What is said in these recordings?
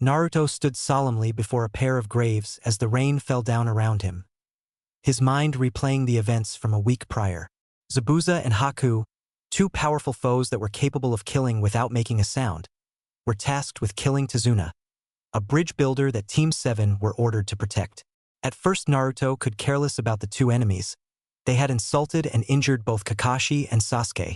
Naruto stood solemnly before a pair of graves as the rain fell down around him, his mind replaying the events from a week prior. Zabuza and Haku, two powerful foes that were capable of killing without making a sound, were tasked with killing Tazuna, a bridge builder that Team 7 were ordered to protect. At first Naruto could care less about the two enemies. They had insulted and injured both Kakashi and Sasuke,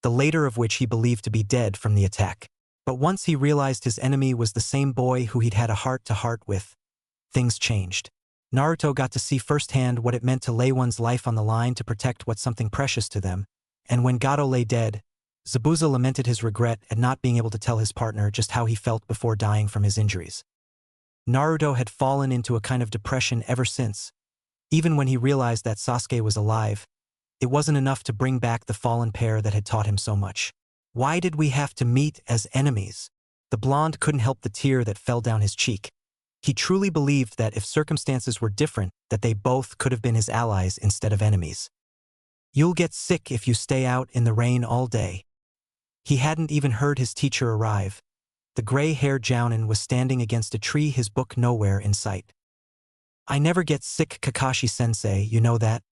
the later of which he believed to be dead from the attack. But once he realized his enemy was the same boy who he'd had a heart-to-heart with, things changed. Naruto got to see firsthand what it meant to lay one's life on the line to protect what's something precious to them, and when Gato lay dead, Zabuza lamented his regret at not being able to tell his partner just how he felt before dying from his injuries. Naruto had fallen into a kind of depression ever since. Even when he realized that Sasuke was alive, it wasn't enough to bring back the fallen pair that had taught him so much. Why did we have to meet as enemies? The blonde couldn't help the tear that fell down his cheek. He truly believed that if circumstances were different, that they both could have been his allies instead of enemies. You'll get sick if you stay out in the rain all day. He hadn't even heard his teacher arrive. The gray-haired Jounin was standing against a tree, his book nowhere in sight. I never get sick, Kakashi-sensei, you know that?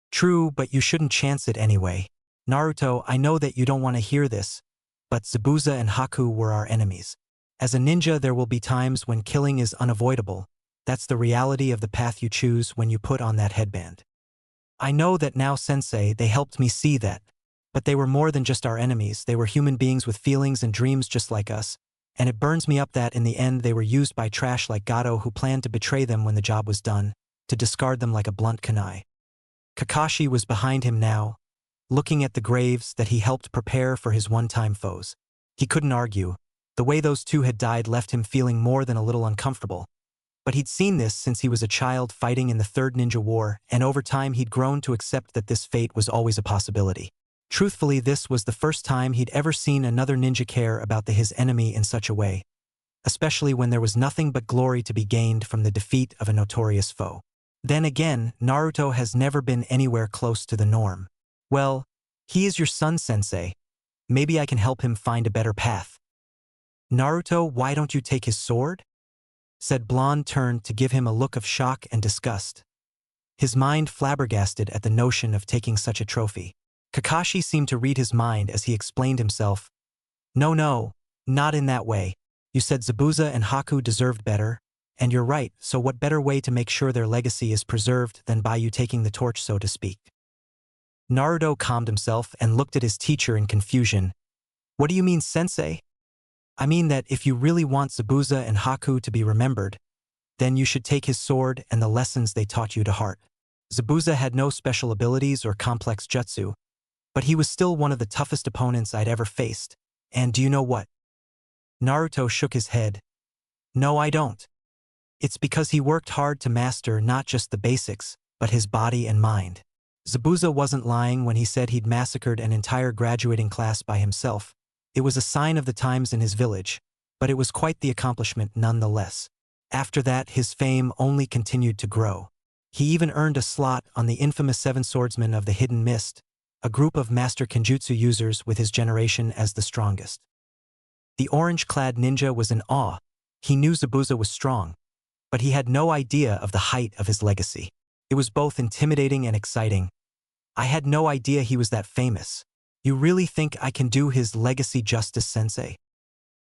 True, but you shouldn't chance it anyway. Naruto, I know that you don't want to hear this, but Zabuza and Haku were our enemies. As a ninja, there will be times when killing is unavoidable. That's the reality of the path you choose when you put on that headband. I know that now, sensei, they helped me see that. But they were more than just our enemies. They were human beings with feelings and dreams just like us. And it burns me up that in the end they were used by trash like Gato, who planned to betray them when the job was done, to discard them like a blunt kunai. Kakashi was behind him now, looking at the graves that he helped prepare for his one-time foes. He couldn't argue. The way those two had died left him feeling more than a little uncomfortable. But he'd seen this since he was a child fighting in the Third Ninja War, and over time he'd grown to accept that this fate was always a possibility. Truthfully, this was the first time he'd ever seen another ninja care about his enemy in such a way, especially when there was nothing but glory to be gained from the defeat of a notorious foe. Then again, Naruto has never been anywhere close to the norm. Well, he is your son, sensei. Maybe I can help him find a better path. Naruto, why don't you take his sword? Said Blonde, turned to give him a look of shock and disgust. His mind flabbergasted at the notion of taking such a trophy. Kakashi seemed to read his mind as he explained himself. No, not in that way. You said Zabuza and Haku deserved better, and you're right, so what better way to make sure their legacy is preserved than by you taking the torch, so to speak? Naruto calmed himself and looked at his teacher in confusion. What do you mean, sensei? I mean that if you really want Zabuza and Haku to be remembered, then you should take his sword and the lessons they taught you to heart. Zabuza had no special abilities or complex jutsu, but he was still one of the toughest opponents I'd ever faced. And do you know what? Naruto shook his head. No, I don't. It's because he worked hard to master not just the basics, but his body and mind. Zabuza wasn't lying when he said he'd massacred an entire graduating class by himself. It was a sign of the times in his village, but it was quite the accomplishment nonetheless. After that, his fame only continued to grow. He even earned a slot on the infamous Seven Swordsmen of the Hidden Mist, a group of master genjutsu users with his generation as the strongest. The orange-clad ninja was in awe. He knew Zabuza was strong, but he had no idea of the height of his legacy. It was both intimidating and exciting. I had no idea he was that famous. You really think I can do his legacy justice, sensei?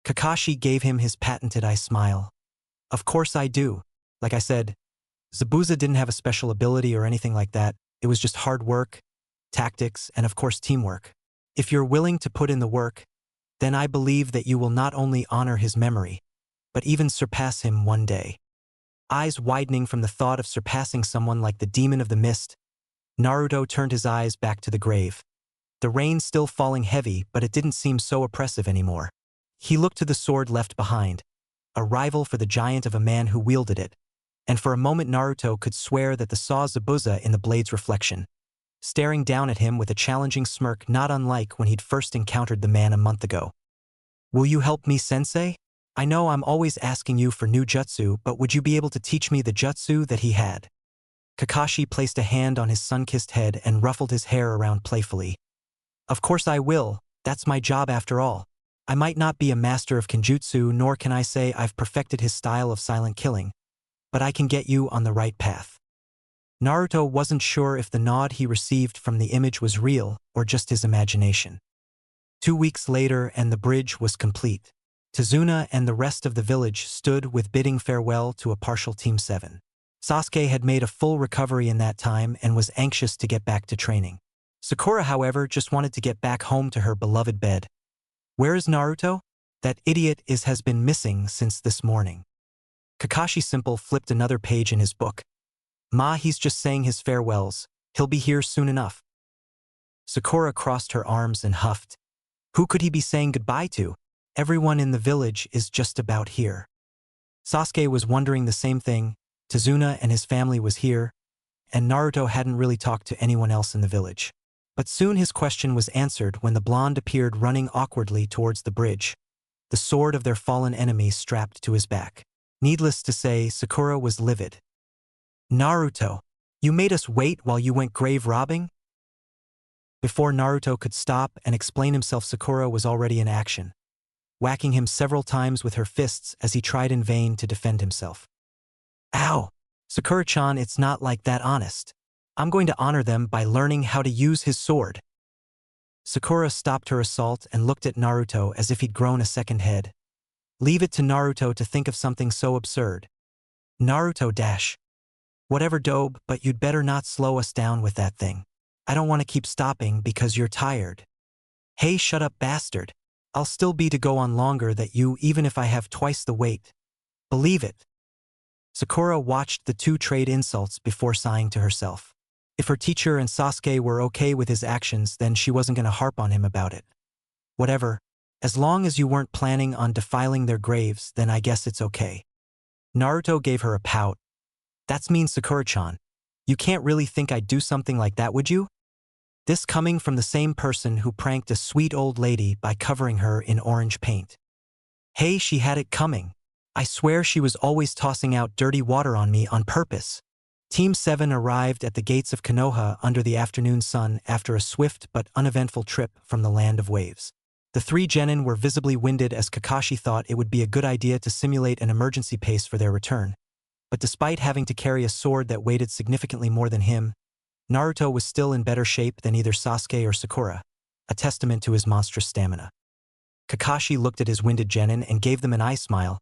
Kakashi gave him his patented eye smile. Of course I do. Like I said, Zabuza didn't have a special ability or anything like that. It was just hard work, tactics, and of course teamwork. If you're willing to put in the work, then I believe that you will not only honor his memory, but even surpass him one day. Eyes widening from the thought of surpassing someone like the demon of the mist, Naruto turned his eyes back to the grave. The rain still falling heavy, but it didn't seem so oppressive anymore. He looked to the sword left behind, a rival for the giant of a man who wielded it, and for a moment Naruto could swear that saw Zabuza in the blade's reflection, staring down at him with a challenging smirk not unlike when he'd first encountered the man a month ago. Will you help me, sensei? I know I'm always asking you for new jutsu, but would you be able to teach me the jutsu that he had? Kakashi placed a hand on his sun-kissed head and ruffled his hair around playfully. Of course I will, that's my job after all. I might not be a master of genjutsu, nor can I say I've perfected his style of silent killing, but I can get you on the right path. Naruto wasn't sure if the nod he received from the image was real or just his imagination. 2 weeks later and the bridge was complete. Tazuna and the rest of the village stood with bidding farewell to a partial Team 7. Sasuke had made a full recovery in that time and was anxious to get back to training. Sakura, however, just wanted to get back home to her beloved bed. Where is Naruto? That idiot has been missing since this morning. Kakashi Simple flipped another page in his book. Ma, he's just saying his farewells. He'll be here soon enough. Sakura crossed her arms and huffed. Who could he be saying goodbye to? Everyone in the village is just about here. Sasuke was wondering the same thing. Tazuna and his family was here, and Naruto hadn't really talked to anyone else in the village. But soon his question was answered when the blonde appeared running awkwardly towards the bridge, the sword of their fallen enemy strapped to his back. Needless to say, Sakura was livid. Naruto, you made us wait while you went grave robbing? Before Naruto could stop and explain himself, Sakura was already in action, whacking him several times with her fists as he tried in vain to defend himself. Ow! Sakura-chan, it's not like that, honest. I'm going to honor them by learning how to use his sword. Sakura stopped her assault and looked at Naruto as if he'd grown a second head. Leave it to Naruto to think of something so absurd. Naruto dash. Whatever, dope, but you'd better not slow us down with that thing. I don't want to keep stopping because you're tired. Hey, shut up, bastard. I'll still be to go on longer than you even if I have twice the weight. Believe it. Sakura watched the two trade insults before sighing to herself. If her teacher and Sasuke were okay with his actions, then she wasn't going to harp on him about it. Whatever. As long as you weren't planning on defiling their graves, then I guess it's okay. Naruto gave her a pout. That's mean, Sakura-chan. You can't really think I'd do something like that, would you? This coming from the same person who pranked a sweet old lady by covering her in orange paint. Hey, she had it coming. I swear she was always tossing out dirty water on me on purpose. Team 7 arrived at the gates of Konoha under the afternoon sun after a swift but uneventful trip from the land of waves. The three genin were visibly winded as Kakashi thought it would be a good idea to simulate an emergency pace for their return. But despite having to carry a sword that weighted significantly more than him, Naruto was still in better shape than either Sasuke or Sakura, a testament to his monstrous stamina. Kakashi looked at his winded genin and gave them an eye smile.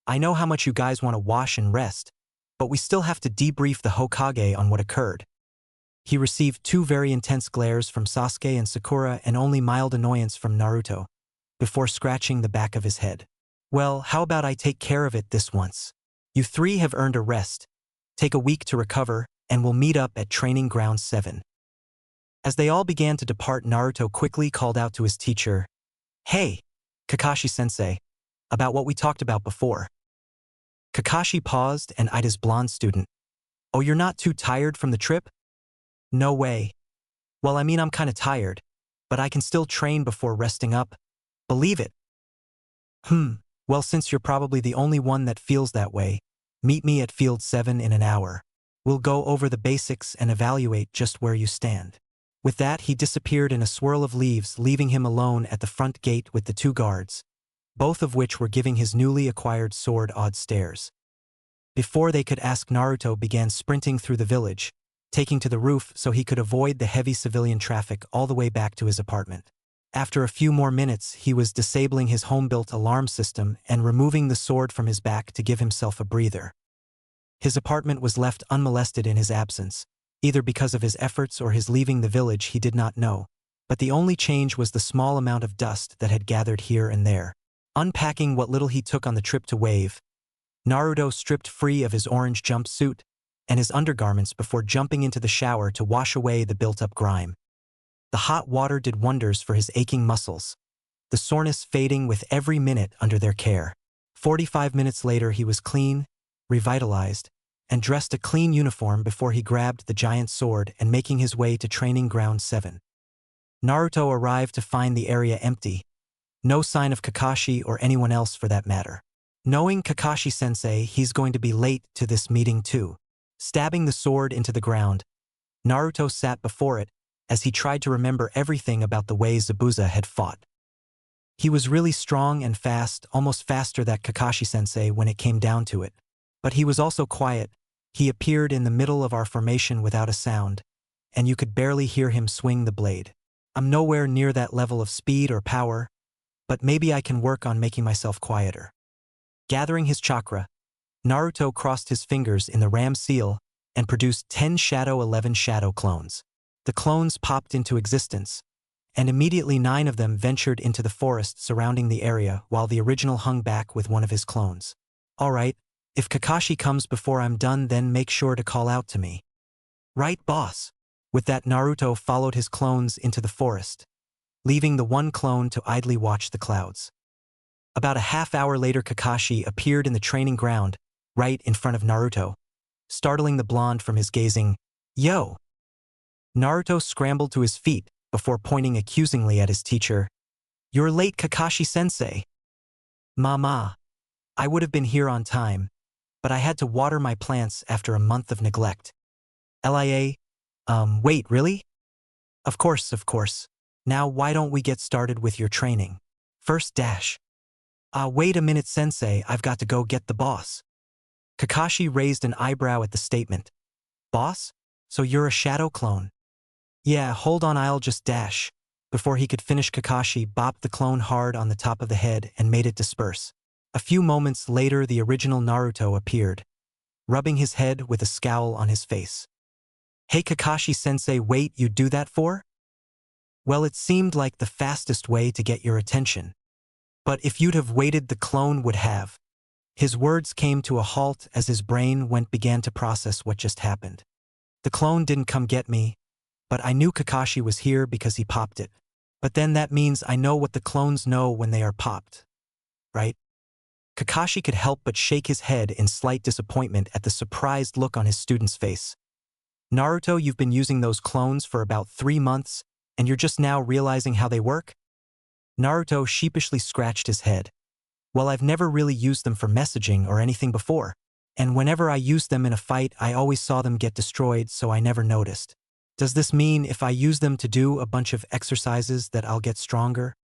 I know how much you guys want to wash and rest, but we still have to debrief the Hokage on what occurred. He received two very intense glares from Sasuke and Sakura and only mild annoyance from Naruto, before scratching the back of his head. Well, how about I take care of it this once? You three have earned a rest. Take a week to recover, and we'll meet up at Training Ground 7. As they all began to depart, Naruto quickly called out to his teacher, Hey, Kakashi-sensei, about what we talked about before. Kakashi paused and eyed his blonde student. Oh, you're not too tired from the trip? No way. Well, I mean, I'm kinda tired, but I can still train before resting up. Believe it. Well, since you're probably the only one that feels that way, meet me at Field 7 in an hour. We'll go over the basics and evaluate just where you stand. With that, he disappeared in a swirl of leaves, leaving him alone at the front gate with the two guards, both of which were giving his newly acquired sword odd stares. Before they could ask, Naruto began sprinting through the village, taking to the roof so he could avoid the heavy civilian traffic all the way back to his apartment. After a few more minutes, he was disabling his home-built alarm system and removing the sword from his back to give himself a breather. His apartment was left unmolested in his absence, either because of his efforts or his leaving the village, he did not know, but the only change was the small amount of dust that had gathered here and there. Unpacking what little he took on the trip to Wave, Naruto stripped free of his orange jumpsuit and his undergarments before jumping into the shower to wash away the built-up grime. The hot water did wonders for his aching muscles, the soreness fading with every minute under their care. 45 minutes later, he was clean, revitalized, and dressed a clean uniform before he grabbed the giant sword and making his way to Training Ground 7. Naruto arrived to find the area empty. No sign of Kakashi or anyone else for that matter. Knowing Kakashi-sensei, he's going to be late to this meeting too. Stabbing the sword into the ground, Naruto sat before it as he tried to remember everything about the way Zabuza had fought. He was really strong and fast, almost faster than Kakashi-sensei when it came down to it. But he was also quiet. He appeared in the middle of our formation without a sound, and you could barely hear him swing the blade. I'm nowhere near that level of speed or power, but maybe I can work on making myself quieter. Gathering his chakra, Naruto crossed his fingers in the ram seal and produced 10 Shadow 11 Shadow clones. The clones popped into existence, and immediately 9 of them ventured into the forest surrounding the area while the original hung back with one of his clones. Alright, if Kakashi comes before I'm done, then make sure to call out to me. Right, boss? With that, Naruto followed his clones into the forest, leaving the one clone to idly watch the clouds. About a half-hour later, Kakashi appeared in the training ground, right in front of Naruto, startling the blonde from his gazing, "Yo!" Naruto scrambled to his feet before pointing accusingly at his teacher. "You're late, Kakashi-sensei." "Mama, I would have been here on time, but I had to water my plants after a month of neglect." "Lia? Wait, really?" Of course. Now why don't we get started with your training? First dash. Wait a minute, sensei, I've got to go get the boss." Kakashi raised an eyebrow at the statement. "Boss? So you're a shadow clone?" "Yeah, hold on, I'll just dash." Before he could finish, Kakashi bopped the clone hard on the top of the head and made it disperse. A few moments later, the original Naruto appeared, rubbing his head with a scowl on his face. "Hey Kakashi-sensei, wait, you do that for?" "Well, it seemed like the fastest way to get your attention. But if you'd have waited, the clone would have." His words came to a halt as his brain began to process what just happened. The clone didn't come get me, but I knew Kakashi was here because he popped it. But then that means I know what the clones know when they are popped, right? Kakashi could help but shake his head in slight disappointment at the surprised look on his student's face. "Naruto, you've been using those clones for about 3 months, and you're just now realizing how they work?" Naruto sheepishly scratched his head. "Well, I've never really used them for messaging or anything before, and whenever I used them in a fight, I always saw them get destroyed, so I never noticed. Does this mean if I use them to do a bunch of exercises that I'll get stronger?"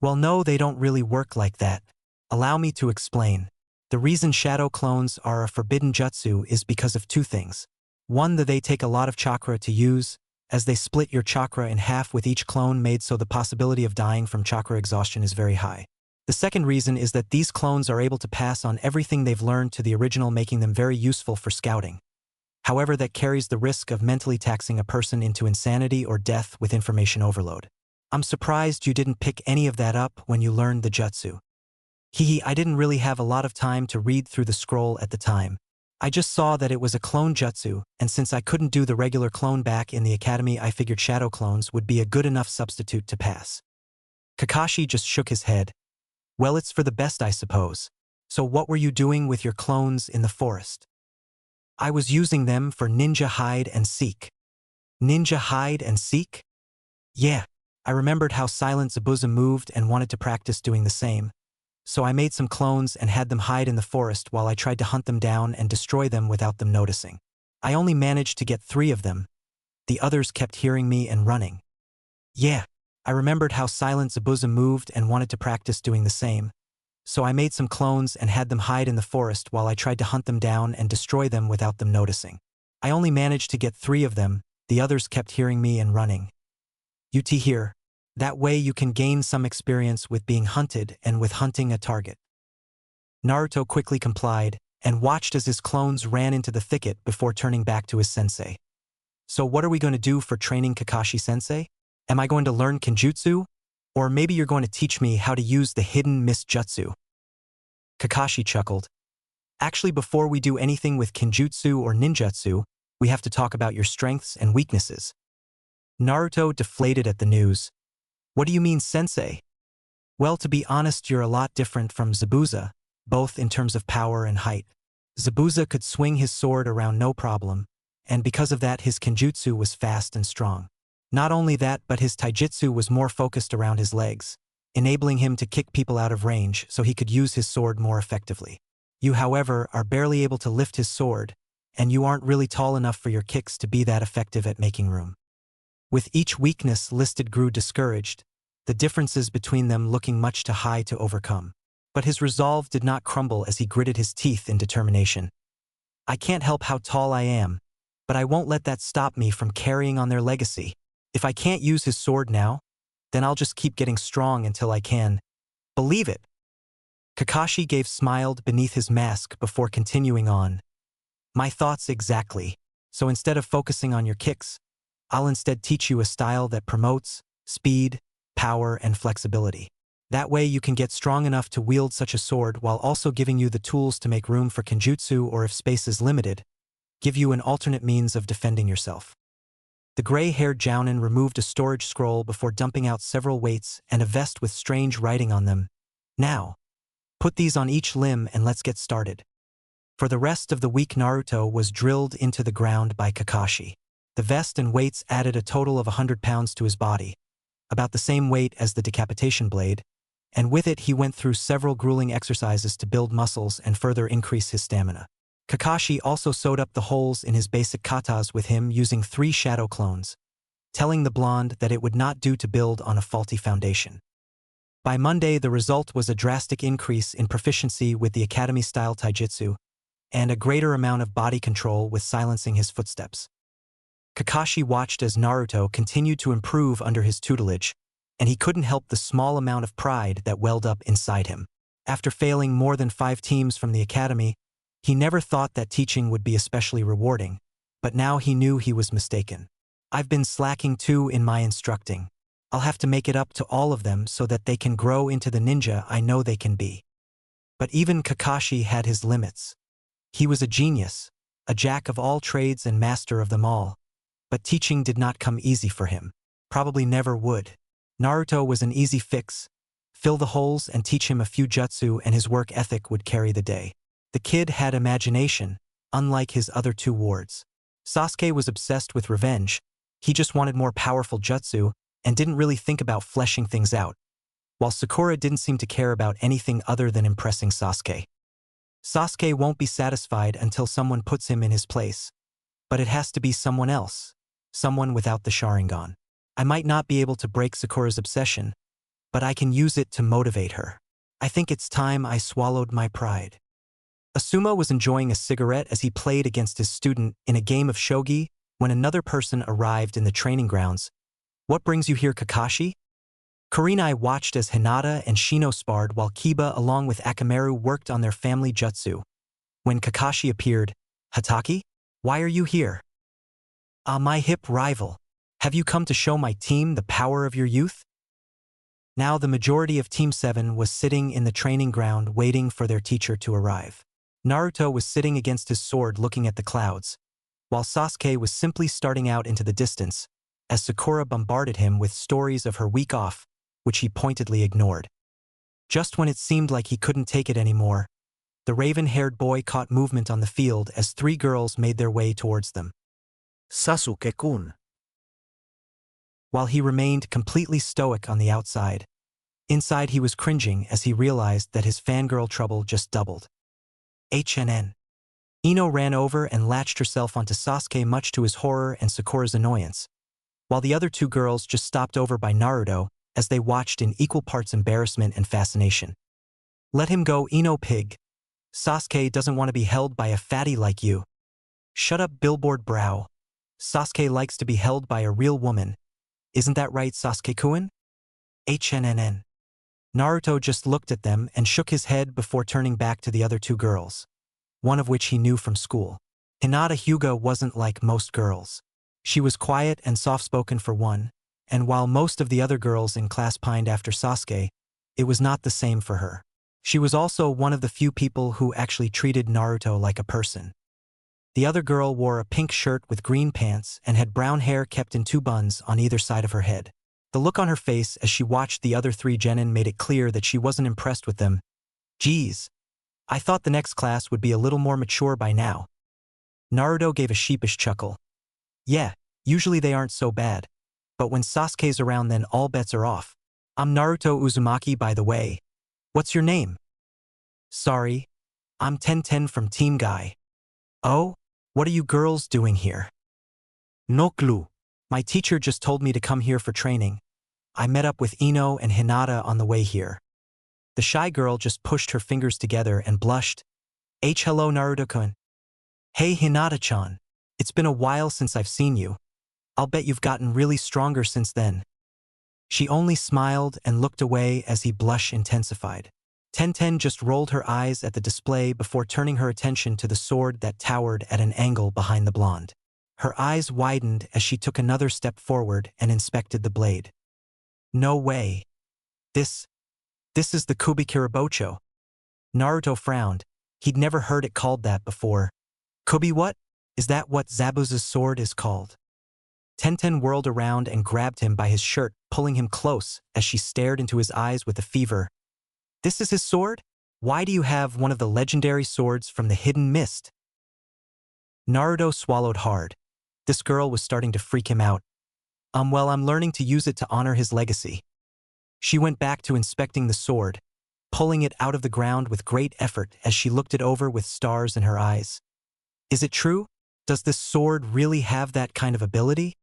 "Well, no, they don't really work like that. Allow me to explain. The reason shadow clones are a forbidden jutsu is because of 2 things. One, that they take a lot of chakra to use, as they split your chakra in half with each clone made, so the possibility of dying from chakra exhaustion is very high. The second reason is that these clones are able to pass on everything they've learned to the original, making them very useful for scouting. However, that carries the risk of mentally taxing a person into insanity or death with information overload. I'm surprised you didn't pick any of that up when you learned the jutsu." I didn't really have a lot of time to read through the scroll at the time. I just saw that it was a clone jutsu, and since I couldn't do the regular clone back in the academy, I figured shadow clones would be a good enough substitute to pass." Kakashi just shook his head. "Well, it's for the best, I suppose. So what were you doing with your clones in the forest?" "I was using them for ninja hide and seek." "Ninja hide and seek?" "Yeah, I remembered how silent Zabuza moved and wanted to practice doing the same. So I made some clones and had them hide in the forest while I tried to hunt them down and destroy them without them noticing. I only managed to get 3 of them. The others kept hearing me and running." "Yeah, I remembered how silent Zabuza moved and wanted to practice doing the same. So I made some clones and had them hide in the forest while I tried to hunt them down and destroy them without them noticing. I only managed to get 3 of them. The others kept hearing me and running." "UT here. That way you can gain some experience with being hunted and with hunting a target." Naruto quickly complied and watched as his clones ran into the thicket before turning back to his sensei. "So what are we going to do for training, Kakashi-sensei? Am I going to learn genjutsu? Or maybe you're going to teach me how to use the hidden mist jutsu?" Kakashi chuckled. "Actually, before we do anything with genjutsu or ninjutsu, we have to talk about your strengths and weaknesses." Naruto deflated at the news. "What do you mean, sensei?" "Well, to be honest, you're a lot different from Zabuza, both in terms of power and height. Zabuza could swing his sword around no problem, and because of that his genjutsu was fast and strong. Not only that, but his taijutsu was more focused around his legs, enabling him to kick people out of range so he could use his sword more effectively. You, however, are barely able to lift his sword, and you aren't really tall enough for your kicks to be that effective at making room." With each weakness listed, grew discouraged. the differences between them looking much too high to overcome. But his resolve did not crumble as he gritted his teeth in determination. I can't help how tall I am, but I won't let that stop me from carrying on their legacy. If I can't use his sword now, then I'll just keep getting strong until I can. Believe it. Kakashi smiled beneath his mask before continuing on. My thoughts exactly. So instead of focusing on your kicks, I'll instead teach you a style that promotes speed, power, and flexibility. That way you can get strong enough to wield such a sword while also giving you the tools to make room for genjutsu, or if space is limited, give you an alternate means of defending yourself. The gray-haired Jounin removed a storage scroll before dumping out several weights and a vest with strange writing on them. Now, put these on each limb and let's get started. For the rest of the week, Naruto was drilled into the ground by Kakashi. The vest and weights added a total of 100 pounds to his body, about the same weight as the decapitation blade, and with it he went through several grueling exercises to build muscles and further increase his stamina. Kakashi also sewed up the holes in his basic katas with him using 3 shadow clones, telling the blonde that it would not do to build on a faulty foundation. By Monday, the result was a drastic increase in proficiency with the academy-style taijutsu, and a greater amount of body control with silencing his footsteps. Kakashi watched as Naruto continued to improve under his tutelage, and he couldn't help the small amount of pride that welled up inside him. After failing more than 5 teams from the academy, he never thought that teaching would be especially rewarding, but now he knew he was mistaken. I've been slacking too in my instructing. I'll have to make it up to all of them so that they can grow into the ninja I know they can be. But even Kakashi had his limits. He was a genius, a jack of all trades and master of them all. But teaching did not come easy for him. Probably never would. Naruto was an easy fix. Fill the holes and teach him a few jutsu and his work ethic would carry the day. The kid had imagination, unlike his other 2 wards. Sasuke was obsessed with revenge. He just wanted more powerful jutsu and didn't really think about fleshing things out, while Sakura didn't seem to care about anything other than impressing Sasuke. Sasuke won't be satisfied until someone puts him in his place. But it has to be someone else. Someone without the Sharingan. I might not be able to break Sakura's obsession, but I can use it to motivate her. I think it's time I swallowed my pride. Asuma was enjoying a cigarette as he played against his student in a game of shogi when another person arrived in the training grounds. What brings you here, Kakashi? Karinai watched as Hinata and Shino sparred while Kiba along with Akamaru worked on their family jutsu. When Kakashi appeared, Hatake? Why are you here? Ah, my hip rival. Have you come to show my team the power of your youth? Now the majority of Team 7 was sitting in the training ground waiting for their teacher to arrive. Naruto was sitting against his sword looking at the clouds, while Sasuke was simply starting out into the distance, as Sakura bombarded him with stories of her week off, which he pointedly ignored. Just when it seemed like he couldn't take it anymore, the raven-haired boy caught movement on the field as 3 girls made their way towards them. Sasuke-kun. While he remained completely stoic on the outside, inside he was cringing as he realized that his fangirl trouble just doubled. HNN. Ino ran over and latched herself onto Sasuke much to his horror and Sakura's annoyance, while the other 2 girls just stopped over by Naruto as they watched in equal parts embarrassment and fascination. Let him go, Ino pig. Sasuke doesn't want to be held by a fatty like you. Shut up, billboard brow. Sasuke likes to be held by a real woman. Isn't that right, Sasuke-kun? HNNN. Naruto just looked at them and shook his head before turning back to the other 2 girls, one of which he knew from school. Hinata Hyuga wasn't like most girls. She was quiet and soft-spoken for one, and while most of the other girls in class pined after Sasuke, it was not the same for her. She was also one of the few people who actually treated Naruto like a person. The other girl wore a pink shirt with green pants and had brown hair kept in 2 buns on either side of her head. The look on her face as she watched the other 3 genin made it clear that she wasn't impressed with them. Geez, I thought the next class would be a little more mature by now. Naruto gave a sheepish chuckle. Yeah, usually they aren't so bad. But when Sasuke's around then all bets are off. I'm Naruto Uzumaki, by the way. What's your name? Sorry, I'm 1010 from Team Guy. Oh, what are you girls doing here? No clue. My teacher just told me to come here for training. I met up with Ino and Hinata on the way here. The shy girl just pushed her fingers together and blushed. Hello Naruto-kun. Hey Hinata-chan. It's been a while since I've seen you. I'll bet you've gotten really stronger since then. She only smiled and looked away as he blush intensified. Tenten just rolled her eyes at the display before turning her attention to the sword that towered at an angle behind the blonde. Her eyes widened as she took another step forward and inspected the blade. No way. This is the Kubikirabocho. Naruto frowned. He'd never heard it called that before. Kubi what? Is that what Zabuza's sword is called? Tenten whirled around and grabbed him by his shirt, pulling him close as she stared into his eyes with a fever. This is his sword? Why do you have one of the legendary swords from the hidden mist? Naruto swallowed hard. This girl was starting to freak him out. Well, I'm learning to use it to honor his legacy. She went back to inspecting the sword, pulling it out of the ground with great effort as she looked it over with stars in her eyes. Is it true? Does this sword really have that kind of ability?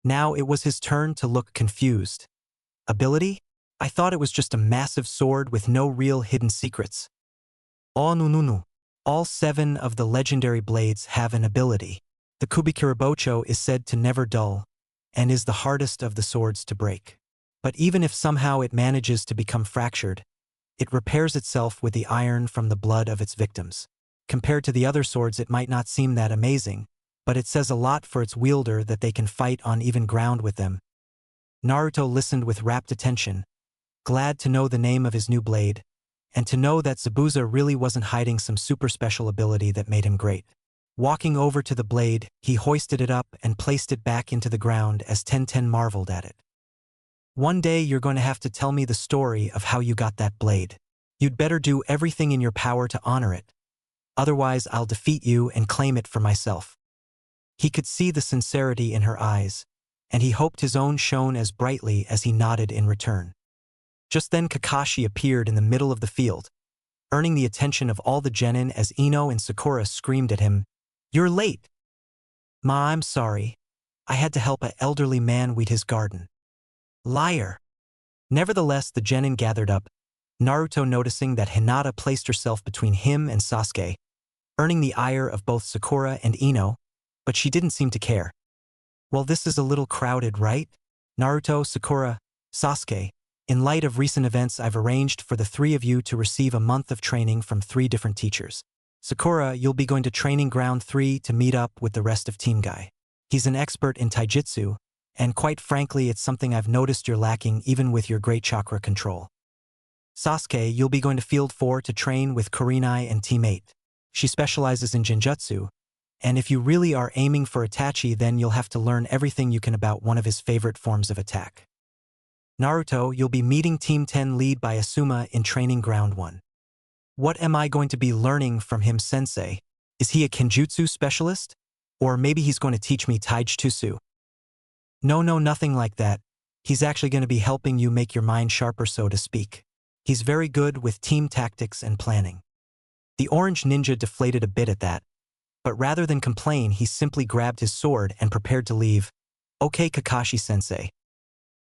Now it was his turn to look confused. Ability? I thought it was just a massive sword with no real hidden secrets. Oh no. All 7 of the legendary blades have an ability. The Kubikirabocho is said to never dull, and is the hardest of the swords to break. But even if somehow it manages to become fractured, it repairs itself with the iron from the blood of its victims. Compared to the other swords it might not seem that amazing, but it says a lot for its wielder that they can fight on even ground with them. Naruto listened with rapt attention, glad to know the name of his new blade, and to know that Zabuza really wasn't hiding some super special ability that made him great. Walking over to the blade, he hoisted it up and placed it back into the ground as Tenten marveled at it. One day you're going to have to tell me the story of how you got that blade. You'd better do everything in your power to honor it. Otherwise I'll defeat you and claim it for myself. He could see the sincerity in her eyes, and he hoped his own shone as brightly as he nodded in return. Just then Kakashi appeared in the middle of the field, earning the attention of all the genin as Ino and Sakura screamed at him, "You're late!" "Ma, I'm sorry. I had to help an elderly man weed his garden." "Liar!" Nevertheless, the genin gathered up, Naruto noticing that Hinata placed herself between him and Sasuke, earning the ire of both Sakura and Ino, but she didn't seem to care. "Well, this is a little crowded, right? Naruto, Sakura, Sasuke, in light of recent events I've arranged for the 3 of you to receive a month of training from 3 different teachers. Sakura, you'll be going to Training Ground 3 to meet up with the rest of Team Guy. He's an expert in taijutsu, and quite frankly it's something I've noticed you're lacking even with your great chakra control. Sasuke, you'll be going to Field 4 to train with Karinai and Team 8. She specializes in genjutsu, and if you really are aiming for Itachi then you'll have to learn everything you can about one of his favorite forms of attack. Naruto, you'll be meeting Team 10 lead by Asuma in Training Ground 1. What am I going to be learning from him, sensei? Is he a genjutsu specialist? Or maybe he's going to teach me taijutsu? No, nothing like that. He's actually going to be helping you make your mind sharper, so to speak. He's very good with team tactics and planning. The orange ninja deflated a bit at that, but rather than complain he simply grabbed his sword and prepared to leave. Okay, Kakashi-sensei.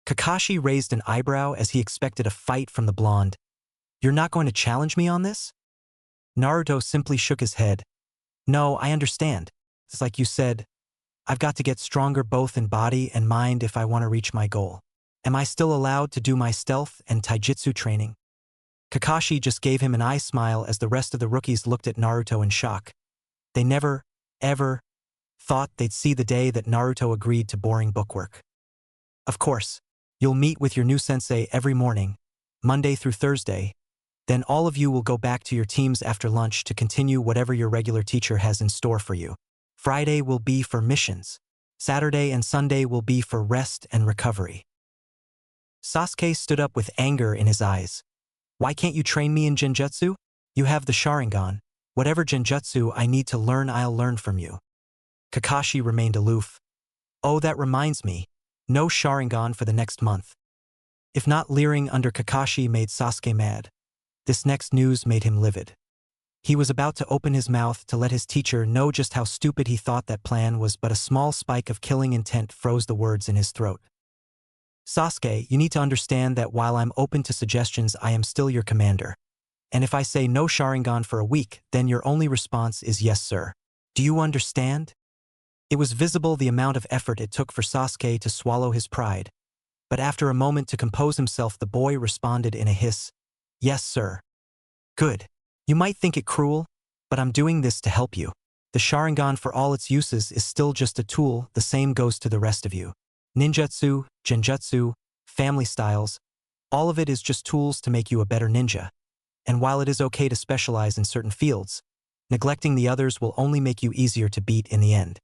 Kakashi raised an eyebrow as he expected a fight from the blonde. You're not going to challenge me on this? Naruto simply shook his head. No, I understand. It's like you said, I've got to get stronger both in body and mind if I want to reach my goal. Am I still allowed to do my stealth and taijutsu training? Kakashi just gave him an eye smile as the rest of the rookies looked at Naruto in shock. They never, ever, thought they'd see the day that Naruto agreed to boring bookwork. Of course, you'll meet with your new sensei every morning, Monday through Thursday. Then all of you will go back to your teams after lunch to continue whatever your regular teacher has in store for you. Friday will be for missions. Saturday and Sunday will be for rest and recovery. Sasuke stood up with anger in his eyes. Why can't you train me in genjutsu? You have the Sharingan. Whatever genjutsu I need to learn, I'll learn from you. Kakashi remained aloof. Oh, that reminds me. No Sharingan for the next month. If not leering under Kakashi made Sasuke mad, this next news made him livid. He was about to open his mouth to let his teacher know just how stupid he thought that plan was, but a small spike of killing intent froze the words in his throat. Sasuke, you need to understand that while I'm open to suggestions, I am still your commander. And if I say no Sharingan for a week, then your only response is yes, sir. Do you understand? It was visible the amount of effort it took for Sasuke to swallow his pride. But after a moment to compose himself, the boy responded in a hiss. Yes, sir. Good. You might think it cruel, but I'm doing this to help you. The Sharingan, for all its uses, is still just a tool. The same goes to the rest of you. Ninjutsu, genjutsu, family styles, all of it is just tools to make you a better ninja. And while it is okay to specialize in certain fields, neglecting the others will only make you easier to beat in the end.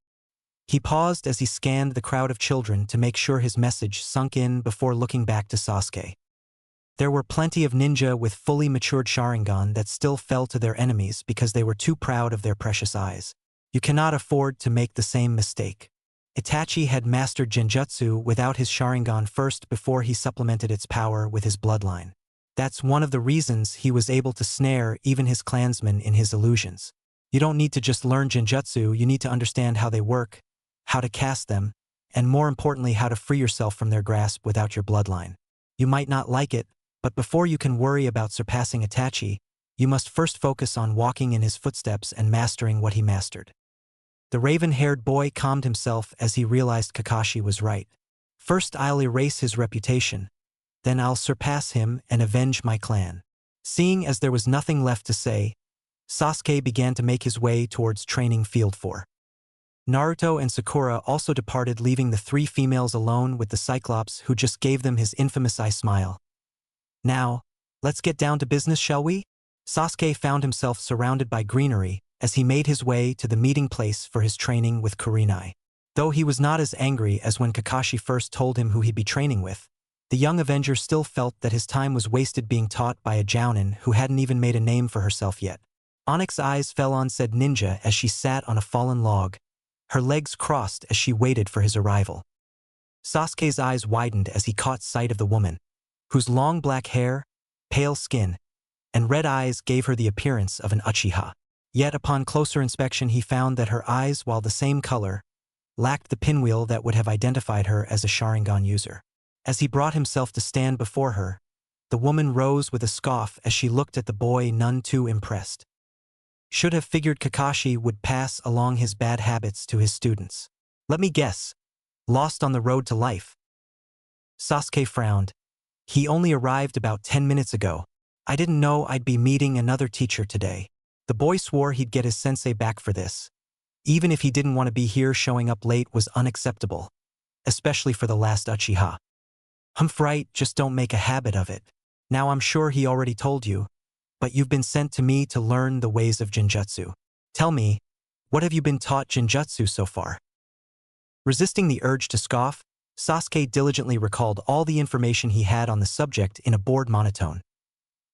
He paused as he scanned the crowd of children to make sure his message sunk in before looking back to Sasuke. There were plenty of ninja with fully matured Sharingan that still fell to their enemies because they were too proud of their precious eyes. You cannot afford to make the same mistake. Itachi had mastered genjutsu without his Sharingan first before he supplemented its power with his bloodline. That's one of the reasons he was able to snare even his clansmen in his illusions. You don't need to just learn genjutsu, you need to understand how they work, how to cast them, and more importantly how to free yourself from their grasp without your bloodline. You might not like it, but before you can worry about surpassing Itachi, you must first focus on walking in his footsteps and mastering what he mastered. The raven-haired boy calmed himself as he realized Kakashi was right. First I'll erase his reputation, then I'll surpass him and avenge my clan. Seeing as there was nothing left to say, Sasuke began to make his way towards training field 4. Naruto and Sakura also departed, leaving the three females alone with the Cyclops, who just gave them his infamous eye smile. Now, let's get down to business, shall we? Sasuke found himself surrounded by greenery as he made his way to the meeting place for his training with Karin. Though he was not as angry as when Kakashi first told him who he'd be training with, the young Avenger still felt that his time was wasted being taught by a jounin who hadn't even made a name for herself yet. Onyx's eyes fell on said ninja as she sat on a fallen log, her legs crossed as she waited for his arrival. Sasuke's eyes widened as he caught sight of the woman, whose long black hair, pale skin, and red eyes gave her the appearance of an Uchiha. Yet upon closer inspection he found that her eyes, while the same color, lacked the pinwheel that would have identified her as a Sharingan user. As he brought himself to stand before her, the woman rose with a scoff as she looked at the boy, none too impressed. Should have figured Kakashi would pass along his bad habits to his students. Let me guess. Lost on the road to life. Sasuke frowned. He only arrived about 10 minutes ago. I didn't know I'd be meeting another teacher today. The boy swore he'd get his sensei back for this. Even if he didn't want to be here, showing up late was unacceptable, especially for the last Uchiha. Right, just don't make a habit of it. Now I'm sure he already told you, but you've been sent to me to learn the ways of genjutsu. Tell me, what have you been taught genjutsu so far? Resisting the urge to scoff, Sasuke diligently recalled all the information he had on the subject in a bored monotone.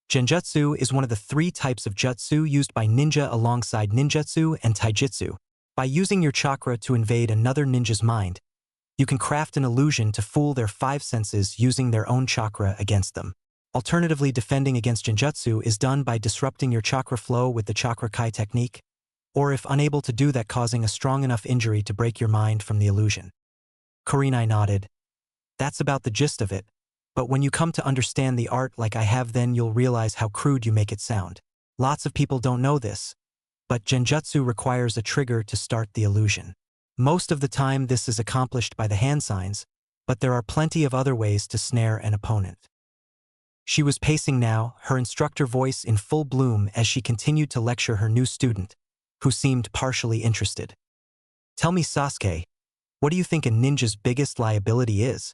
Genjutsu is one of the 3 types of jutsu used by ninja alongside ninjutsu and taijutsu. By using your chakra to invade another ninja's mind, you can craft an illusion to fool their 5 senses using their own chakra against them. Alternatively, defending against genjutsu is done by disrupting your chakra flow with the chakra kai technique, or if unable to do that, causing a strong enough injury to break your mind from the illusion. Karin nodded. That's about the gist of it, but when you come to understand the art like I have, then you'll realize how crude you make it sound. Lots of people don't know this, but genjutsu requires a trigger to start the illusion. Most of the time this is accomplished by the hand signs, but there are plenty of other ways to snare an opponent. She was pacing now, her instructor voice in full bloom as she continued to lecture her new student, who seemed partially interested. Tell me, Sasuke, what do you think a ninja's biggest liability is?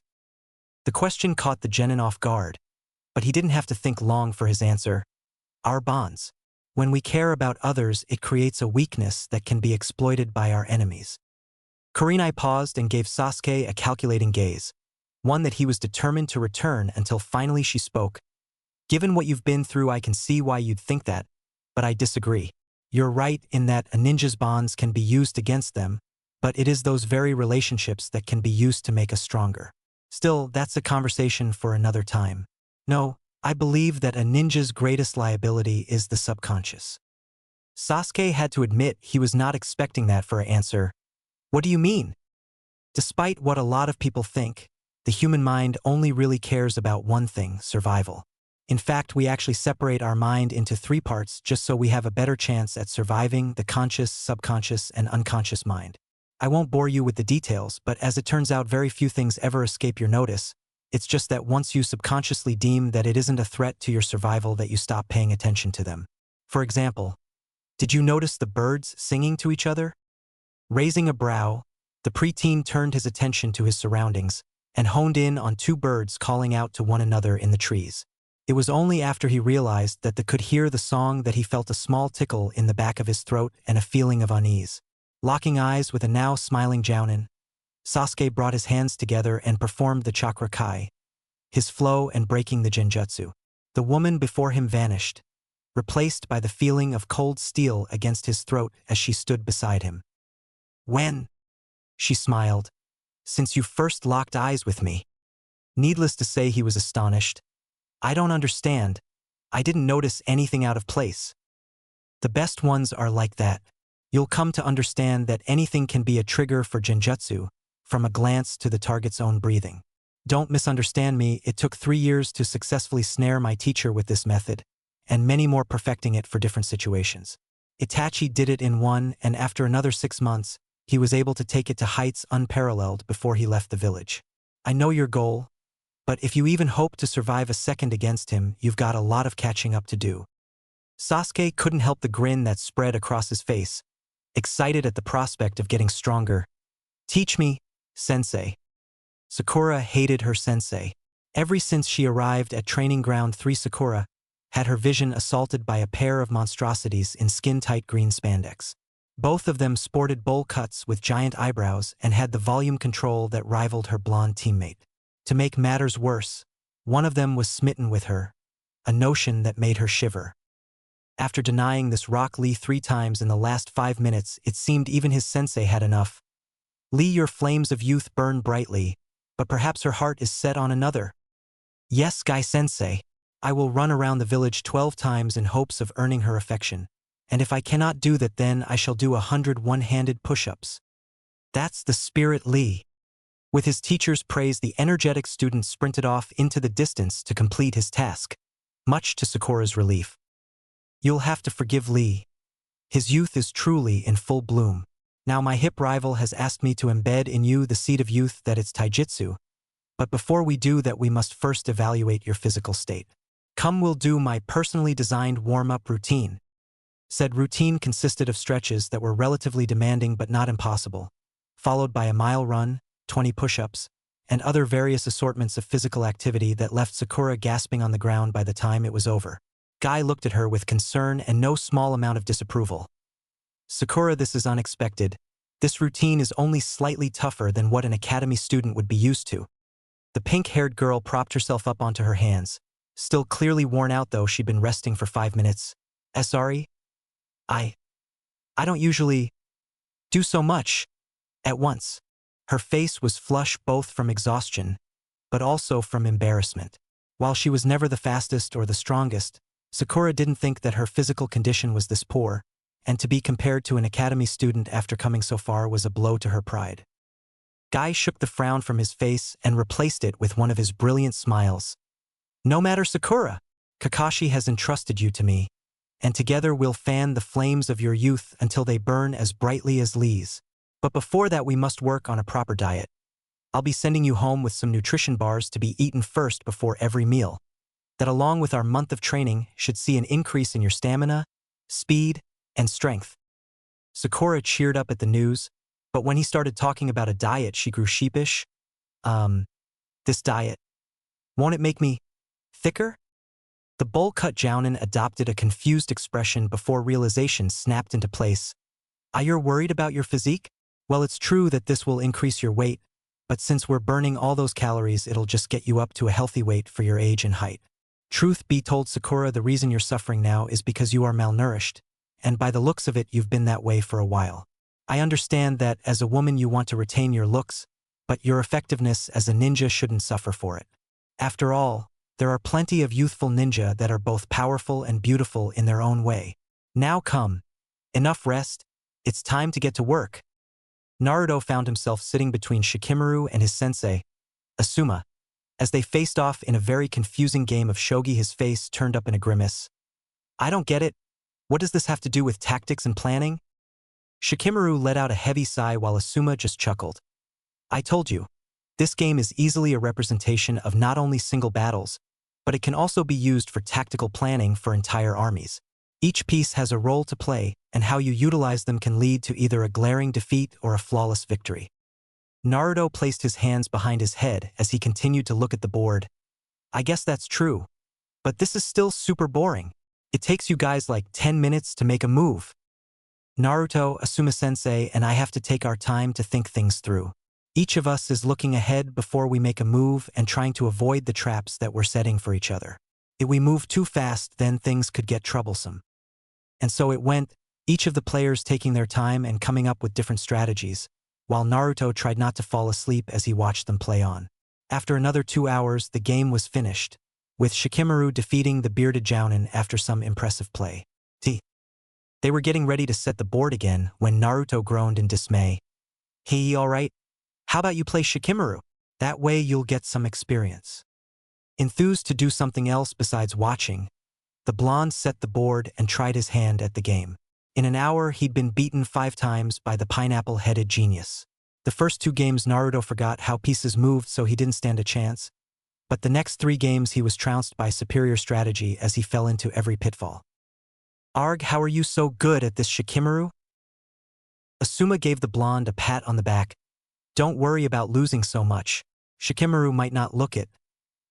The question caught the genin off guard, but he didn't have to think long for his answer. Our bonds. When we care about others, it creates a weakness that can be exploited by our enemies. Karin paused and gave Sasuke a calculating gaze, one that he was determined to return until finally she spoke. Given what you've been through, I can see why you'd think that, but I disagree. You're right in that a ninja's bonds can be used against them, but it is those very relationships that can be used to make us stronger. Still, that's a conversation for another time. No, I believe that a ninja's greatest liability is the subconscious. Sasuke had to admit he was not expecting that for an answer. What do you mean? Despite what a lot of people think, the human mind only really cares about one thing, survival. In fact, we actually separate our mind into 3 parts just so we have a better chance at surviving: the conscious, subconscious, and unconscious mind. I won't bore you with the details, but as it turns out, very few things ever escape your notice. It's just that once you subconsciously deem that it isn't a threat to your survival, that you stop paying attention to them. For example, did you notice the birds singing to each other? Raising a brow, the preteen turned his attention to his surroundings and honed in on 2 birds calling out to one another in the trees. It was only after he realized that they could hear the song that he felt a small tickle in the back of his throat and a feeling of unease. Locking eyes with a now smiling Jounin, Sasuke brought his hands together and performed the chakra kai, his flow and breaking the genjutsu. The woman before him vanished, replaced by the feeling of cold steel against his throat as she stood beside him. "When?" she smiled. "Since you first locked eyes with me." Needless to say, he was astonished. "I don't understand. I didn't notice anything out of place." The best ones are like that. You'll come to understand that anything can be a trigger for genjutsu, from a glance to the target's own breathing. Don't misunderstand me, it took 3 years to successfully snare my teacher with this method, and many more perfecting it for different situations. Itachi did it in 1, and after another 6 months, he was able to take it to heights unparalleled before he left the village. I know your goal, but if you even hope to survive a second against him, you've got a lot of catching up to do. Sasuke couldn't help the grin that spread across his face, excited at the prospect of getting stronger. "Teach me, sensei." Sakura hated her sensei. Ever since she arrived at Training Ground 3, Sakura had her vision assaulted by a pair of monstrosities in skin-tight green spandex. Both of them sported bowl cuts with giant eyebrows and had the volume control that rivaled her blonde teammate. To make matters worse, one of them was smitten with her, a notion that made her shiver. After denying this Rock Lee 3 times in the last 5 minutes, it seemed even his sensei had enough. "Lee, your flames of youth burn brightly, but perhaps her heart is set on another." "Yes, Guy sensei. I will run around the village 12 times in hopes of earning her affection, and if I cannot do that, then I shall do 100 one-handed push-ups." "That's the spirit, Lee." With his teacher's praise, the energetic student sprinted off into the distance to complete his task, much to Sakura's relief. "You'll have to forgive Lee. His youth is truly in full bloom. Now my hip rival has asked me to embed in you the seed of youth, that it's taijutsu. But before we do that, we must first evaluate your physical state. Come, we'll do my personally designed warm-up routine." Said routine consisted of stretches that were relatively demanding but not impossible, followed by a mile run, 20 push-ups, and other various assortments of physical activity that left Sakura gasping on the ground by the time it was over. Guy looked at her with concern and no small amount of disapproval. "Sakura, this is unexpected. This routine is only slightly tougher than what an academy student would be used to." The pink-haired girl propped herself up onto her hands, still clearly worn out though she'd been resting for 5 minutes. "Sorry? I don't usually do so much at once." Her face was flush both from exhaustion, but also from embarrassment. While she was never the fastest or the strongest, Sakura didn't think that her physical condition was this poor, and to be compared to an academy student after coming so far was a blow to her pride. Guy shook the frown from his face and replaced it with one of his brilliant smiles. "No matter, Sakura. Kakashi has entrusted you to me, and together we'll fan the flames of your youth until they burn as brightly as Lee's. But before that, we must work on a proper diet. I'll be sending you home with some nutrition bars to be eaten first before every meal. That, along with our month of training, should see an increase in your stamina, speed, and strength." Sakura cheered up at the news, but when he started talking about a diet, she grew sheepish. This diet, won't it make me thicker?" The bowl-cut Jounin adopted a confused expression before realization snapped into place. "You're worried about your physique? Well, it's true that this will increase your weight, but since we're burning all those calories, it'll just get you up to a healthy weight for your age and height. Truth be told, Sakura, the reason you're suffering now is because you are malnourished, and by the looks of it, you've been that way for a while. I understand that as a woman you want to retain your looks, but your effectiveness as a ninja shouldn't suffer for it. After all, there are plenty of youthful ninja that are both powerful and beautiful in their own way. Now come. Enough rest. It's time to get to work." Naruto found himself sitting between Shikamaru and his sensei, Asuma. As they faced off in a very confusing game of shogi, his face turned up in a grimace. I don't get it. What does this have to do with tactics and planning? Shikamaru let out a heavy sigh while Asuma just chuckled. I told you. This game is easily a representation of not only single battles, but it can also be used for tactical planning for entire armies. Each piece has a role to play, and how you utilize them can lead to either a glaring defeat or a flawless victory. Naruto placed his hands behind his head as he continued to look at the board. I guess that's true. But this is still super boring. It takes you guys like 10 minutes to make a move. Naruto, Asuma-sensei, and I have to take our time to think things through. Each of us is looking ahead before we make a move and trying to avoid the traps that we're setting for each other. If we move too fast, then things could get troublesome. And so it went, each of the players taking their time and coming up with different strategies, while Naruto tried not to fall asleep as he watched them play on. After another 2 hours, the game was finished, with Shikamaru defeating the bearded Jounin after some impressive play. They were getting ready to set the board again when Naruto groaned in dismay. Hey, alright? How about you play Shikamaru? That way you'll get some experience. Enthused to do something else besides watching, the blonde set the board and tried his hand at the game. In an hour, he'd been beaten 5 times by the pineapple-headed genius. The first 2 games Naruto forgot how pieces moved, so he didn't stand a chance. But the next 3 games he was trounced by superior strategy as he fell into every pitfall. Arg, how are you so good at this, Shikamaru? Asuma gave the blonde a pat on the back. Don't worry about losing so much. Shikamaru might not look it,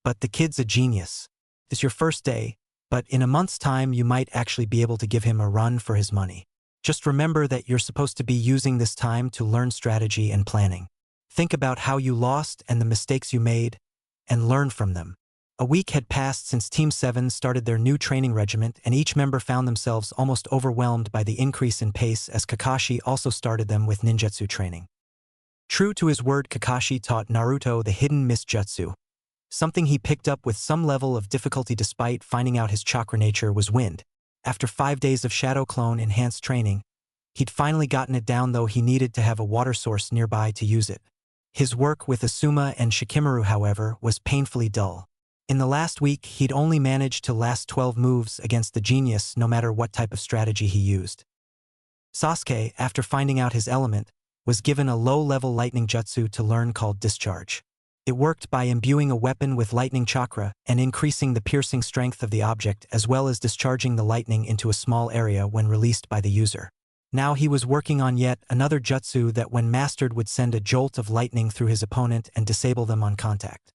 but the kid's a genius. It's your first day, but in a month's time you might actually be able to give him a run for his money. Just remember that you're supposed to be using this time to learn strategy and planning. Think about how you lost and the mistakes you made, and learn from them. A week had passed since Team 7 started their new training regiment, and each member found themselves almost overwhelmed by the increase in pace as Kakashi also started them with ninjutsu training. True to his word, Kakashi taught Naruto the hidden misjutsu. Something he picked up with some level of difficulty despite finding out his chakra nature was wind. After 5 days of Shadow Clone enhanced training, he'd finally gotten it down, though he needed to have a water source nearby to use it. His work with Asuma and Shikamaru, however, was painfully dull. In the last week, he'd only managed to last 12 moves against the genius no matter what type of strategy he used. Sasuke, after finding out his element, was given a low-level lightning jutsu to learn called Discharge. It worked by imbuing a weapon with lightning chakra and increasing the piercing strength of the object, as well as discharging the lightning into a small area when released by the user. Now he was working on yet another jutsu that when mastered would send a jolt of lightning through his opponent and disable them on contact.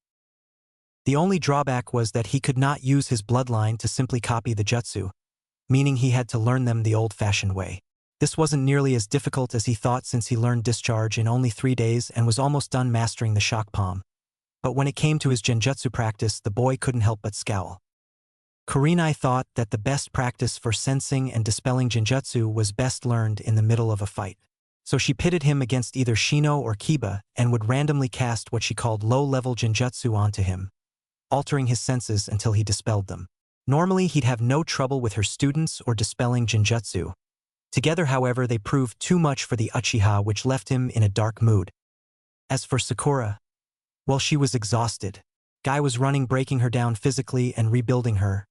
The only drawback was that he could not use his bloodline to simply copy the jutsu, meaning he had to learn them the old-fashioned way. This wasn't nearly as difficult as he thought, since he learned Discharge in only 3 days and was almost done mastering the shock palm. But when it came to his genjutsu practice, the boy couldn't help but scowl. Karin thought that the best practice for sensing and dispelling genjutsu was best learned in the middle of a fight. So she pitted him against either Shino or Kiba and would randomly cast what she called low-level genjutsu onto him, altering his senses until he dispelled them. Normally, he'd have no trouble with her students or dispelling genjutsu. Together, however, they proved too much for the Uchiha, which left him in a dark mood. As for Sakura, well, she was exhausted. Guy was running, breaking her down physically and rebuilding her,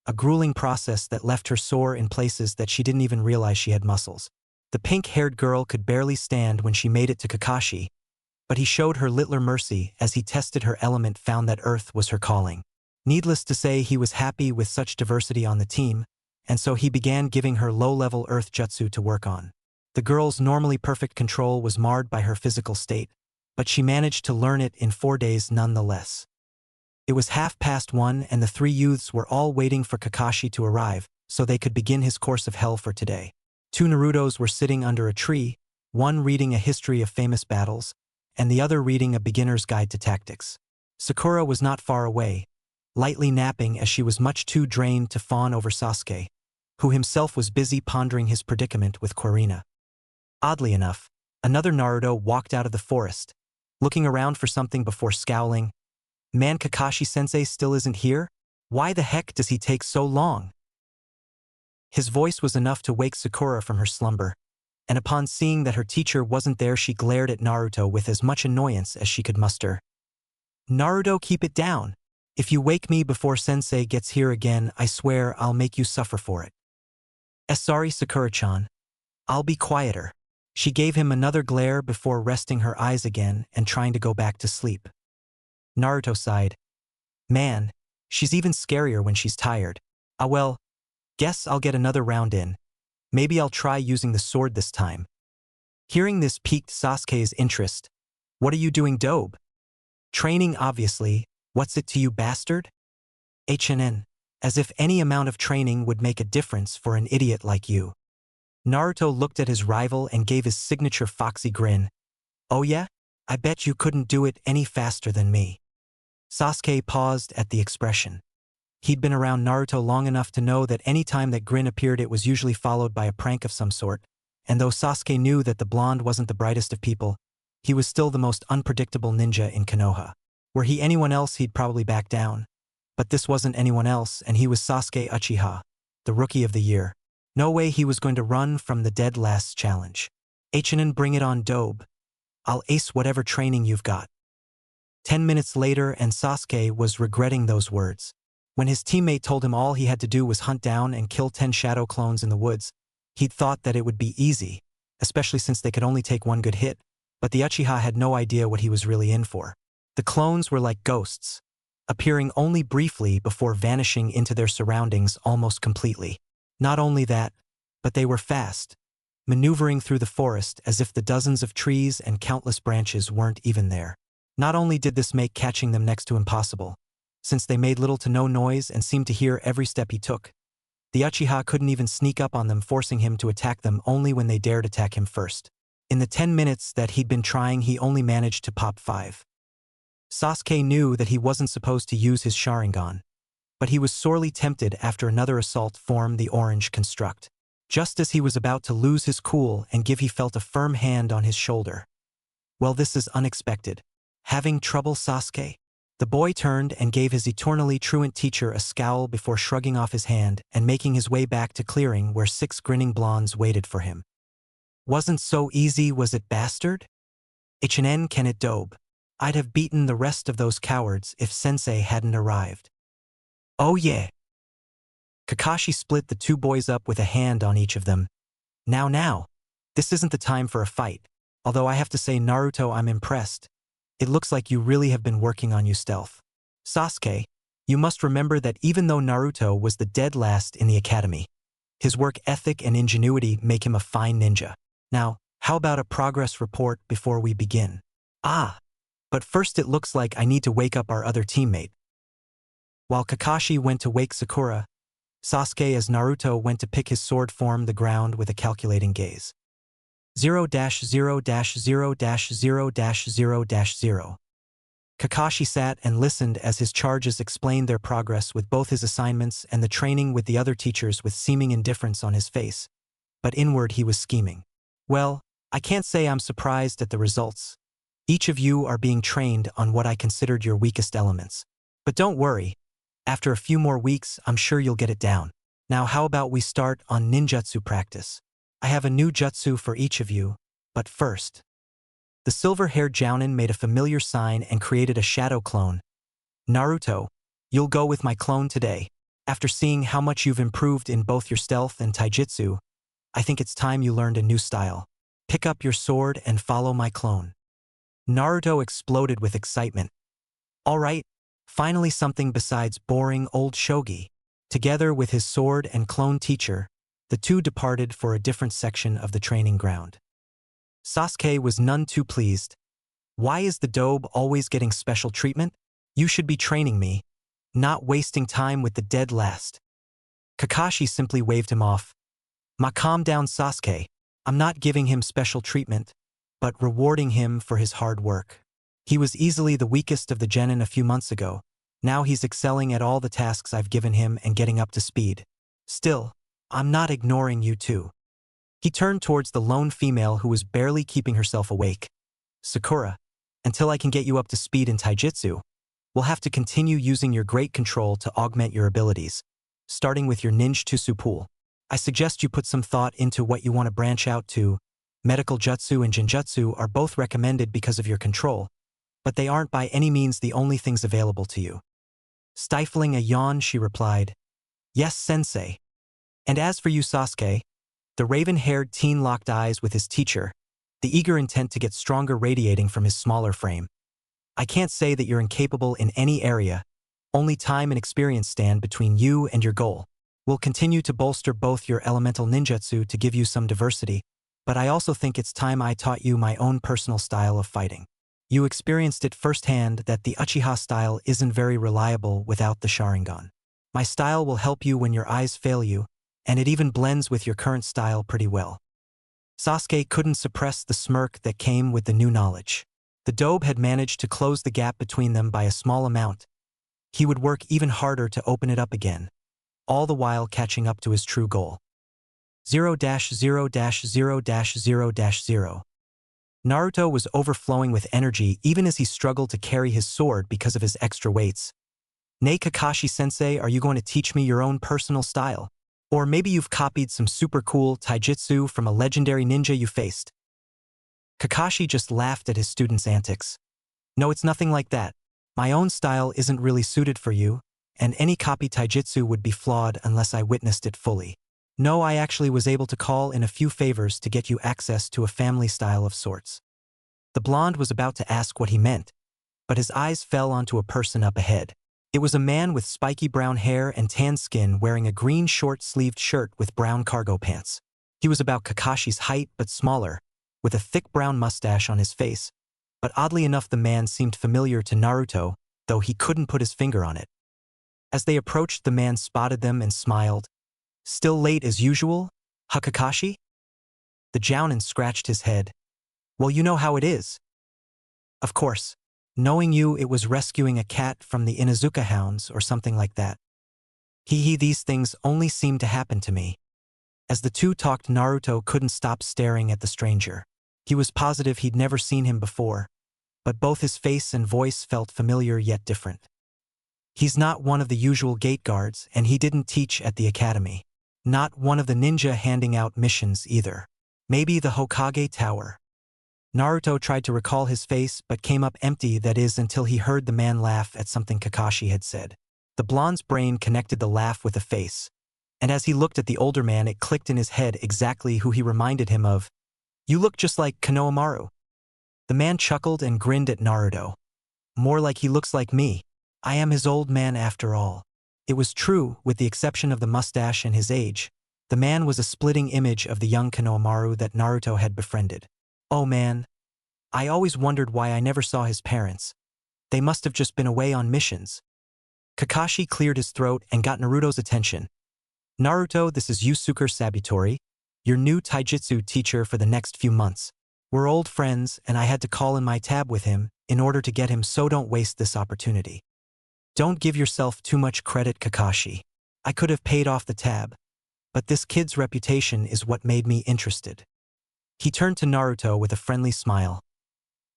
a grueling process that left her sore in places that she didn't even realize she had muscles. The pink-haired girl could barely stand when she made it to Kakashi, but he showed her little mercy as he tested her element, found that Earth was her calling. Needless to say, he was happy with such diversity on the team, and so he began giving her low-level Earth jutsu to work on. The girl's normally perfect control was marred by her physical state, but she managed to learn it in 4 days nonetheless. It was 1:30 and the 3 youths were all waiting for Kakashi to arrive so they could begin his course of hell for today. 2 Narutos were sitting under a tree, one reading a history of famous battles, and the other reading a beginner's guide to tactics. Sakura was not far away, lightly napping as she was much too drained to fawn over Sasuke, who himself was busy pondering his predicament with Karin. Oddly enough, another Naruto walked out of the forest, looking around for something before scowling. Man, Kakashi-sensei still isn't here? Why the heck does he take so long? His voice was enough to wake Sakura from her slumber, and upon seeing that her teacher wasn't there, she glared at Naruto with as much annoyance as she could muster. Naruto, keep it down. If you wake me before sensei gets here again, I swear I'll make you suffer for it. Sorry, Sakura-chan. I'll be quieter. She gave him another glare before resting her eyes again and trying to go back to sleep. Naruto sighed. Man, she's even scarier when she's tired. Ah well, guess I'll get another round in. Maybe I'll try using the sword this time. Hearing this piqued Sasuke's interest. What are you doing, Dobe? Training, obviously. What's it to you, bastard? HNN. As if any amount of training would make a difference for an idiot like you. Naruto looked at his rival and gave his signature foxy grin. Oh yeah? I bet you couldn't do it any faster than me. Sasuke paused at the expression. He'd been around Naruto long enough to know that any time that grin appeared it was usually followed by a prank of some sort, and though Sasuke knew that the blonde wasn't the brightest of people, he was still the most unpredictable ninja in Konoha. Were he anyone else he'd probably back down. But this wasn't anyone else, and he was Sasuke Uchiha, the Rookie of the Year. No way he was going to run from the dead last challenge. HNN, bring it on, Dobe. I'll ace whatever training you've got. 10 minutes later and Sasuke was regretting those words. When his teammate told him all he had to do was hunt down and kill 10 shadow clones in the woods, he'd thought that it would be easy, especially since they could only take one good hit, but the Uchiha had no idea what he was really in for. The clones were like ghosts, appearing only briefly before vanishing into their surroundings almost completely. Not only that, but they were fast, maneuvering through the forest as if the dozens of trees and countless branches weren't even there. Not only did this make catching them next to impossible, since they made little to no noise and seemed to hear every step he took, the Uchiha couldn't even sneak up on them, forcing him to attack them only when they dared attack him first. In the 10 minutes that he'd been trying, he only managed to pop 5. Sasuke knew that he wasn't supposed to use his Sharingan, but he was sorely tempted after another assault formed the orange construct. Just as he was about to lose his cool and give, he felt a firm hand on his shoulder. Well, this is unexpected. Having trouble, Sasuke? The boy turned and gave his eternally truant teacher a scowl before shrugging off his hand and making his way back to clearing where 6 grinning blondes waited for him. Wasn't so easy, was it, bastard? HNN, can it, Dobe? I'd have beaten the rest of those cowards if sensei hadn't arrived. Oh yeah. Kakashi split the 2 boys up with a hand on each of them. Now. This isn't the time for a fight. Although I have to say, Naruto, I'm impressed. It looks like you really have been working on your stealth. Sasuke, you must remember that even though Naruto was the dead last in the academy, his work ethic and ingenuity make him a fine ninja. Now, how about a progress report before we begin? But first it looks like I need to wake up our other teammate. While Kakashi went to wake Sakura, Sasuke as Naruto went to pick his sword formed the ground with a calculating gaze. 0-0-0-0-0-0. Kakashi sat and listened as his charges explained their progress with both his assignments and the training with the other teachers with seeming indifference on his face, but inward he was scheming. Well, I can't say I'm surprised at the results. Each of you are being trained on what I considered your weakest elements. But don't worry, after a few more weeks I'm sure you'll get it down. Now how about we start on ninjutsu practice? I have a new jutsu for each of you, but first. The silver-haired Jounin made a familiar sign and created a shadow clone. Naruto, you'll go with my clone today. After seeing how much you've improved in both your stealth and taijutsu, I think it's time you learned a new style. Pick up your sword and follow my clone. Naruto exploded with excitement. All right, finally something besides boring old shogi. Together with his sword and clone teacher, the two departed for a different section of the training ground. Sasuke was none too pleased. Why is the Dobe always getting special treatment? You should be training me, not wasting time with the dead last. Kakashi simply waved him off. Calm down, Sasuke. I'm not giving him special treatment, but rewarding him for his hard work. He was easily the weakest of the genin a few months ago. Now he's excelling at all the tasks I've given him and getting up to speed. Still, I'm not ignoring you too. He turned towards the lone female who was barely keeping herself awake. Sakura, until I can get you up to speed in taijutsu, we'll have to continue using your great control to augment your abilities, starting with your ninjutsu pool. I suggest you put some thought into what you want to branch out to. Medical jutsu and genjutsu are both recommended because of your control, but they aren't by any means the only things available to you. Stifling a yawn, she replied, "Yes, sensei. And as for you, Sasuke," the raven-haired teen locked eyes with his teacher, the eager intent to get stronger radiating from his smaller frame. "I can't say that you're incapable in any area, only time and experience stand between you and your goal. We'll continue to bolster both your elemental ninjutsu to give you some diversity, but I also think it's time I taught you my own personal style of fighting. You experienced it firsthand that the Uchiha style isn't very reliable without the Sharingan. My style will help you when your eyes fail you, and it even blends with your current style pretty well." Sasuke couldn't suppress the smirk that came with the new knowledge. The dobe had managed to close the gap between them by a small amount. He would work even harder to open it up again, all the while catching up to his true goal. 0-0-0-0-0. Naruto was overflowing with energy even as he struggled to carry his sword because of his extra weights. "Nay, Kakashi-sensei, are you going to teach me your own personal style? Or maybe you've copied some super cool taijutsu from a legendary ninja you faced?" Kakashi just laughed at his student's antics. "No, it's nothing like that. My own style isn't really suited for you, and any copy taijutsu would be flawed unless I witnessed it fully. No, I actually was able to call in a few favors to get you access to a family style of sorts." The blonde was about to ask what he meant, but his eyes fell onto a person up ahead. It was a man with spiky brown hair and tan skin wearing a green short-sleeved shirt with brown cargo pants. He was about Kakashi's height but smaller, with a thick brown mustache on his face, but oddly enough the man seemed familiar to Naruto, though he couldn't put his finger on it. As they approached, the man spotted them and smiled. "Still late as usual, Kakashi?" The Jounin scratched his head. "Well, you know how it is." "Of course. Knowing you, it was rescuing a cat from the Inuzuka hounds or something like that. These things only seem to happen to me." As the two talked, Naruto couldn't stop staring at the stranger. He was positive he'd never seen him before, but both his face and voice felt familiar yet different. He's not one of the usual gate guards, and he didn't teach at the academy. Not one of the ninja handing out missions either. Maybe the Hokage Tower. Naruto tried to recall his face but came up empty, that is, until he heard the man laugh at something Kakashi had said. The blonde's brain connected the laugh with the face, and as he looked at the older man it clicked in his head exactly who he reminded him of. "You look just like Konoha." The man chuckled and grinned at Naruto. "More like he looks like me. I am his old man after all." It was true, with the exception of the mustache and his age. The man was a splitting image of the young Konoha that Naruto had befriended. "Oh man, I always wondered why I never saw his parents. They must have just been away on missions." Kakashi cleared his throat and got Naruto's attention. "Naruto, this is Yusuke Sabutori, your new taijutsu teacher for the next few months. We're old friends and I had to call in my tab with him in order to get him, so don't waste this opportunity." "Don't give yourself too much credit, Kakashi. I could have paid off the tab, but this kid's reputation is what made me interested." He turned to Naruto with a friendly smile.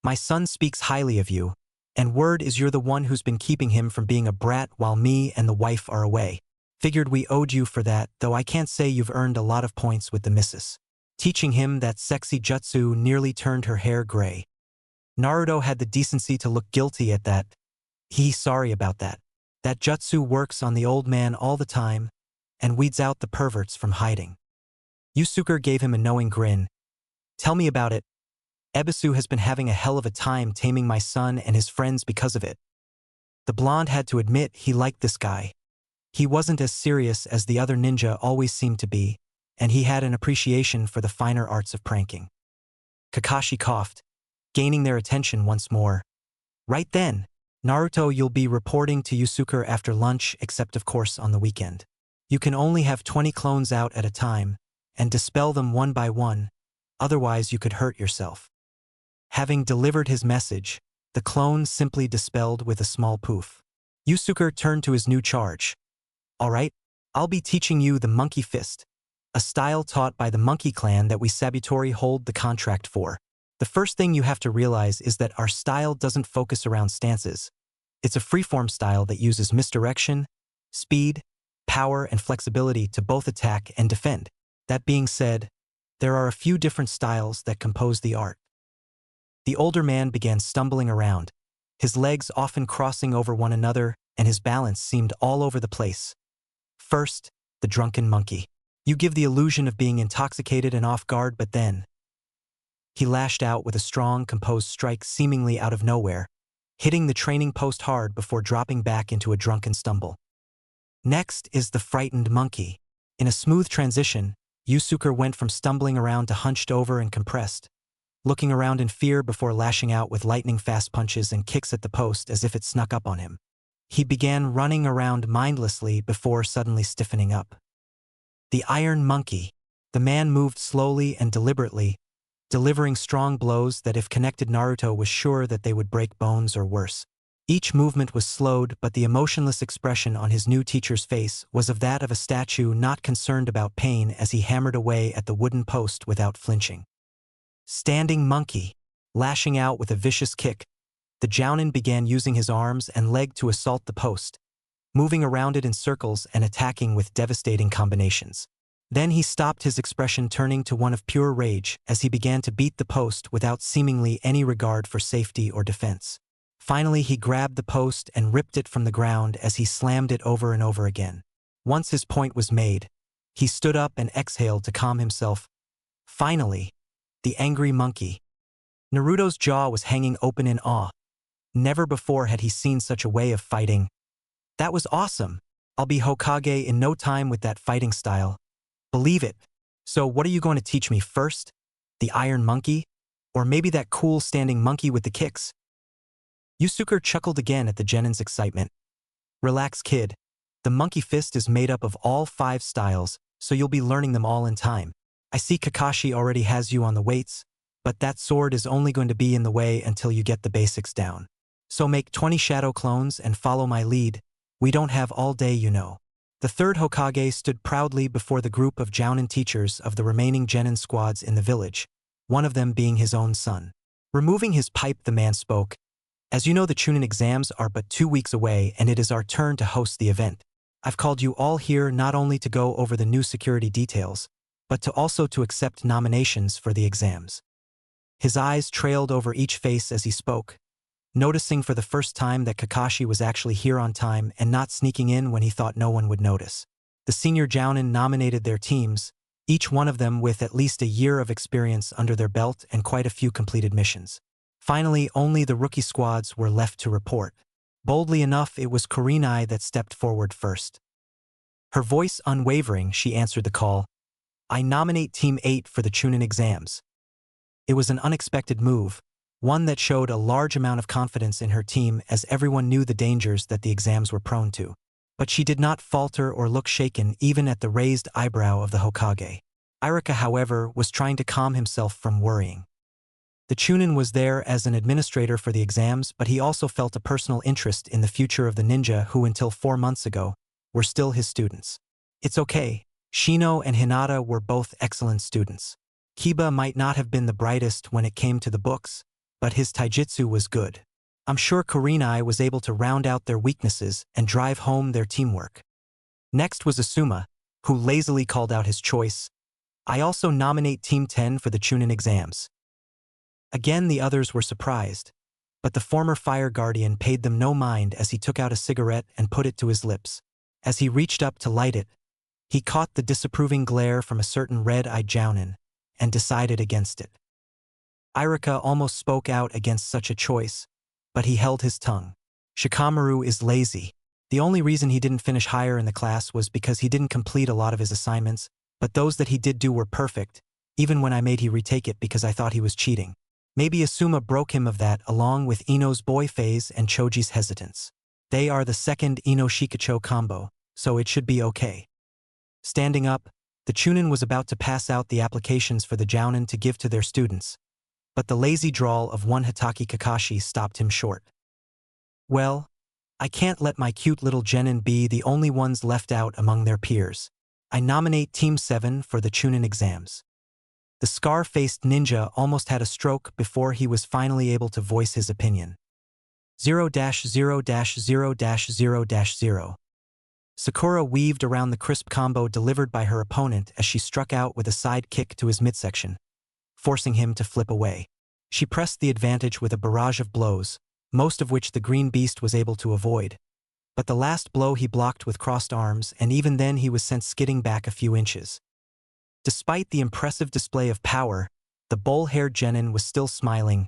"My son speaks highly of you, and word is you're the one who's been keeping him from being a brat while me and the wife are away. Figured we owed you for that, though I can't say you've earned a lot of points with the missus." Teaching him that sexy jutsu nearly turned her hair gray. Naruto had the decency to look guilty at that. Sorry about that. That jutsu works on the old man all the time, and weeds out the perverts from hiding." Yusuke gave him a knowing grin. "Tell me about it. Ebisu has been having a hell of a time taming my son and his friends because of it." The blonde had to admit he liked this guy. He wasn't as serious as the other ninja always seemed to be, and he had an appreciation for the finer arts of pranking. Kakashi coughed, gaining their attention once more. "Right then, Naruto, you'll be reporting to Yusuke after lunch, except of course on the weekend. You can only have 20 clones out at a time, and dispel them one by one, otherwise you could hurt yourself." Having delivered his message, the clone simply dispelled with a small poof. Yusuke turned to his new charge. "All right, I'll be teaching you the monkey fist, a style taught by the monkey clan that we Sabutori hold the contract for. The first thing you have to realize is that our style doesn't focus around stances. It's a freeform style that uses misdirection, speed, power, and flexibility to both attack and defend. That being said, there are a few different styles that compose the art." The older man began stumbling around, his legs often crossing over one another, and his balance seemed all over the place. First, the drunken monkey. You give the illusion of being intoxicated and off guard, but then he lashed out with a strong, composed strike seemingly out of nowhere, hitting the training post hard before dropping back into a drunken stumble. Next is the frightened monkey. In a smooth transition, Yusuke went from stumbling around to hunched over and compressed, looking around in fear before lashing out with lightning-fast punches and kicks at the post as if it snuck up on him. He began running around mindlessly before suddenly stiffening up. The iron monkey. The man moved slowly and deliberately, delivering strong blows that if connected Naruto was sure that they would break bones or worse. Each movement was slowed, but the emotionless expression on his new teacher's face was of that of a statue not concerned about pain as he hammered away at the wooden post without flinching. Standing monkey. Lashing out with a vicious kick, the jounin began using his arms and leg to assault the post, moving around it in circles and attacking with devastating combinations. Then he stopped, his expression turning to one of pure rage as he began to beat the post without seemingly any regard for safety or defense. Finally, he grabbed the post and ripped it from the ground as he slammed it over and over again. Once his point was made, he stood up and exhaled to calm himself. Finally, the angry monkey. Naruto's jaw was hanging open in awe. Never before had he seen such a way of fighting. That was awesome. I'll be Hokage in no time with that fighting style. Believe it. So what are you going to teach me first? The iron monkey? Or maybe that cool standing monkey with the kicks? Yusuke chuckled again at the genin's excitement. Relax, kid. The monkey fist is made up of all 5 styles, so you'll be learning them all in time. I see Kakashi already has you on the weights, but that sword is only going to be in the way until you get the basics down. So make 20 shadow clones and follow my lead. We don't have all day, you know. The third Hokage stood proudly before the group of jounin teachers of the remaining genin squads in the village, one of them being his own son. Removing his pipe, the man spoke. As you know, the Chunin exams are but 2 weeks away, and it is our turn to host the event. I've called you all here not only to go over the new security details, but to also to accept nominations for the exams. His eyes trailed over each face as he spoke, noticing for the first time that Kakashi was actually here on time and not sneaking in when he thought no one would notice. The senior jounin nominated their teams, each one of them with at least a year of experience under their belt and quite a few completed missions. Finally, only the rookie squads were left to report. Boldly enough, it was Karin that stepped forward first. Her voice unwavering, she answered the call. I nominate Team 8 for the Chunin exams. It was an unexpected move, one that showed a large amount of confidence in her team as everyone knew the dangers that the exams were prone to. But she did not falter or look shaken even at the raised eyebrow of the Hokage. Irika, however, was trying to calm himself from worrying. The Chunin was there as an administrator for the exams, but he also felt a personal interest in the future of the ninja who until 4 months ago were still his students. It's okay. Shino and Hinata were both excellent students. Kiba might not have been the brightest when it came to the books, but his taijutsu was good. I'm sure Karin was able to round out their weaknesses and drive home their teamwork. Next was Asuma, who lazily called out his choice. I also nominate Team 10 for the Chunin exams. Again, the others were surprised, but the former fire guardian paid them no mind as he took out a cigarette and put it to his lips. As he reached up to light it, he caught the disapproving glare from a certain red-eyed jounin and decided against it. Irika almost spoke out against such a choice, but he held his tongue. Shikamaru is lazy. The only reason he didn't finish higher in the class was because he didn't complete a lot of his assignments, but those that he did do were perfect, even when I made he retake it because I thought he was cheating. Maybe Asuma broke him of that along with Ino's boy phase and Choji's hesitance. They are the second Ino-Shikacho combo, so it should be okay. Standing up, the Chunin was about to pass out the applications for the jounin to give to their students, but the lazy drawl of one Hitaki Kakashi stopped him short. Well, I can't let my cute little genin be the only ones left out among their peers. I nominate Team 7 for the Chunin exams. The scar-faced ninja almost had a stroke before he was finally able to voice his opinion. 0-0-0-0-0. Sakura weaved around the crisp combo delivered by her opponent as she struck out with a side kick to his midsection, forcing him to flip away. She pressed the advantage with a barrage of blows, most of which the green beast was able to avoid. But the last blow he blocked with crossed arms, and even then he was sent skidding back a few inches. Despite the impressive display of power, the bull-haired genin was still smiling.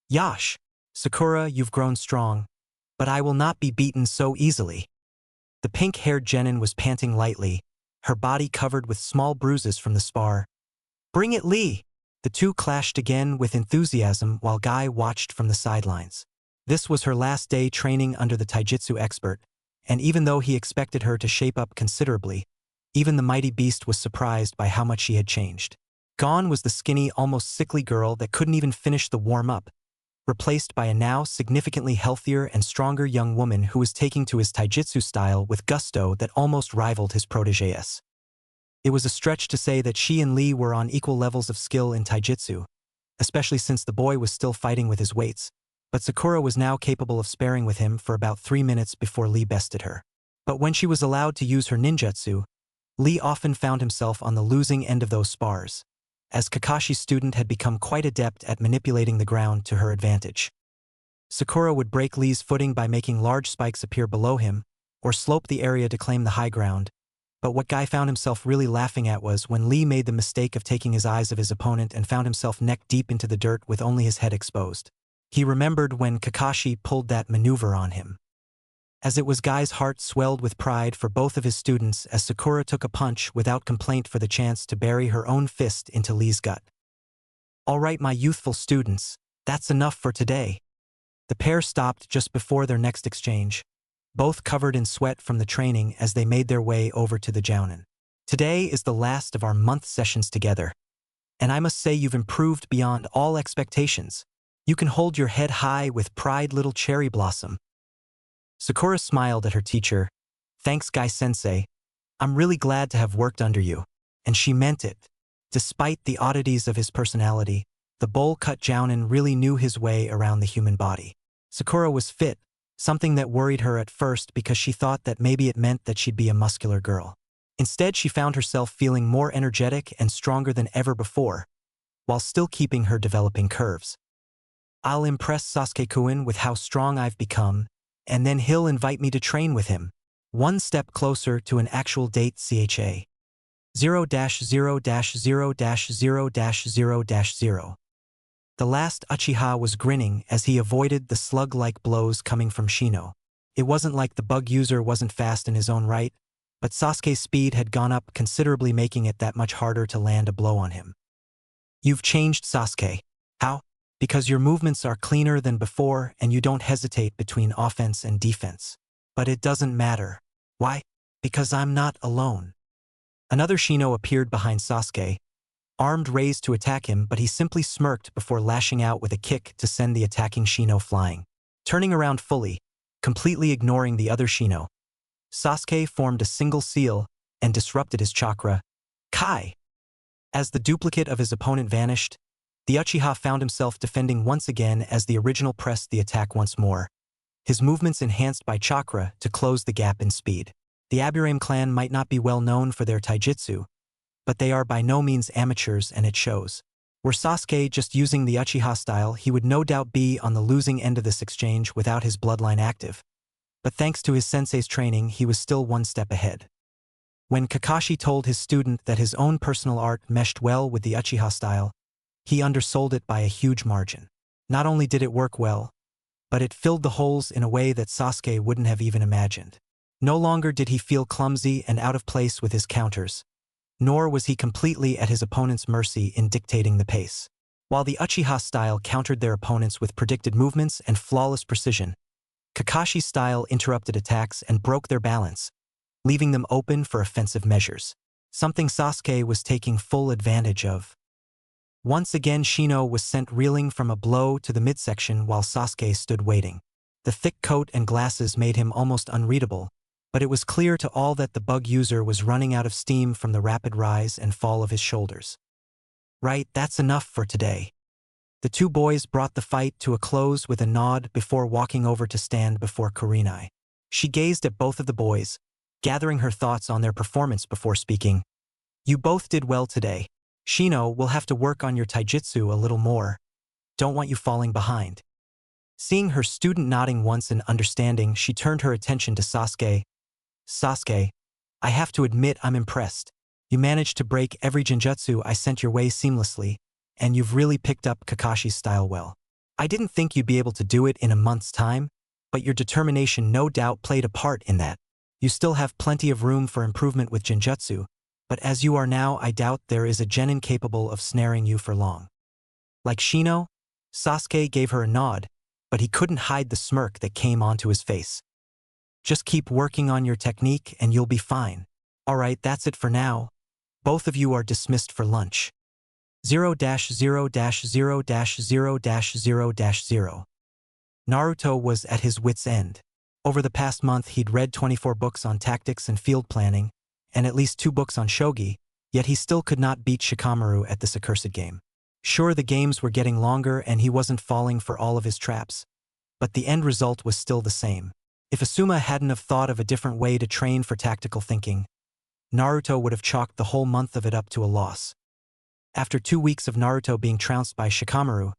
"Yash, Sakura, you've grown strong, but I will not be beaten so easily." The pink-haired genin was panting lightly, her body covered with small bruises from the spar. "Bring it, Lee!" The two clashed again with enthusiasm while Guy watched from the sidelines. This was her last day training under the taijutsu expert, and even though he expected her to shape up considerably, even the mighty beast was surprised by how much she had changed. Gone was the skinny, almost sickly girl that couldn't even finish the warm-up, replaced by a now significantly healthier and stronger young woman who was taking to his taijutsu style with gusto that almost rivaled his protégé's. It was a stretch to say that she and Lee were on equal levels of skill in taijutsu, especially since the boy was still fighting with his weights, but Sakura was now capable of sparring with him for about 3 minutes before Lee bested her. But when she was allowed to use her ninjutsu, Lee often found himself on the losing end of those spars, as Kakashi's student had become quite adept at manipulating the ground to her advantage. Sakura would break Lee's footing by making large spikes appear below him, or slope the area to claim the high ground, but what Guy found himself really laughing at was when Lee made the mistake of taking his eyes of his opponent and found himself neck deep into the dirt with only his head exposed. He remembered when Kakashi pulled that maneuver on him. As it was, Guy's heart swelled with pride for both of his students as Sakura took a punch without complaint for the chance to bury her own fist into Lee's gut. "All right, my youthful students, that's enough for today." The pair stopped just before their next exchange, both covered in sweat from the training as they made their way over to the jounin. "Today is the last of our month sessions together, and I must say you've improved beyond all expectations. You can hold your head high with pride, little cherry blossom." Sakura smiled at her teacher. "Thanks, Guy-sensei. I'm really glad to have worked under you." And she meant it. Despite the oddities of his personality, the bowl-cut jounin really knew his way around the human body. Sakura was fit, something that worried her at first because she thought that maybe it meant that she'd be a muscular girl. Instead, she found herself feeling more energetic and stronger than ever before, while still keeping her developing curves. "I'll impress Sasuke-kun with how strong I've become, and then he'll invite me to train with him. One step closer to an actual date, CHA. 0-0-0-0-0-0. The last Uchiha was grinning as he avoided the slug-like blows coming from Shino. It wasn't like the bug user wasn't fast in his own right, but Sasuke's speed had gone up considerably, making it that much harder to land a blow on him. "You've changed, Sasuke." "How?" "Because your movements are cleaner than before and you don't hesitate between offense and defense." "But it doesn't matter." "Why?" "Because I'm not alone." Another Shino appeared behind Sasuke, armed raised to attack him, but he simply smirked before lashing out with a kick to send the attacking Shino flying. Turning around fully, completely ignoring the other Shino, Sasuke formed a single seal and disrupted his chakra. Kai! As the duplicate of his opponent vanished, the Uchiha found himself defending once again as the original pressed the attack once more, his movements enhanced by chakra to close the gap in speed. The Aburame clan might not be well known for their taijutsu, but they are by no means amateurs, and it shows. Were Sasuke just using the Uchiha style, he would no doubt be on the losing end of this exchange without his bloodline active. But thanks to his sensei's training, he was still one step ahead. When Kakashi told his student that his own personal art meshed well with the Uchiha style, he undersold it by a huge margin. Not only did it work well, but it filled the holes in a way that Sasuke wouldn't have even imagined. No longer did he feel clumsy and out of place with his counters, nor was he completely at his opponent's mercy in dictating the pace. While the Uchiha style countered their opponents with predicted movements and flawless precision, Kakashi's style interrupted attacks and broke their balance, leaving them open for offensive measures, something Sasuke was taking full advantage of. Once again, Shino was sent reeling from a blow to the midsection while Sasuke stood waiting. The thick coat and glasses made him almost unreadable, but it was clear to all that the bug user was running out of steam from the rapid rise and fall of his shoulders. "Right, that's enough for today." The two boys brought the fight to a close with a nod before walking over to stand before Karin. She gazed at both of the boys, gathering her thoughts on their performance before speaking. "You both did well today. Shino will have to work on your taijutsu a little more. Don't want you falling behind." Seeing her student nodding once in understanding, she turned her attention to Sasuke. Sasuke, I have to admit I'm impressed. You managed to break every genjutsu I sent your way seamlessly, and you've really picked up Kakashi's style well. I didn't think you'd be able to do it in a month's time, but your determination no doubt played a part in that. You still have plenty of room for improvement with genjutsu, but as you are now, I doubt there is a genin capable of snaring you for long. Like Shino? Sasuke gave her a nod, but he couldn't hide the smirk that came onto his face. Just keep working on your technique and you'll be fine. Alright, that's it for now. Both of you are dismissed for lunch. 0-0-0-0-0-0. Naruto was at his wits' end. Over the past month he'd read 24 books on tactics and field planning, and at least 2 books on shogi, yet he still could not beat Shikamaru at this accursed game. Sure, the games were getting longer and he wasn't falling for all of his traps, but the end result was still the same. If Asuma hadn't have thought of a different way to train for tactical thinking, Naruto would have chalked the whole month of it up to a loss. After 2 weeks of Naruto being trounced by Shikamaru,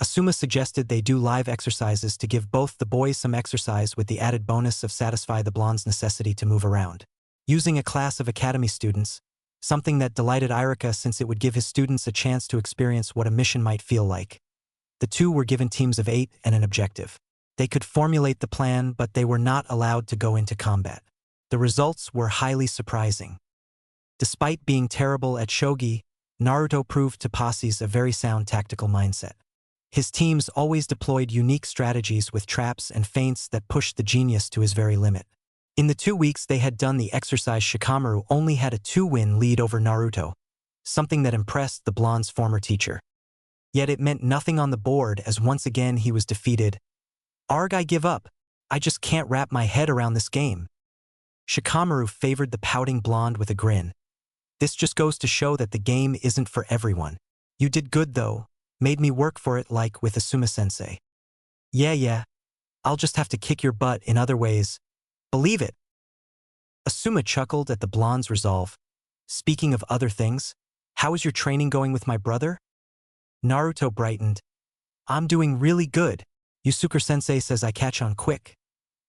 Asuma suggested they do live exercises to give both the boys some exercise with the added bonus of satisfy the blonde's necessity to move around. Using a class of academy students, something that delighted Irika since it would give his students a chance to experience what a mission might feel like. The two were given teams of 8 and an objective. They could formulate the plan, but they were not allowed to go into combat. The results were highly surprising. Despite being terrible at shogi, Naruto proved to posses a very sound tactical mindset. His teams always deployed unique strategies with traps and feints that pushed the genius to his very limit. In the 2 weeks they had done the exercise, Shikamaru only had a 2-win lead over Naruto, something that impressed the blonde's former teacher. Yet it meant nothing on the board as once again he was defeated. "Arg, I give up. I just can't wrap my head around this game." Shikamaru favored the pouting blonde with a grin. "This just goes to show that the game isn't for everyone. You did good though, made me work for it like with Asuma-sensei." Yeah, I'll just have to kick your butt in other ways. Believe it." Asuma chuckled at the blonde's resolve. "Speaking of other things, how is your training going with my brother?" Naruto brightened. "I'm doing really good. Yusuke-sensei says I catch on quick.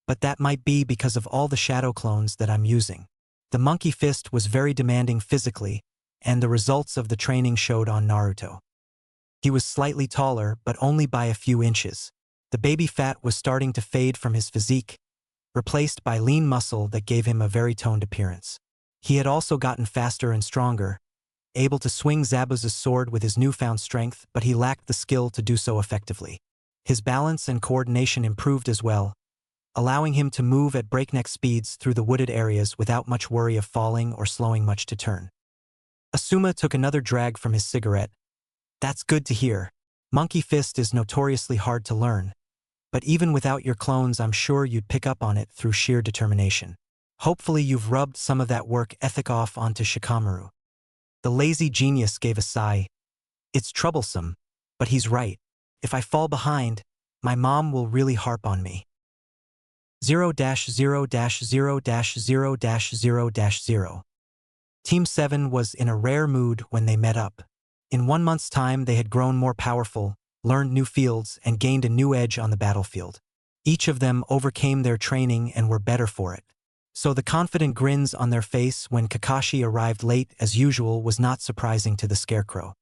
But that might be because of all the shadow clones that I'm using." The monkey fist was very demanding physically, and the results of the training showed on Naruto. He was slightly taller, but only by a few inches. The baby fat was starting to fade from his physique, replaced by lean muscle that gave him a very toned appearance. He had also gotten faster and stronger, able to swing Zabuza's sword with his newfound strength, but he lacked the skill to do so effectively. His balance and coordination improved as well, allowing him to move at breakneck speeds through the wooded areas without much worry of falling or slowing much to turn. Asuma took another drag from his cigarette. "That's good to hear. Monkey fist is notoriously hard to learn, but even without your clones I'm sure you'd pick up on it through sheer determination. Hopefully you've rubbed some of that work ethic off onto Shikamaru." The lazy genius gave a sigh. "It's troublesome, but he's right. If I fall behind, my mom will really harp on me." 0-0-0-0-0-0. Team 7 was in a rare mood when they met up. In 1 month's time they had grown more powerful, learned new fields, and gained a new edge on the battlefield. Each of them overcame their training and were better for it. So the confident grins on their face when Kakashi arrived late as usual was not surprising to the Scarecrow.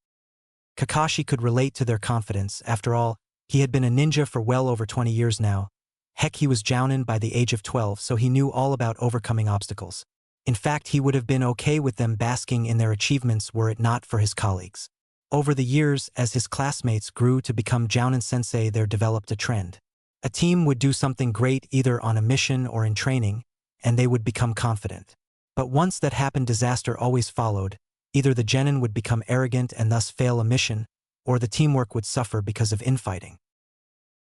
Kakashi could relate to their confidence. After all, he had been a ninja for well over 20 years now. Heck, he was jounin by the age of 12, so he knew all about overcoming obstacles. In fact, he would have been okay with them basking in their achievements were it not for his colleagues. Over the years, as his classmates grew to become jounin sensei, there developed a trend. A team would do something great either on a mission or in training, and they would become confident. But once that happened, disaster always followed. Either the genin would become arrogant and thus fail a mission, or the teamwork would suffer because of infighting.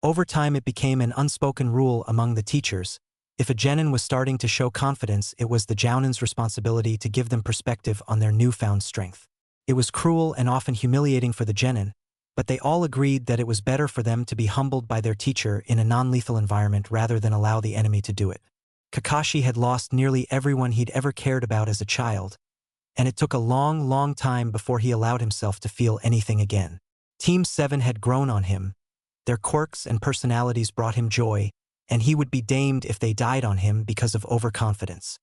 Over time it became an unspoken rule among the teachers. If a genin was starting to show confidence, it was the jounin's responsibility to give them perspective on their newfound strength. It was cruel and often humiliating for the genin, but they all agreed that it was better for them to be humbled by their teacher in a non-lethal environment rather than allow the enemy to do it. Kakashi had lost nearly everyone he'd ever cared about as a child, and it took a long time before he allowed himself to feel anything again. Team 7 had grown on him. Their quirks and personalities brought him joy, and he would be damned if they died on him because of overconfidence.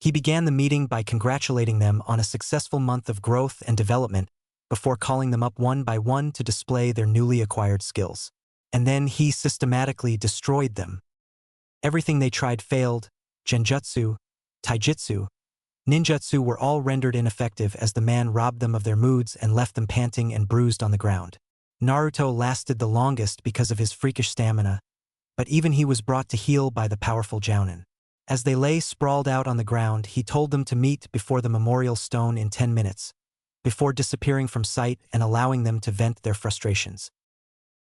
He began the meeting by congratulating them on a successful month of growth and development before calling them up one by one to display their newly acquired skills. And then he systematically destroyed them. Everything they tried failed. Genjutsu, taijutsu, ninjutsu were all rendered ineffective as the man robbed them of their moods and left them panting and bruised on the ground. Naruto lasted the longest because of his freakish stamina, but even he was brought to heel by the powerful Jounin. As they lay sprawled out on the ground, he told them to meet before the memorial stone in 10 minutes, before disappearing from sight and allowing them to vent their frustrations.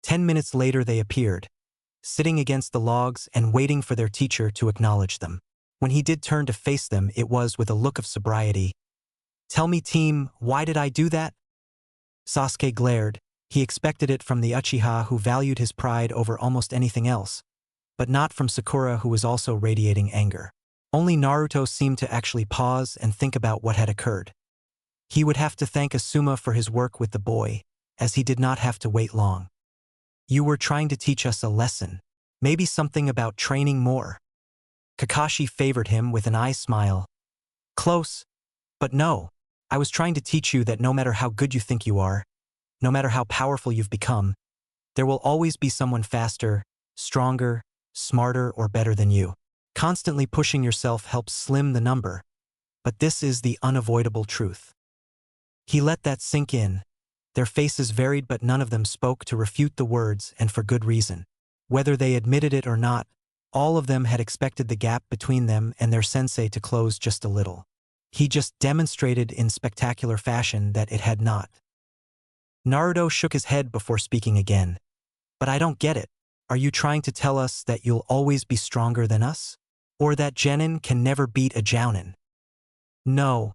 10 minutes later they appeared, sitting against the logs and waiting for their teacher to acknowledge them. When he did turn to face them, it was with a look of sobriety. "Tell me, team, why did I do that?" Sasuke glared. He expected it from the Uchiha who valued his pride over almost anything else, but not from Sakura who was also radiating anger. Only Naruto seemed to actually pause and think about what had occurred. He would have to thank Asuma for his work with the boy, as he did not have to wait long. "You were trying to teach us a lesson. Maybe something about training more." Kakashi favored him with an eye smile. "Close. But no, I was trying to teach you that no matter how good you think you are, no matter how powerful you've become, there will always be someone faster, stronger, smarter, or better than you. Constantly pushing yourself helps slim the number, but this is the unavoidable truth." He let that sink in. Their faces varied, but none of them spoke to refute the words, and for good reason. Whether they admitted it or not, all of them had expected the gap between them and their sensei to close just a little. He just demonstrated in spectacular fashion that it had not. Naruto shook his head before speaking again. "But I don't get it. Are you trying to tell us that you'll always be stronger than us? Or that Genin can never beat a Jounin?" "No."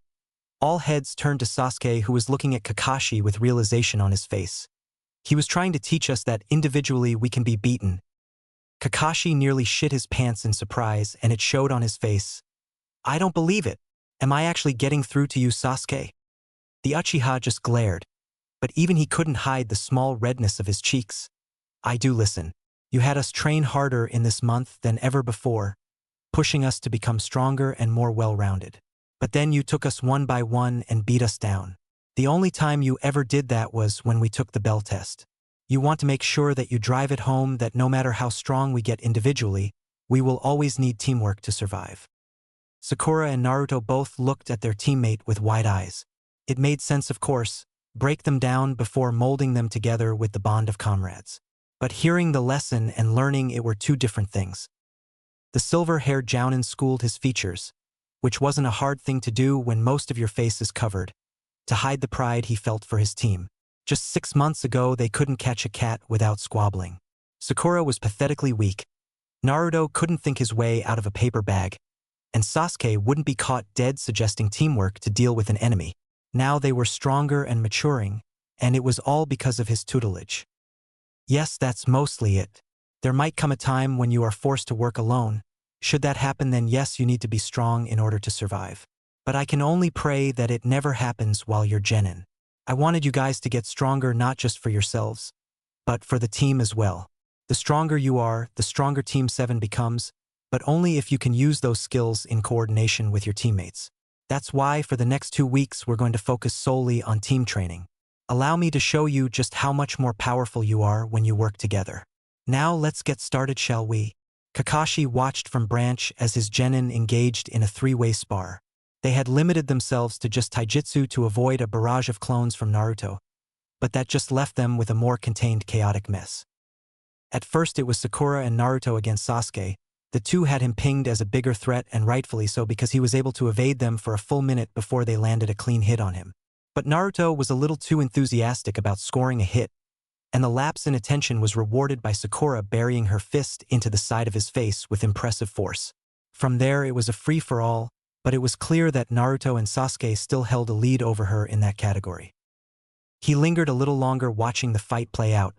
All heads turned to Sasuke, who was looking at Kakashi with realization on his face. "He was trying to teach us that individually we can be beaten." Kakashi nearly shit his pants in surprise, and it showed on his face. "I don't believe it. Am I actually getting through to you, Sasuke?" The Uchiha just glared, but even he couldn't hide the small redness of his cheeks. "I do listen. You had us train harder in this month than ever before, pushing us to become stronger and more well-rounded. But then you took us one by one and beat us down. The only time you ever did that was when we took the bell test. You want to make sure that you drive it home that no matter how strong we get individually, we will always need teamwork to survive." Sakura and Naruto both looked at their teammate with wide eyes. It made sense, of course. Break them down before molding them together with the bond of comrades. But hearing the lesson and learning it were two different things. The silver-haired Jounin schooled his features, which wasn't a hard thing to do when most of your face is covered, to hide the pride he felt for his team. Just 6 months ago they couldn't catch a cat without squabbling. Sakura was pathetically weak. Naruto couldn't think his way out of a paper bag, and Sasuke wouldn't be caught dead suggesting teamwork to deal with an enemy. Now they were stronger and maturing, and it was all because of his tutelage. Yes, that's mostly it. There might come a time when you are forced to work alone. Should that happen, then yes, you need to be strong in order to survive. But I can only pray that it never happens while you're Genin. I wanted you guys to get stronger not just for yourselves, but for the team as well. The stronger you are, the stronger Team 7 becomes, but only if you can use those skills in coordination with your teammates. That's why for the next 2 weeks we're going to focus solely on team training. Allow me to show you just how much more powerful you are when you work together. Now let's get started, shall we?" Kakashi watched from branch as his genin engaged in a three-way spar. They had limited themselves to just taijutsu to avoid a barrage of clones from Naruto, but that just left them with a more contained chaotic mess. At first it was Sakura and Naruto against Sasuke. The two had him pinged as a bigger threat, and rightfully so, because he was able to evade them for a full minute before they landed a clean hit on him. But Naruto was a little too enthusiastic about scoring a hit, and the lapse in attention was rewarded by Sakura burying her fist into the side of his face with impressive force. From there it was a free-for-all, but it was clear that Naruto and Sasuke still held a lead over her in that category. He lingered a little longer watching the fight play out,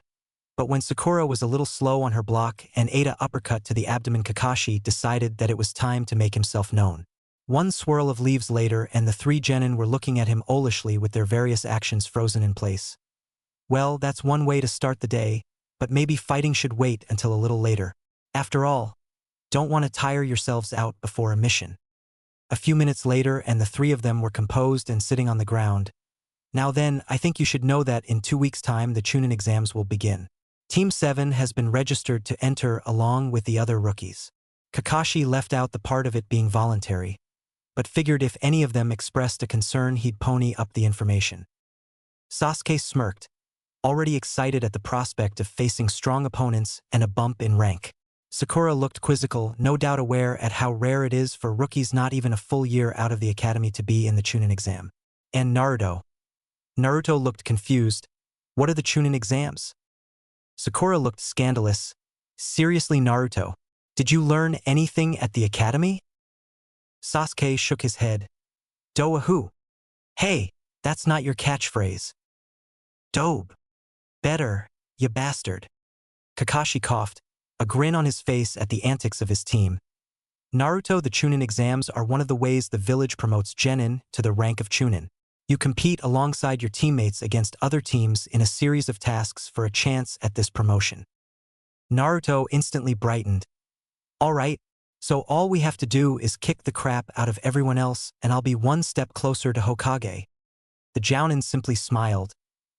but when Sakura was a little slow on her block and ate a uppercut to the abdomen, Kakashi decided that it was time to make himself known. One swirl of leaves later and the three genin were looking at him owlishly with their various actions frozen in place. Well, that's one way to start the day, but maybe fighting should wait until a little later. After all, don't want to tire yourselves out before a mission. A few minutes later, and the three of them were composed and sitting on the ground. Now then, I think you should know that in 2 weeks' time the Chunin exams will begin. Team 7 has been registered to enter along with the other rookies. Kakashi left out the part of it being voluntary, but figured if any of them expressed a concern he'd pony up the information. Sasuke smirked, already excited at the prospect of facing strong opponents and a bump in rank. Sakura looked quizzical, no doubt aware at how rare it is for rookies not even a full year out of the academy to be in the Chunin exam. And Naruto. Naruto looked confused. What are the Chunin exams? Sakura looked scandalous. Seriously, Naruto, did you learn anything at the academy? Sasuke shook his head. Doa who? Hey, that's not your catchphrase. Dobe. Better, you bastard. Kakashi coughed, a grin on his face at the antics of his team. Naruto, the Chunin exams are one of the ways the village promotes genin to the rank of Chunin. You compete alongside your teammates against other teams in a series of tasks for a chance at this promotion. Naruto instantly brightened. All right, so all we have to do is kick the crap out of everyone else and I'll be one step closer to Hokage. The Jounin simply smiled.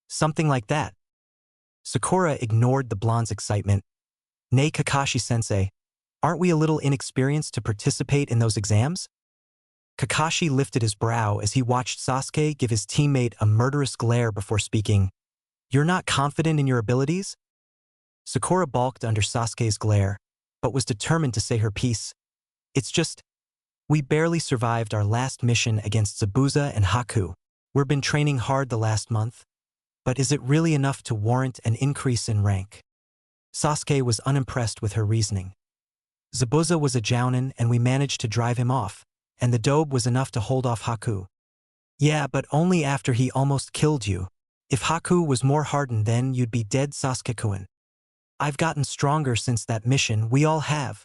Something like that. Sakura ignored the blonde's excitement. Nay, Kakashi-sensei, aren't we a little inexperienced to participate in those exams? Kakashi lifted his brow as he watched Sasuke give his teammate a murderous glare before speaking. You're not confident in your abilities? Sakura balked under Sasuke's glare, but was determined to say her piece. It's just, we barely survived our last mission against Zabuza and Haku. We've been training hard the last month, but is it really enough to warrant an increase in rank? Sasuke was unimpressed with her reasoning. Zabuza was a Jounin and we managed to drive him off, and the dobe was enough to hold off Haku. Yeah, but only after he almost killed you. If Haku was more hardened, then you'd be dead, Sasuke-kun. I've gotten stronger since that mission, we all have.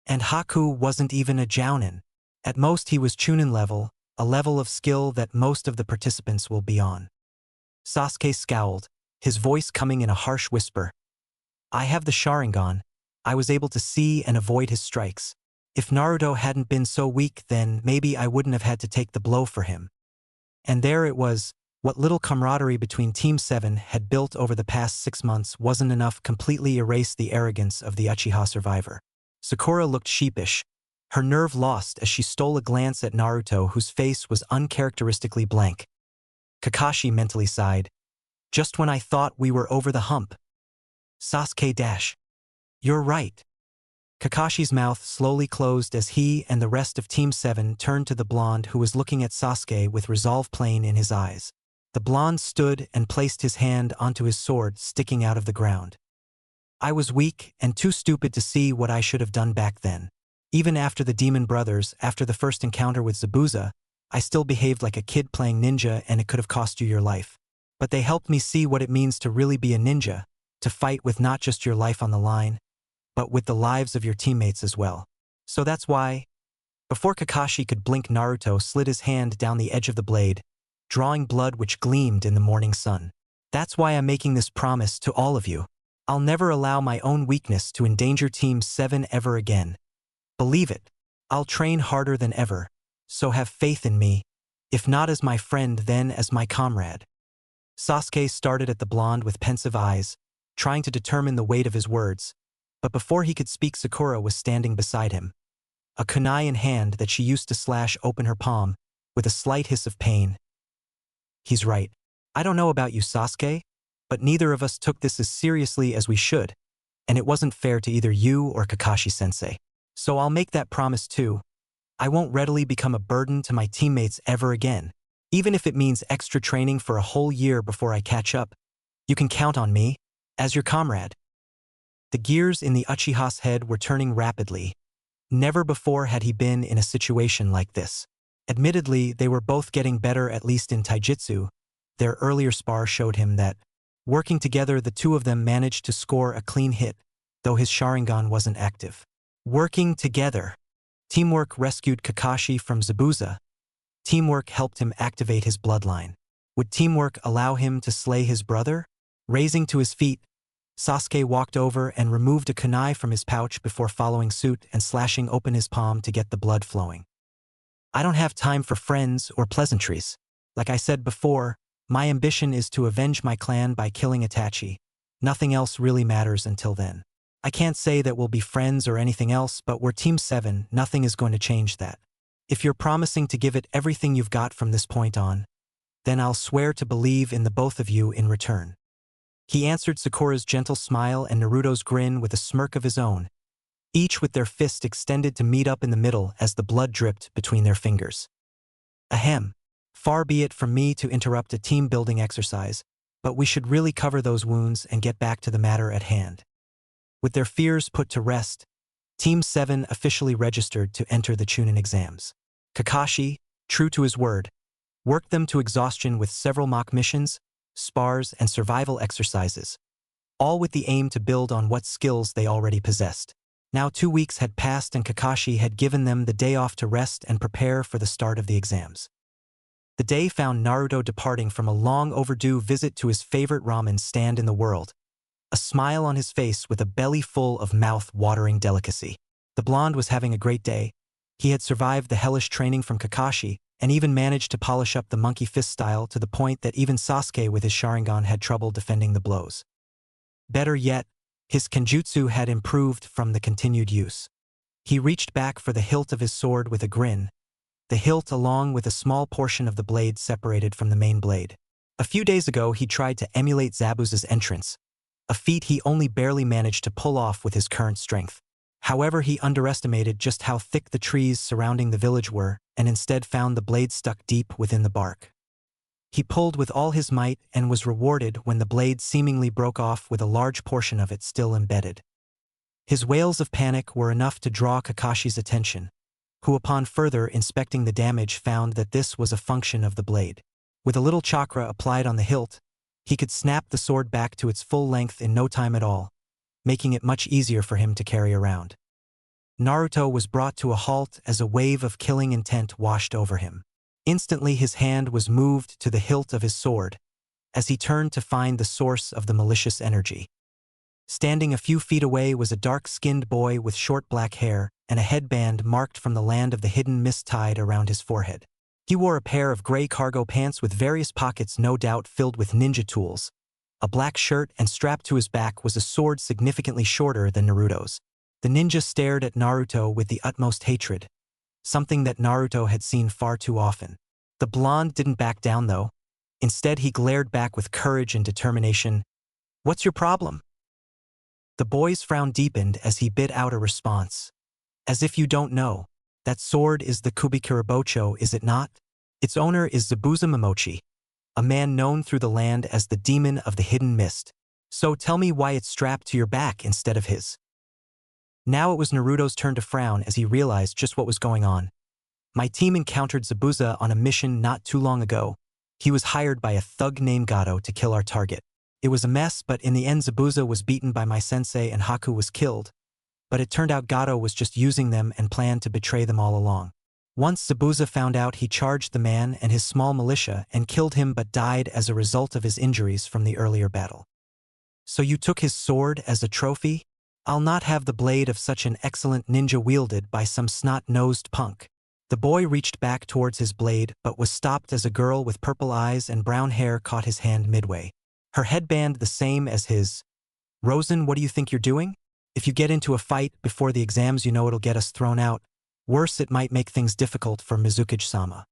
And Haku wasn't even a Jounin. At most he was Chunin level, a level of skill that most of the participants will be on. Sasuke scowled, his voice coming in a harsh whisper. I have the Sharingan. I was able to see and avoid his strikes. If Naruto hadn't been so weak, then maybe I wouldn't have had to take the blow for him. And there it was, what little camaraderie between Team 7 had built over the past 6 months wasn't enough completely erase the arrogance of the Uchiha survivor. Sakura looked sheepish, her nerve lost as she stole a glance at Naruto whose face was uncharacteristically blank. Kakashi mentally sighed. Just when I thought we were over the hump. Sasuke dash. You're right. Kakashi's mouth slowly closed as he and the rest of Team 7 turned to the blonde who was looking at Sasuke with resolve plain in his eyes. The blonde stood and placed his hand onto his sword sticking out of the ground. I was weak and too stupid to see what I should have done back then. Even after the Demon Brothers, after the first encounter with Zabuza, I still behaved like a kid playing ninja and it could have cost you your life. But they helped me see what it means to really be a ninja, to fight with not just your life on the line, but with the lives of your teammates as well. So that's why, before Kakashi could blink, Naruto slid his hand down the edge of the blade, drawing blood which gleamed in the morning sun. That's why I'm making this promise to all of you. I'll never allow my own weakness to endanger Team 7 ever again. Believe it, I'll train harder than ever, so have faith in me, if not as my friend then as my comrade. Sasuke started at the blonde with pensive eyes, trying to determine the weight of his words, but before he could speak Sakura was standing beside him, a kunai in hand that she used to slash open her palm, with a slight hiss of pain. He's right. I don't know about you, Sasuke, but neither of us took this as seriously as we should, and it wasn't fair to either you or Kakashi-sensei. So I'll make that promise too. I won't readily become a burden to my teammates ever again, even if it means extra training for a whole year before I catch up. You can count on me, as your comrade. The gears in the Uchiha's head were turning rapidly. Never before had he been in a situation like this. Admittedly, they were both getting better, at least in taijutsu. Their earlier spar showed him that, working together, the two of them managed to score a clean hit, though his Sharingan wasn't active. Working together. Teamwork rescued Kakashi from Zabuza. Teamwork helped him activate his bloodline. Would teamwork allow him to slay his brother? Raising to his feet, Sasuke walked over and removed a kunai from his pouch before following suit and slashing open his palm to get the blood flowing. I don't have time for friends or pleasantries. Like I said before, my ambition is to avenge my clan by killing Itachi. Nothing else really matters until then. I can't say that we'll be friends or anything else, but we're Team 7, nothing is going to change that. If you're promising to give it everything you've got from this point on, then I'll swear to believe in the both of you in return. He answered Sakura's gentle smile and Naruto's grin with a smirk of his own, each with their fist extended to meet up in the middle as the blood dripped between their fingers. Ahem. Far be it from me to interrupt a team-building exercise, but we should really cover those wounds and get back to the matter at hand. With their fears put to rest, Team 7 officially registered to enter the Chunin exams. Kakashi, true to his word, worked them to exhaustion with several mock missions, spars, and survival exercises, all with the aim to build on what skills they already possessed. Now 2 weeks had passed and Kakashi had given them the day off to rest and prepare for the start of the exams. The day found Naruto departing from a long overdue visit to his favorite ramen stand in the world, a smile on his face with a belly full of mouth-watering delicacy. The blonde was having a great day. He had survived the hellish training from Kakashi and even managed to polish up the monkey fist style to the point that even Sasuke with his Sharingan had trouble defending the blows. Better yet, his genjutsu had improved from the continued use. He reached back for the hilt of his sword with a grin, the hilt along with a small portion of the blade separated from the main blade. A few days ago he tried to emulate Zabuza's entrance, a feat he only barely managed to pull off with his current strength. However, he underestimated just how thick the trees surrounding the village were and instead found the blade stuck deep within the bark. He pulled with all his might and was rewarded when the blade seemingly broke off with a large portion of it still embedded. His wails of panic were enough to draw Kakashi's attention, who upon further inspecting the damage found that this was a function of the blade. With a little chakra applied on the hilt, he could snap the sword back to its full length in no time at all, making it much easier for him to carry around. Naruto was brought to a halt as a wave of killing intent washed over him. Instantly his hand was moved to the hilt of his sword, as he turned to find the source of the malicious energy. Standing a few feet away was a dark-skinned boy with short black hair and a headband marked from the land of the hidden mist tied around his forehead. He wore a pair of gray cargo pants with various pockets no doubt filled with ninja tools, a black shirt, and strapped to his back was a sword significantly shorter than Naruto's. The ninja stared at Naruto with the utmost hatred, something that Naruto had seen far too often. The blonde didn't back down though. Instead he glared back with courage and determination. "What's your problem?" The boy's frown deepened as he bit out a response. "As if you don't know, that sword is the Kubikirabocho, is it not? Its owner is Zabuza Momochi, a man known through the land as the demon of the hidden mist. So tell me why it's strapped to your back instead of his." Now it was Naruto's turn to frown as he realized just what was going on. "My team encountered Zabuza on a mission not too long ago. He was hired by a thug named Gato to kill our target. It was a mess, but in the end Zabuza was beaten by my sensei and Haku was killed. But it turned out Gato was just using them and planned to betray them all along. Once Zabuza found out, he charged the man and his small militia and killed him but died as a result of his injuries from the earlier battle. So you took his sword as a trophy? I'll not have the blade of such an excellent ninja wielded by some snot-nosed punk." The boy reached back towards his blade but was stopped as a girl with purple eyes and brown hair caught his hand midway. Her headband the same as his. "Rosen, what do you think you're doing? If you get into a fight before the exams, you know it'll get us thrown out. Worse, it might make things difficult for Mizukage-sama."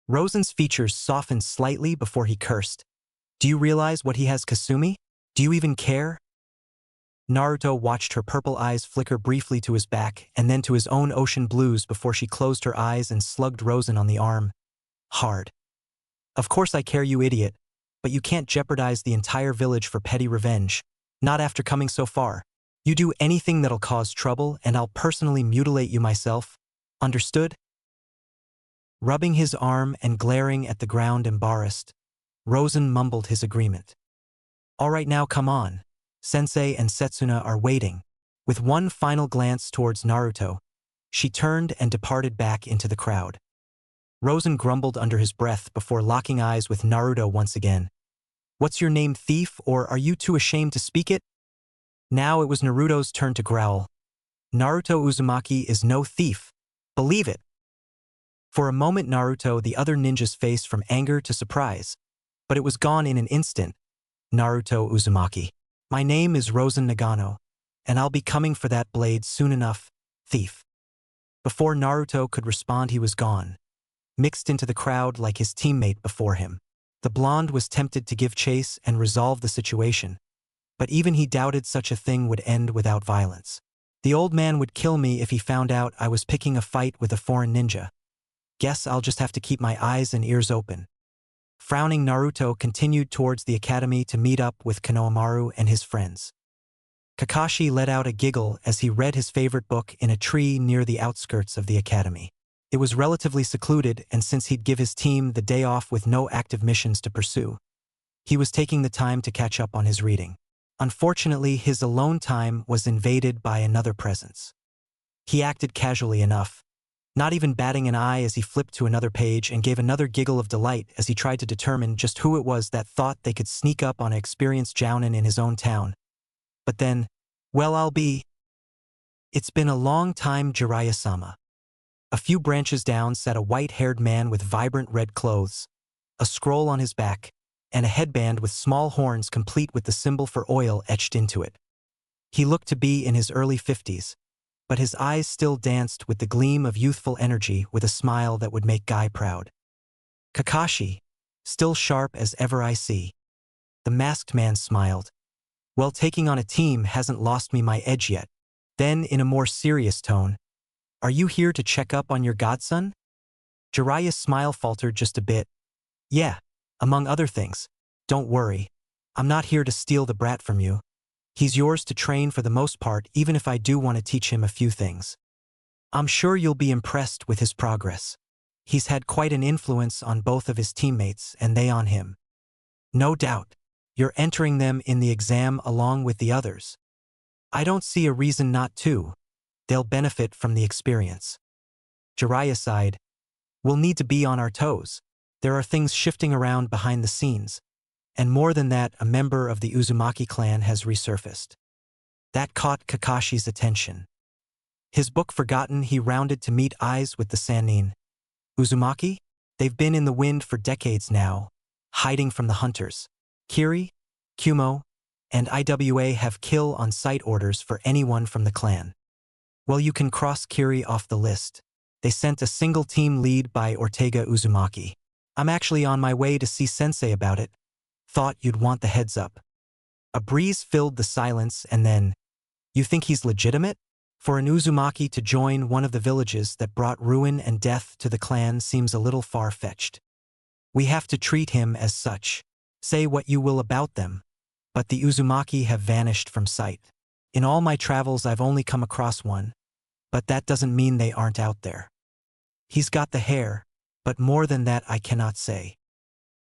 Rosen's features softened slightly before he cursed. "Do you realize what he has, Kasumi? Do you even care?" Naruto watched her purple eyes flicker briefly to his back and then to his own ocean blues before she closed her eyes and slugged Rosen on the arm. Hard. "Of course I care, you idiot, but you can't jeopardize the entire village for petty revenge. Not after coming so far. You do anything that'll cause trouble and I'll personally mutilate you myself. Understood?" Rubbing his arm and glaring at the ground embarrassed, Rosen mumbled his agreement. "All right, now come on. Sensei and Setsuna are waiting." With one final glance towards Naruto, she turned and departed back into the crowd. Rosen grumbled under his breath before locking eyes with Naruto once again. "What's your name, thief, or are you too ashamed to speak it?" Now it was Naruto's turn to growl. Naruto Uzumaki is no thief. Believe it. For a moment Naruto the other ninja's face from anger to surprise, but it was gone in an instant. Naruto Uzumaki. My name is Rosen Nagano, and I'll be coming for that blade soon enough, thief. Before Naruto could respond he was gone, mixed into the crowd like his teammate before him. The blonde was tempted to give chase and resolve the situation, but even he doubted such a thing would end without violence. The old man would kill me if he found out I was picking a fight with a foreign ninja. Guess I'll just have to keep my eyes and ears open. Frowning, Naruto continued towards the academy to meet up with Konohamaru and his friends. Kakashi let out a giggle as he read his favorite book in a tree near the outskirts of the academy. It was relatively secluded, and since he'd give his team the day off with no active missions to pursue, he was taking the time to catch up on his reading. Unfortunately, his alone time was invaded by another presence. He acted casually enough, not even batting an eye as he flipped to another page, and gave another giggle of delight as he tried to determine just who it was that thought they could sneak up on an experienced jounin in his own town. But then, well, it's been a long time, Jiraiya-sama. A few branches down sat a white-haired man with vibrant red clothes, a scroll on his back, and a headband with small horns complete with the symbol for oil etched into it. He looked to be in his early 50s, but his eyes still danced with the gleam of youthful energy with a smile that would make Guy proud. Kakashi, still sharp as ever I see. The masked man smiled. Well, taking on a team hasn't lost me my edge yet. Then, in a more serious tone, are you here to check up on your godson? Jiraiya's smile faltered just a bit. Yeah, among other things. Don't worry. I'm not here to steal the brat from you. He's yours to train for the most part, even if I do want to teach him a few things. I'm sure you'll be impressed with his progress. He's had quite an influence on both of his teammates and they on him. No doubt. You're entering them in the exam along with the others. I don't see a reason not to. They'll benefit from the experience. Jiraiya sighed. We'll need to be on our toes. There are things shifting around behind the scenes. And more than that, a member of the Uzumaki clan has resurfaced. That caught Kakashi's attention. His book forgotten, he rounded to meet eyes with the Sanin. Uzumaki? They've been in the wind for decades now, hiding from the hunters. Kiri, Kumo, and IWA have kill on sight orders for anyone from the clan. Well, you can cross Kiri off the list. They sent a single team lead by Ortega Uzumaki. I'm actually on my way to see Sensei about it. Thought you'd want the heads up. A breeze filled the silence, and then, you think he's legitimate? For an Uzumaki to join one of the villages that brought ruin and death to the clan seems a little far-fetched. We have to treat him as such. Say what you will about them, but the Uzumaki have vanished from sight. In all my travels I've only come across one, but that doesn't mean they aren't out there. He's got the hair, but more than that I cannot say.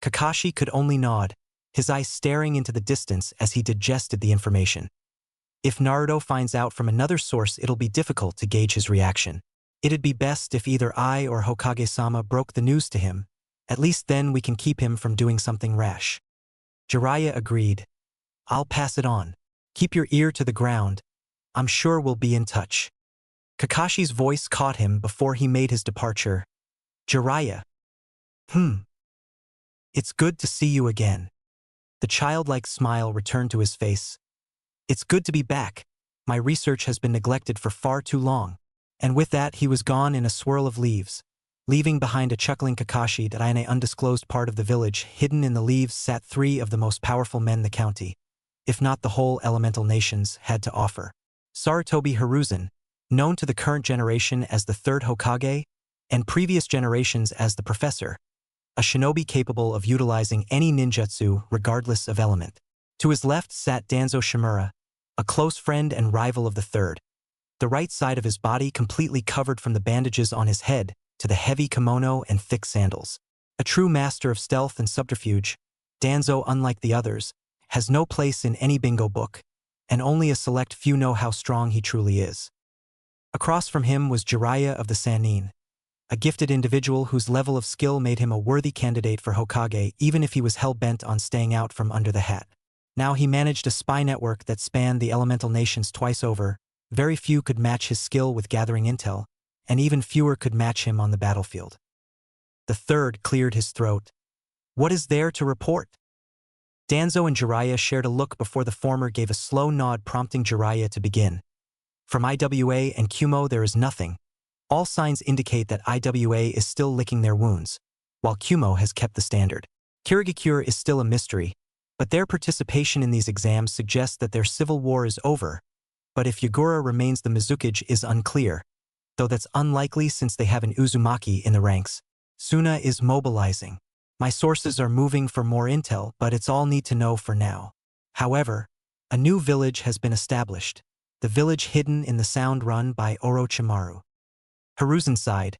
Kakashi could only nod, his eyes staring into the distance as he digested the information. If Naruto finds out from another source, it'll be difficult to gauge his reaction. It'd be best if either I or Hokage-sama broke the news to him. At least then we can keep him from doing something rash. Jiraiya agreed. I'll pass it on. Keep your ear to the ground. I'm sure we'll be in touch. Kakashi's voice caught him before he made his departure. Jiraiya. It's good to see you again. The childlike smile returned to his face. It's good to be back. My research has been neglected for far too long. And with that he was gone in a swirl of leaves, leaving behind a chuckling Kakashi that in an undisclosed part of the village. Hidden in the leaves sat 3 of the most powerful men the county, if not the whole elemental nations, had to offer. Sarutobi Hiruzen, known to the current generation as the 3rd Hokage, and previous generations as the Professor, a shinobi capable of utilizing any ninjutsu regardless of element. To his left sat Danzo Shimura, a close friend and rival of the 3rd. The right side of his body completely covered from the bandages on his head to the heavy kimono and thick sandals. A true master of stealth and subterfuge, Danzo, unlike the others, has no place in any bingo book, and only a select few know how strong he truly is. Across from him was Jiraiya of the Sanin, a gifted individual whose level of skill made him a worthy candidate for Hokage even if he was hell-bent on staying out from under the hat. Now he managed a spy network that spanned the elemental nations twice over. Very few could match his skill with gathering intel, and even fewer could match him on the battlefield. The third cleared his throat. What is there to report? Danzo and Jiraiya shared a look before the former gave a slow nod, prompting Jiraiya to begin. From IWA and Kumo there is nothing. All signs indicate that IWA is still licking their wounds, while Kumo has kept the standard. Kirigakure is still a mystery, but their participation in these exams suggests that their civil war is over. But if Yagura remains the Mizukage is unclear, though that's unlikely since they have an Uzumaki in the ranks. Suna is mobilizing. My sources are moving for more intel, but it's all need to know for now. However, a new village has been established. The village hidden in the sound run by Orochimaru. Hiruzen sighed.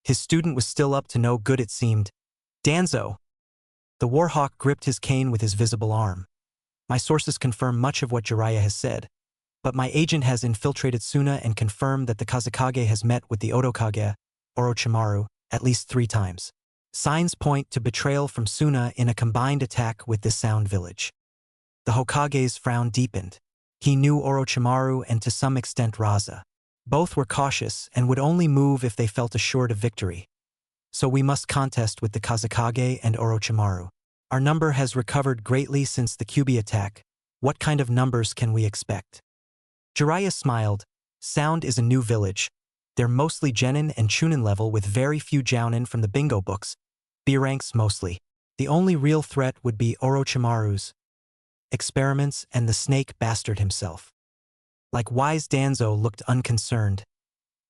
His student was still up to no good it seemed. Danzo! The Warhawk gripped his cane with his visible arm. My sources confirm much of what Jiraiya has said, but my agent has infiltrated Suna and confirmed that the Kazekage has met with the Otokage, Orochimaru, at least 3 times. Signs point to betrayal from Suna in a combined attack with this sound village. The Hokage's frown deepened. He knew Orochimaru and to some extent Raza. Both were cautious and would only move if they felt assured of victory. So we must contest with the Kazekage and Orochimaru. Our number has recovered greatly since the Kyuubi attack. What kind of numbers can we expect? Jiraiya smiled. Sound is a new village. They're mostly Genin and Chunin level with very few Jounin from the bingo books. B ranks mostly. The only real threat would be Orochimaru's experiments and the snake bastard himself. Like wise Danzo looked unconcerned.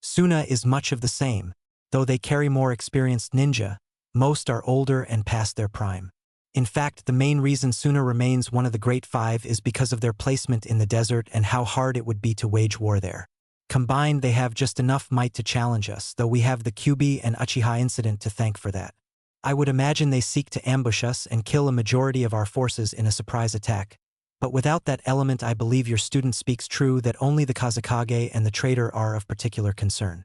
Suna is much of the same, though they carry more experienced ninja. Most are older and past their prime. In fact, the main reason Suna remains one of the Great Five is because of their placement in the desert and how hard it would be to wage war there. Combined, they have just enough might to challenge us, though we have the Kyuubi and Uchiha incident to thank for that. I would imagine they seek to ambush us and kill a majority of our forces in a surprise attack. But without that element, I believe your student speaks true that only the Kazekage and the traitor are of particular concern.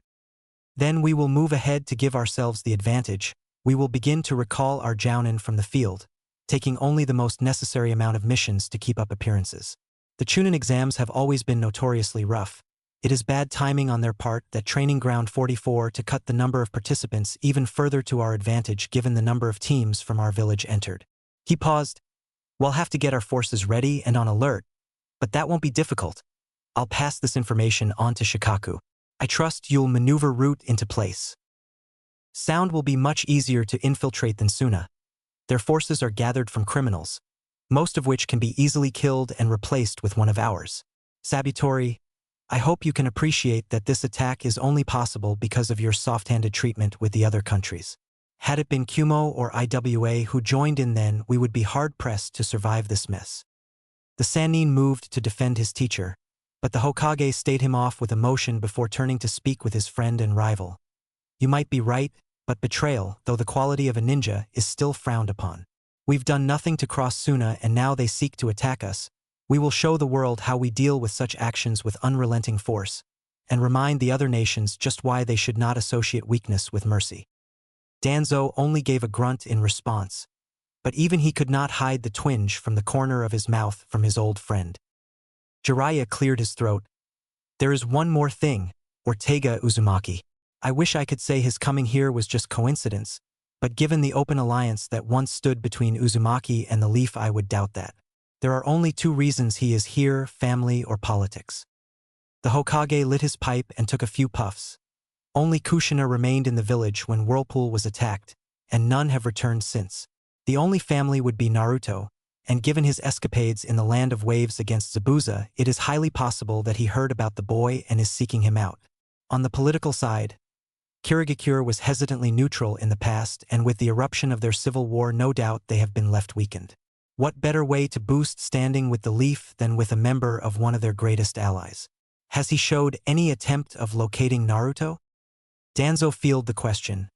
Then we will move ahead to give ourselves the advantage. We will begin to recall our Jounin from the field, taking only the most necessary amount of missions to keep up appearances. The Chunin exams have always been notoriously rough. It is bad timing on their part that Training Ground 44 to cut the number of participants even further to our advantage given the number of teams from our village entered. He paused. We'll have to get our forces ready and on alert, but that won't be difficult. I'll pass this information on to Shikaku. I trust you'll maneuver route into place. Sound will be much easier to infiltrate than Suna. Their forces are gathered from criminals, most of which can be easily killed and replaced with one of ours. Sabutori, I hope you can appreciate that this attack is only possible because of your soft-handed treatment with the other countries. Had it been Kumo or IWA who joined in then, we would be hard-pressed to survive this mess. The Sanin moved to defend his teacher, but the Hokage stayed him off with emotion before turning to speak with his friend and rival. You might be right, but betrayal, though the quality of a ninja, is still frowned upon. We've done nothing to cross Suna and now they seek to attack us. We will show the world how we deal with such actions with unrelenting force, and remind the other nations just why they should not associate weakness with mercy. Danzo only gave a grunt in response, but even he could not hide the twinge from the corner of his mouth from his old friend. Jiraiya cleared his throat. There is one more thing, Ortega Uzumaki. I wish I could say his coming here was just coincidence, but given the open alliance that once stood between Uzumaki and the Leaf, I would doubt that. There are only 2 reasons he is here, family or politics. The Hokage lit his pipe and took a few puffs. Only Kushina remained in the village when Whirlpool was attacked, and none have returned since. The only family would be Naruto, and given his escapades in the Land of Waves against Zabuza, it is highly possible that he heard about the boy and is seeking him out. On the political side, Kirigakure was hesitantly neutral in the past, and with the eruption of their civil war, no doubt they have been left weakened. What better way to boost standing with the Leaf than with a member of one of their greatest allies? Has he showed any attempt of locating Naruto? Danzo fielded the question.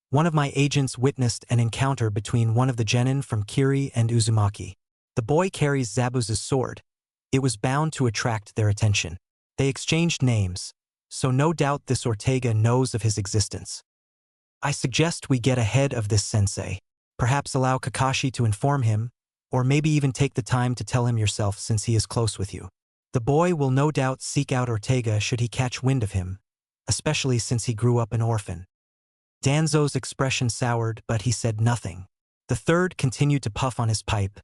One of my agents witnessed an encounter between one of the genin from Kiri and Uzumaki. The boy carries Zabuza's sword. It was bound to attract their attention. They exchanged names, so no doubt this Ortega knows of his existence. I suggest we get ahead of this sensei. Perhaps allow Kakashi to inform him, Or maybe even take the time to tell him yourself since he is close with you. The boy will no doubt seek out Ortega should he catch wind of him, especially since he grew up an orphan. Danzo's expression soured, but he said nothing. The third continued to puff on his pipe.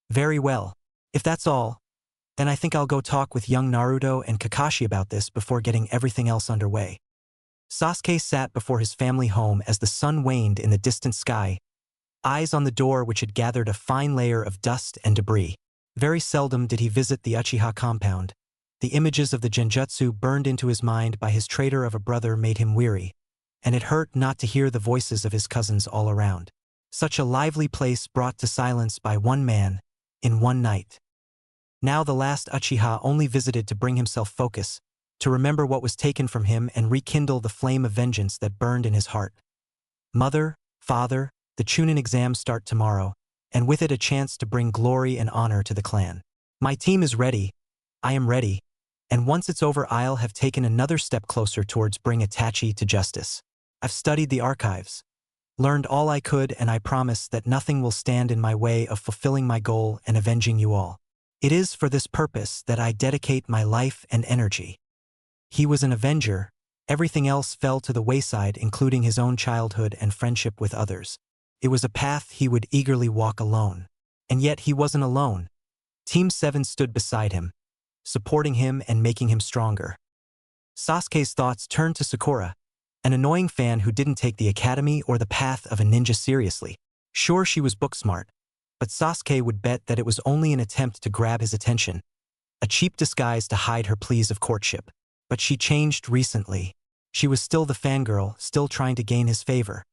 Very well. If that's all, then I think I'll go talk with young Naruto and Kakashi about this before getting everything else underway. Sasuke sat before his family home as the sun waned in the distant sky, eyes on the door which had gathered a fine layer of dust and debris. Very seldom did he visit the Uchiha compound. The images of the genjutsu burned into his mind by his traitor of a brother made him weary, and it hurt not to hear the voices of his cousins all around. Such a lively place brought to silence by one man, in one night. Now the last Uchiha only visited to bring himself focus, to remember what was taken from him and rekindle the flame of vengeance that burned in his heart. Mother, father, the Chunin exams start tomorrow, and with it a chance to bring glory and honor to the clan. My team is ready, I am ready, and once it's over I'll have taken another step closer towards bring Itachi to justice. I've studied the archives, learned all I could, and I promise that nothing will stand in my way of fulfilling my goal and avenging you all. It is for this purpose that I dedicate my life and energy. He was an avenger, everything else fell to the wayside, including his own childhood and friendship with others. It was a path he would eagerly walk alone. And yet he wasn't alone. Team 7 stood beside him, supporting him and making him stronger. Sasuke's thoughts turned to Sakura, an annoying fan who didn't take the academy or the path of a ninja seriously. Sure, she was book smart, but Sasuke would bet that it was only an attempt to grab his attention, a cheap disguise to hide her pleas of courtship. But she changed recently. She was still the fangirl, still trying to gain his favor.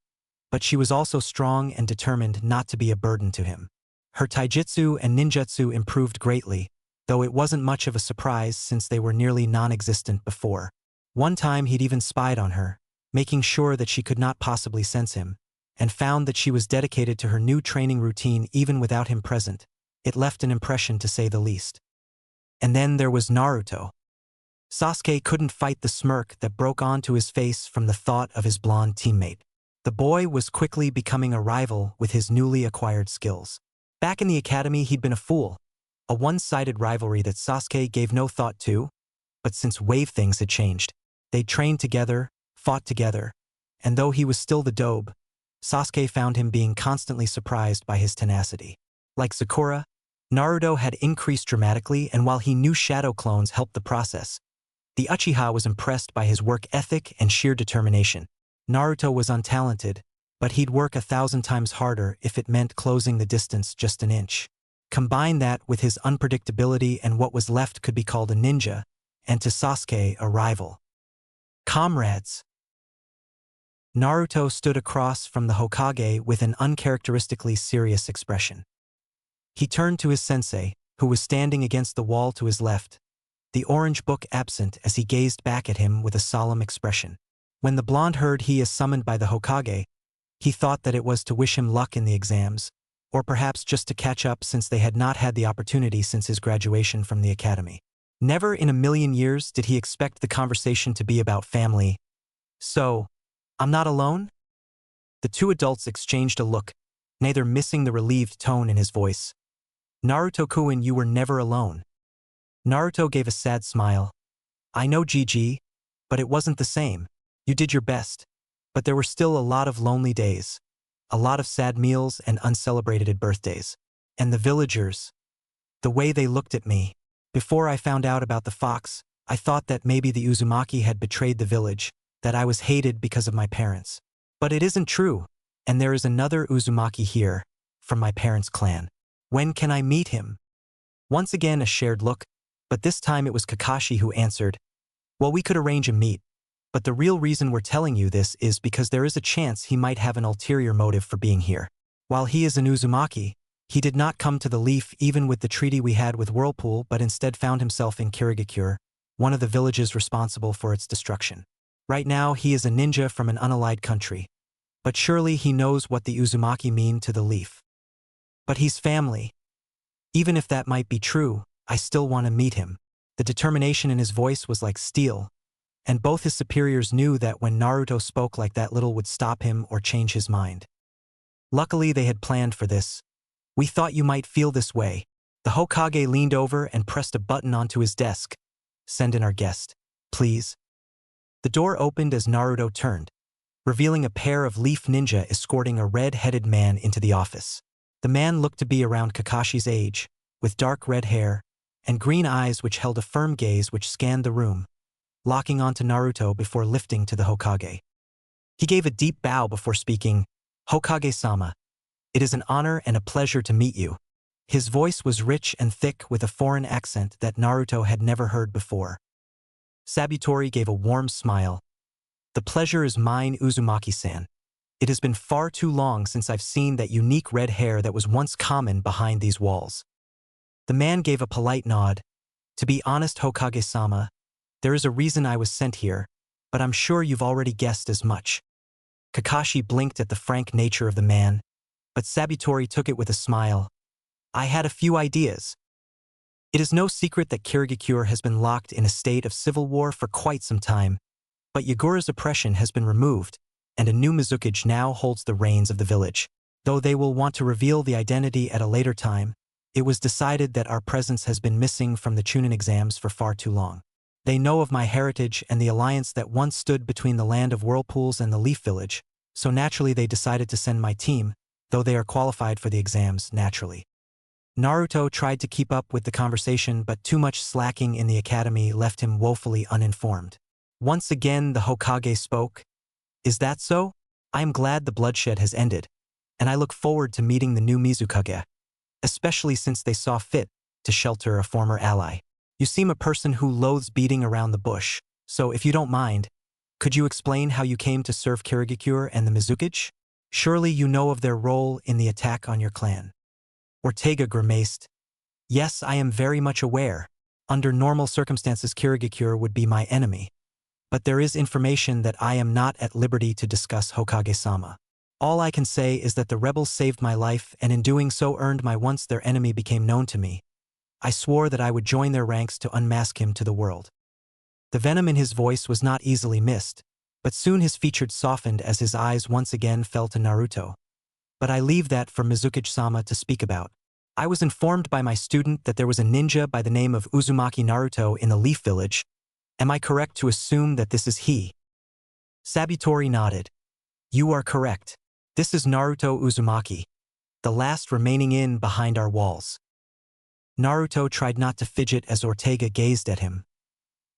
But she was also strong and determined not to be a burden to him. Her taijutsu and ninjutsu improved greatly, though it wasn't much of a surprise since they were nearly non-existent before. One time he'd even spied on her, making sure that she could not possibly sense him, and found that she was dedicated to her new training routine even without him present. It left an impression, to say the least. And then there was Naruto. Sasuke couldn't fight the smirk that broke onto his face from the thought of his blonde teammate. The boy was quickly becoming a rival with his newly acquired skills. Back in the academy he'd been a fool, a one-sided rivalry that Sasuke gave no thought to, but since Wave things had changed. They trained together, fought together, and though he was still the dobe, Sasuke found him being constantly surprised by his tenacity. Like Sakura, Naruto had increased dramatically, and while he knew shadow clones helped the process, the Uchiha was impressed by his work ethic and sheer determination. Naruto was untalented, but he'd work 1,000 times harder if it meant closing the distance just an inch. Combine that with his unpredictability and what was left could be called a ninja, and to Sasuke a rival. Comrades. Naruto stood across from the Hokage with an uncharacteristically serious expression. He turned to his sensei, who was standing against the wall to his left, the orange book absent as he gazed back at him with a solemn expression. When the blonde heard he is summoned by the Hokage, he thought that it was to wish him luck in the exams, or perhaps just to catch up since they had not had the opportunity since his graduation from the academy. Never in a million years did he expect the conversation to be about family. So, I'm not alone? The two adults exchanged a look, neither missing the relieved tone in his voice. Naruto-kun, you were never alone. Naruto gave a sad smile. I know, Gigi, but it wasn't the same. You did your best, but there were still a lot of lonely days, a lot of sad meals and uncelebrated birthdays. And the villagers, the way they looked at me. Before I found out about the fox, I thought that maybe the Uzumaki had betrayed the village, that I was hated because of my parents. But it isn't true, and there is another Uzumaki here, from my parents' clan. When can I meet him? Once again a shared look, but this time it was Kakashi who answered, well, we could arrange a meet, but the real reason we're telling you this is because there is a chance he might have an ulterior motive for being here. While he is an Uzumaki, he did not come to the Leaf even with the treaty we had with Whirlpool, but instead found himself in Kirigakure, one of the villages responsible for its destruction. Right now he is a ninja from an unallied country, but surely he knows what the Uzumaki mean to the Leaf. But he's family. Even if that might be true, I still want to meet him. The determination in his voice was like steel, and both his superiors knew that when Naruto spoke like that little would stop him or change his mind. Luckily they had planned for this. We thought you might feel this way. The Hokage leaned over and pressed a button onto his desk. Send in our guest, please. The door opened as Naruto turned, revealing a pair of leaf ninja escorting a red-headed man into the office. The man looked to be around Kakashi's age, with dark red hair and green eyes which held a firm gaze which scanned the room, locking onto Naruto before lifting to the Hokage. He gave a deep bow before speaking, "Hokage-sama, it is an honor and a pleasure to meet you." His voice was rich and thick with a foreign accent that Naruto had never heard before. Sabutori gave a warm smile. "The pleasure is mine, Uzumaki-san. It has been far too long since I've seen that unique red hair that was once common behind these walls." The man gave a polite nod. "To be honest, Hokage-sama, there is a reason I was sent here, but I'm sure you've already guessed as much." Kakashi blinked at the frank nature of the man, but Sabutori took it with a smile. "I had a few ideas. It is no secret that Kirigakure has been locked in a state of civil war for quite some time, but Yagura's oppression has been removed, and a new Mizukage now holds the reins of the village. Though they will want to reveal the identity at a later time, it was decided that our presence has been missing from the Chunin exams for far too long. They know of my heritage and the alliance that once stood between the land of whirlpools and the Leaf Village, so naturally they decided to send my team, though they are qualified for the exams naturally." Naruto tried to keep up with the conversation, but too much slacking in the academy left him woefully uninformed. Once again the Hokage spoke. "Is that so? I am glad the bloodshed has ended, and I look forward to meeting the new Mizukage, especially since they saw fit to shelter a former ally. You seem a person who loathes beating around the bush, so if you don't mind, could you explain how you came to serve Kirigakure and the Mizukage? Surely you know of their role in the attack on your clan." Ortega grimaced. "Yes, I am very much aware. Under normal circumstances Kirigakure would be my enemy. But there is information that I am not at liberty to discuss, Hokage-sama. All I can say is that the rebels saved my life and in doing so earned my once their enemy became known to me. I swore that I would join their ranks to unmask him to the world." The venom in his voice was not easily missed, but soon his features softened as his eyes once again fell to Naruto. "But I leave that for Mizukage-sama to speak about. I was informed by my student that there was a ninja by the name of Uzumaki Naruto in the Leaf Village. Am I correct to assume that this is he?" Sabutori nodded. "You are correct. This is Naruto Uzumaki, the last remaining in behind our walls." Naruto tried not to fidget as Ortega gazed at him,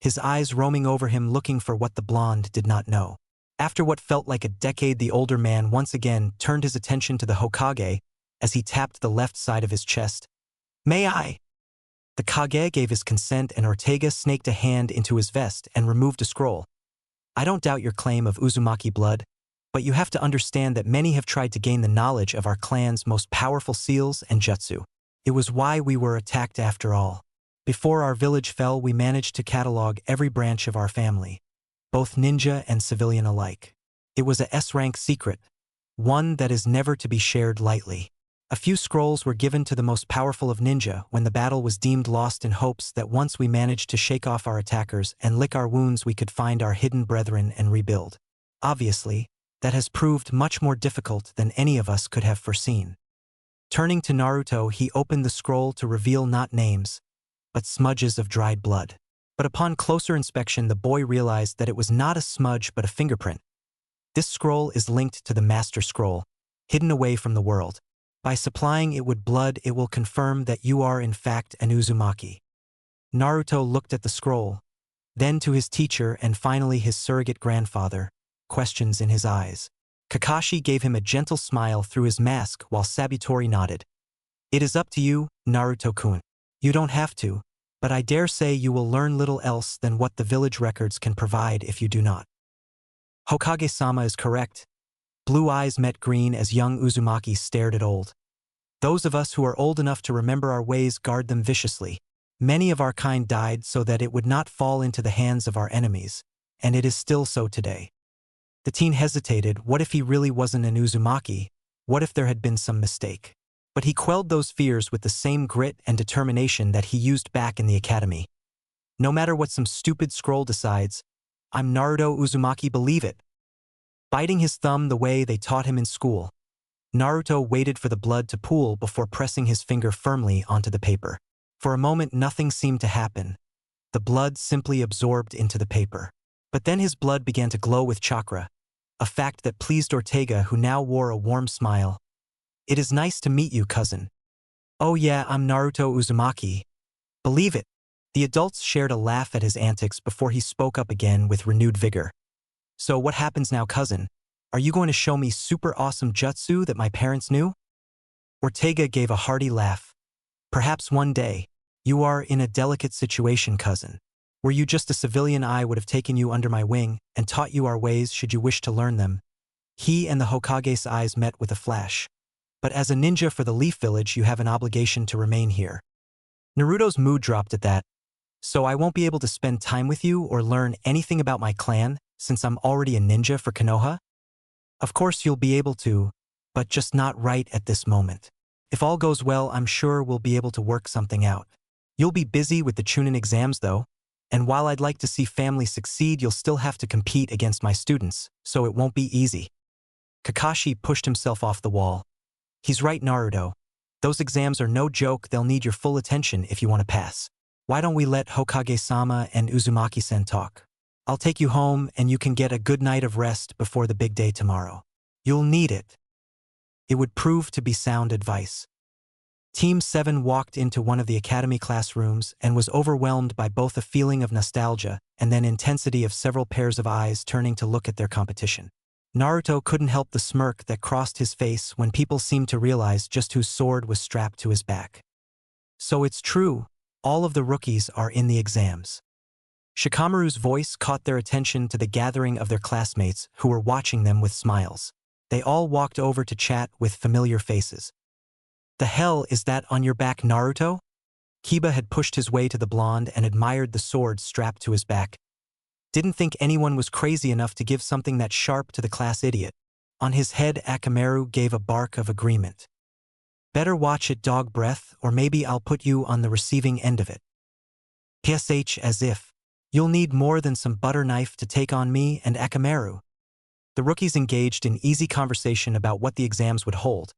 his eyes roaming over him looking for what the blonde did not know. After what felt like a decade, the older man once again turned his attention to the Hokage as he tapped the left side of his chest. "May I?" The Kage gave his consent and Ortega snaked a hand into his vest and removed a scroll. "I don't doubt your claim of Uzumaki blood, but you have to understand that many have tried to gain the knowledge of our clan's most powerful seals and jutsu. It was why we were attacked after all. Before our village fell, we managed to catalog every branch of our family, both ninja and civilian alike. It was a S-rank secret, one that is never to be shared lightly. A few scrolls were given to the most powerful of ninja when the battle was deemed lost in hopes that once we managed to shake off our attackers and lick our wounds we could find our hidden brethren and rebuild. Obviously, that has proved much more difficult than any of us could have foreseen." Turning to Naruto, he opened the scroll to reveal not names, but smudges of dried blood. But upon closer inspection the boy realized that it was not a smudge but a fingerprint. This scroll is linked to the Master Scroll, hidden away from the world. By supplying it with blood it will confirm that you are in fact an Uzumaki. Naruto looked at the scroll, then to his teacher and finally his surrogate grandfather, questions in his eyes. Kakashi gave him a gentle smile through his mask while Sabutori nodded. "It is up to you, Naruto-kun. You don't have to, but I dare say you will learn little else than what the village records can provide if you do not." Hokage-sama is correct. Blue eyes met green as young Uzumaki stared at old. "Those of us who are old enough to remember our ways guard them viciously. Many of our kind died so that it would not fall into the hands of our enemies, and it is still so today." The teen hesitated. What if he really wasn't an Uzumaki? What if there had been some mistake? But he quelled those fears with the same grit and determination that he used back in the academy. "No matter what some stupid scroll decides, I'm Naruto Uzumaki, believe it." Biting his thumb the way they taught him in school, Naruto waited for the blood to pool before pressing his finger firmly onto the paper. For a moment nothing seemed to happen. The blood simply absorbed into the paper. But then his blood began to glow with chakra, a fact that pleased Ortega, who now wore a warm smile. "It is nice to meet you, cousin." "Oh yeah, I'm Naruto Uzumaki." "Believe it." The adults shared a laugh at his antics before he spoke up again with renewed vigor. "So what happens now, cousin? Are you going to show me super awesome jutsu that my parents knew?" Ortega gave a hearty laugh. "Perhaps one day. You are in a delicate situation, cousin. Were you just a civilian, I would have taken you under my wing and taught you our ways should you wish to learn them." He and the Hokage's eyes met with a flash. "But as a ninja for the Leaf Village, you have an obligation to remain here." Naruto's mood dropped at that. "So I won't be able to spend time with you or learn anything about my clan since I'm already a ninja for Konoha?" "Of course you'll be able to, but just not right at this moment. If all goes well, I'm sure we'll be able to work something out. You'll be busy with the Chunin exams though, and while I'd like to see family succeed, you'll still have to compete against my students, so it won't be easy." Kakashi pushed himself off the wall. "He's right, Naruto. Those exams are no joke, they'll need your full attention if you want to pass. Why don't we let Hokage-sama and Uzumaki-sen talk? I'll take you home and you can get a good night of rest before the big day tomorrow. You'll need it." It would prove to be sound advice. Team 7 walked into one of the academy classrooms and was overwhelmed by both a feeling of nostalgia and then intensity of several pairs of eyes turning to look at their competition. Naruto couldn't help the smirk that crossed his face when people seemed to realize just whose sword was strapped to his back. "So it's true, all of the rookies are in the exams." Shikamaru's voice caught their attention to the gathering of their classmates who were watching them with smiles. They all walked over to chat with familiar faces. "The hell is that on your back, Naruto?" Kiba had pushed his way to the blonde and admired the sword strapped to his back. Didn't think anyone was crazy enough to give something that sharp to the class idiot. On his head, Akamaru gave a bark of agreement. "Better watch it, dog breath, or maybe I'll put you on the receiving end of it." "PSH as if. You'll need more than some butter knife to take on me and Akamaru." The rookies engaged in easy conversation about what the exams would hold,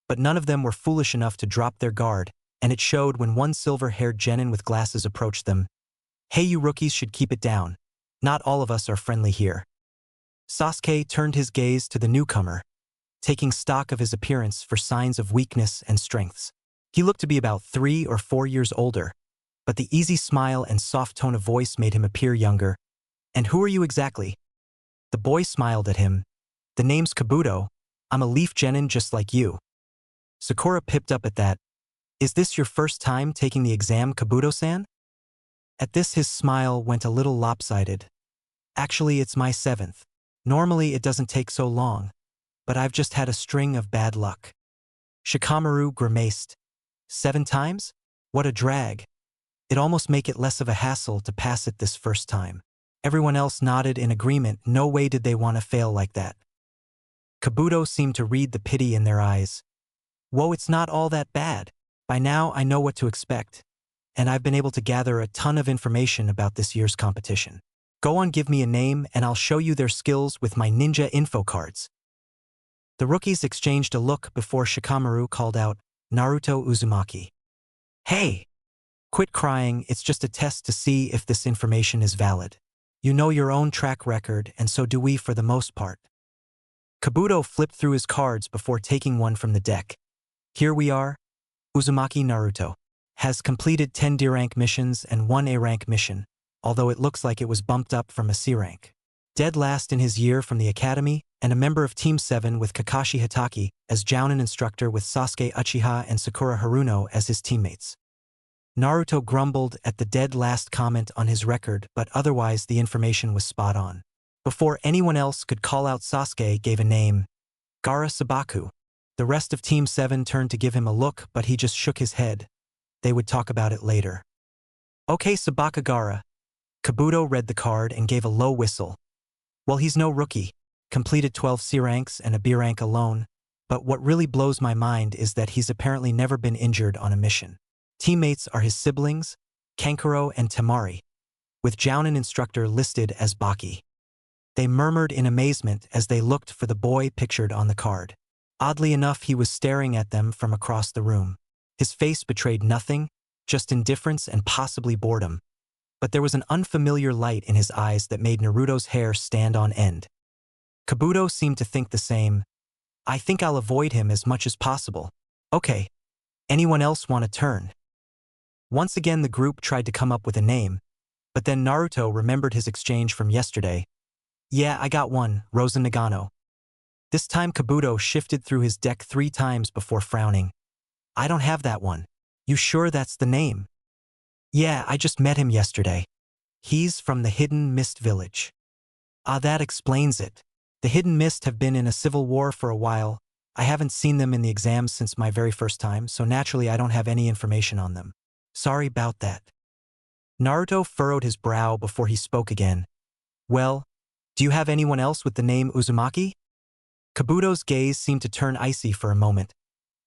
but none of them were foolish enough to drop their guard, and it showed when one silver-haired genin with glasses approached them. "Hey, you rookies should keep it down. Not all of us are friendly here." Sasuke turned his gaze to the newcomer, taking stock of his appearance for signs of weakness and strengths. He looked to be about 3 or 4 years older, but the easy smile and soft tone of voice made him appear younger. "And who are you exactly?" The boy smiled at him. "The name's Kabuto. I'm a leaf genin just like you." Sakura pipped up at that. "Is this your first time taking the exam, Kabuto-san?" At this his smile went a little lopsided. "Actually, it's my 7th. Normally it doesn't take so long, but I've just had a string of bad luck." Shikamaru grimaced. 7 times? What a drag. It'd almost make it less of a hassle to pass it this first time. Everyone else nodded in agreement. No way did they want to fail like that. Kabuto seemed to read the pity in their eyes. "Whoa, it's not all that bad. By now I know what to expect, and I've been able to gather a ton of information about this year's competition. Go on, give me a name and I'll show you their skills with my ninja info cards." The rookies exchanged a look before Shikamaru called out, "Naruto Uzumaki. Hey! Quit crying, it's just a test to see if this information is valid. You know your own track record, and so do we for the most part." Kabuto flipped through his cards before taking one from the deck. "Here we are. Uzumaki Naruto. Has completed 10 D-rank missions and 1 A-rank mission, although it looks like it was bumped up from a C-rank. Dead last in his year from the academy, and a member of Team 7 with Kakashi Hitaki as Jounin instructor with Sasuke Uchiha and Sakura Haruno as his teammates." Naruto grumbled at the dead last comment on his record, but otherwise the information was spot on. Before anyone else could call out, Sasuke gave a name. "Gaara Sabaku." The rest of Team 7 turned to give him a look, but he just shook his head. They would talk about it later. "Okay, Sabaka Gaara." Kabuto read the card and gave a low whistle. "Well, he's no rookie. Completed 12 C ranks and a B rank alone, but what really blows my mind is that he's apparently never been injured on a mission. Teammates are his siblings, Kankuro and Temari, with Jounin instructor listed as Baki." They murmured in amazement as they looked for the boy pictured on the card. Oddly enough, he was staring at them from across the room. His face betrayed nothing, just indifference and possibly boredom. But there was an unfamiliar light in his eyes that made Naruto's hair stand on end. Kabuto seemed to think the same. I think I'll avoid him as much as possible. Okay. Anyone else want a turn? Once again the group tried to come up with a name, but then Naruto remembered his exchange from yesterday. Yeah, I got one, Rosa Nagano. This time Kabuto shifted through his deck 3 times before frowning. I don't have that one. You sure that's the name? Yeah, I just met him yesterday. He's from the Hidden Mist Village. Ah, that explains it. The Hidden Mist have been in a civil war for a while. I haven't seen them in the exams since my very first time, so naturally I don't have any information on them. Sorry about that. Naruto furrowed his brow before he spoke again. Well, do you have anyone else with the name Uzumaki? Kabuto's gaze seemed to turn icy for a moment.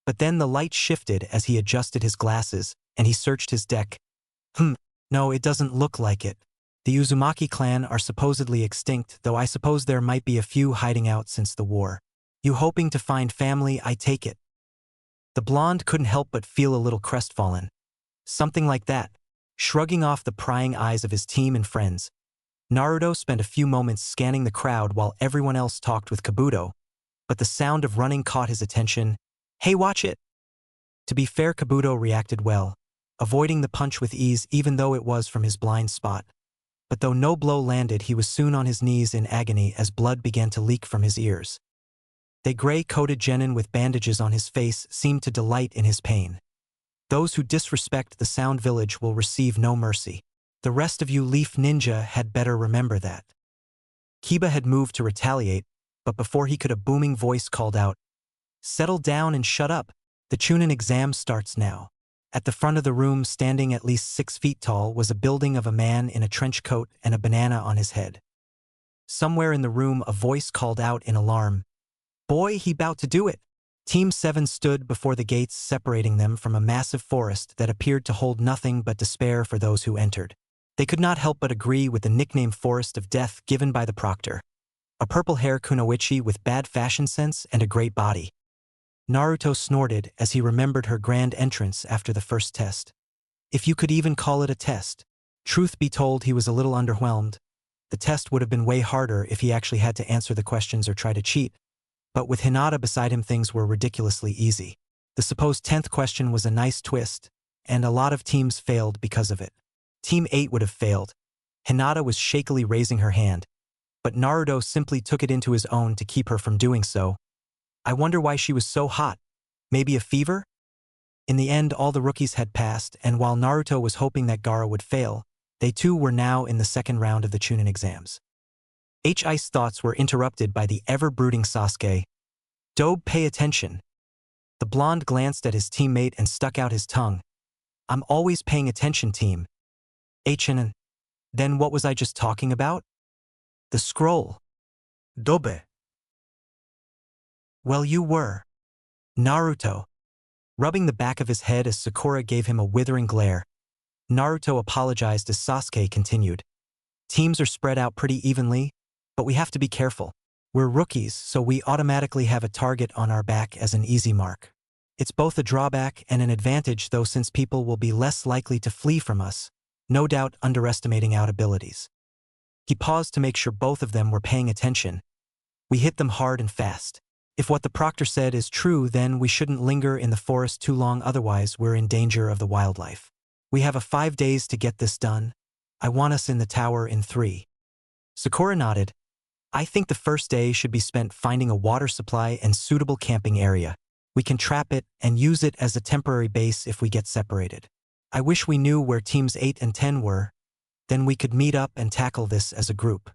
But then the light shifted as he adjusted his glasses, and he searched his deck. No, it doesn't look like it. The Uzumaki clan are supposedly extinct, though I suppose there might be a few hiding out since the war. You hoping to find family, I take it. The blonde couldn't help but feel a little crestfallen. Something like that. Shrugging off the prying eyes of his team and friends, Naruto spent a few moments scanning the crowd while everyone else talked with Kabuto, but the sound of running caught his attention. Hey, watch it! To be fair, Kabuto reacted well, avoiding the punch with ease even though it was from his blind spot. But though no blow landed, he was soon on his knees in agony as blood began to leak from his ears. The gray-coated genin with bandages on his face seemed to delight in his pain. Those who disrespect the Sound Village will receive no mercy. The rest of you Leaf Ninja had better remember that. Kiba had moved to retaliate, but before he could a booming voice called out, "Settle down and shut up. The Chunin exam starts now." At the front of the room, standing at least 6 feet tall, was a building of a man in a trench coat and a banana on his head. Somewhere in the room a voice called out in alarm, "Boy, he bout to do it." Team 7 stood before the gates separating them from a massive forest that appeared to hold nothing but despair for those who entered. They could not help but agree with the nickname Forest of Death given by the proctor. A purple-haired kunoichi with bad fashion sense and a great body. Naruto snorted as he remembered her grand entrance after the first test. If you could even call it a test. Truth be told, he was a little underwhelmed. The test would have been way harder if he actually had to answer the questions or try to cheat. But with Hinata beside him, things were ridiculously easy. The supposed 10th question was a nice twist, and a lot of teams failed because of it. Team 8 would have failed. Hinata was shakily raising her hand, but Naruto simply took it into his own to keep her from doing so. I wonder why she was so hot. Maybe a fever? In the end, all the rookies had passed, and while Naruto was hoping that Gaara would fail, they too were now in the second round of the Chunin exams. His thoughts were interrupted by the ever-brooding Sasuke. "Dobe, pay attention." The blonde glanced at his teammate and stuck out his tongue. "I'm always paying attention, team." "Hn. Then what was I just talking about?" "The scroll." Dobe. "Well, you were." Naruto. Rubbing the back of his head as Sakura gave him a withering glare, Naruto apologized as Sasuke continued. "Teams are spread out pretty evenly, but we have to be careful. We're rookies, so we automatically have a target on our back as an easy mark. It's both a drawback and an advantage, though, since people will be less likely to flee from us, no doubt underestimating our abilities." He paused to make sure both of them were paying attention. "We hit them hard and fast. If what the proctor said is true, then we shouldn't linger in the forest too long, otherwise we're in danger of the wildlife. We have 5 days to get this done. I want us in the tower in 3. Sakura nodded. "I think the first day should be spent finding a water supply and suitable camping area. We can trap it and use it as a temporary base if we get separated. I wish we knew where teams 8 and 10 were. Then we could meet up and tackle this as a group."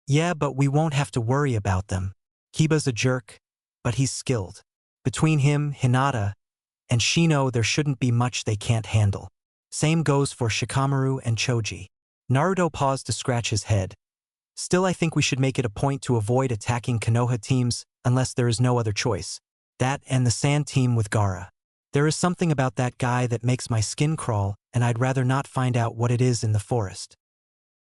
"Yeah, but we won't have to worry about them. Kiba's a jerk, but he's skilled. Between him, Hinata, and Shino, there shouldn't be much they can't handle. Same goes for Shikamaru and Choji." Naruto paused to scratch his head. "Still, I think we should make it a point to avoid attacking Konoha teams unless there is no other choice. That and the Sand team with Gaara. There is something about that guy that makes my skin crawl, and I'd rather not find out what it is in the forest."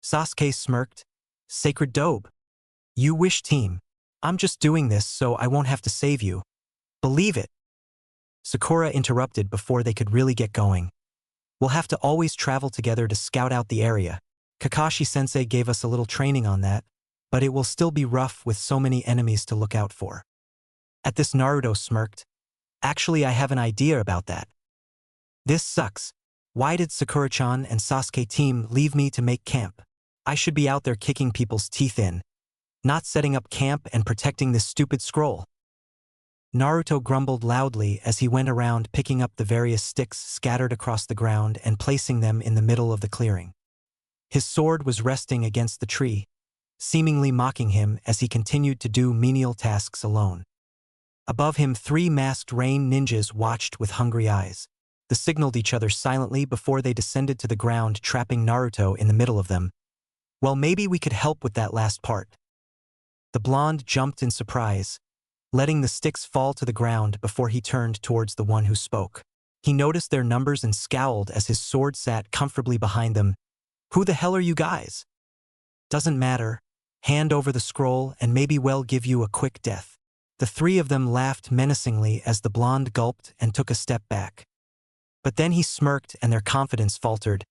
Sasuke smirked. "Sacred Dobe. You wish, team. I'm just doing this so I won't have to save you. Believe it. Sakura interrupted before they could really get going. We'll have to always travel together to scout out the area. Kakashi-sensei gave us a little training on that, but it will still be rough with so many enemies to look out for. At this, Naruto smirked. Actually, I have an idea about that. This sucks. Why did Sakura-chan and Sasuke team leave me to make camp? I should be out there kicking people's teeth in, not setting up camp and protecting this stupid scroll. Naruto grumbled loudly as he went around picking up the various sticks scattered across the ground and placing them in the middle of the clearing. His sword was resting against the tree, seemingly mocking him as he continued to do menial tasks alone. Above him, 3 masked rain ninjas watched with hungry eyes. They signaled each other silently before they descended to the ground, trapping Naruto in the middle of them. Well, maybe we could help with that last part. The blonde jumped in surprise, letting the sticks fall to the ground before he turned towards the one who spoke. He noticed their numbers and scowled as his sword sat comfortably behind them. Who the hell are you guys? Doesn't matter. Hand over the scroll and maybe we'll give you a quick death. The 3 of them laughed menacingly as the blonde gulped and took a step back. But then he smirked and their confidence faltered.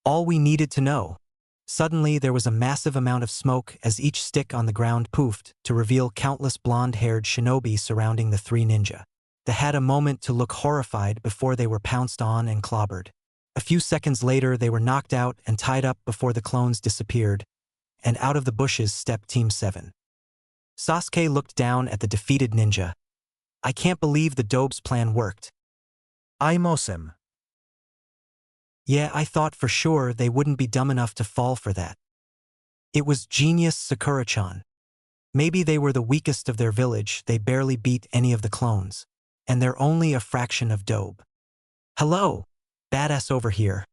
All we needed to know. Suddenly there was a massive amount of smoke as each stick on the ground poofed to reveal countless blonde-haired shinobi surrounding the 3 ninja. They had a moment to look horrified before they were pounced on and clobbered. A few seconds later they were knocked out and tied up before the clones disappeared, and out of the bushes stepped Team 7. Sasuke looked down at the defeated ninja. I can't believe the Dobe's plan worked. I'm awesome. Yeah, I thought for sure they wouldn't be dumb enough to fall for that. It was genius, Sakura-chan. Maybe they were the weakest of their village, they barely beat any of the clones. And they're only a fraction of Dobe. Hello, badass over here.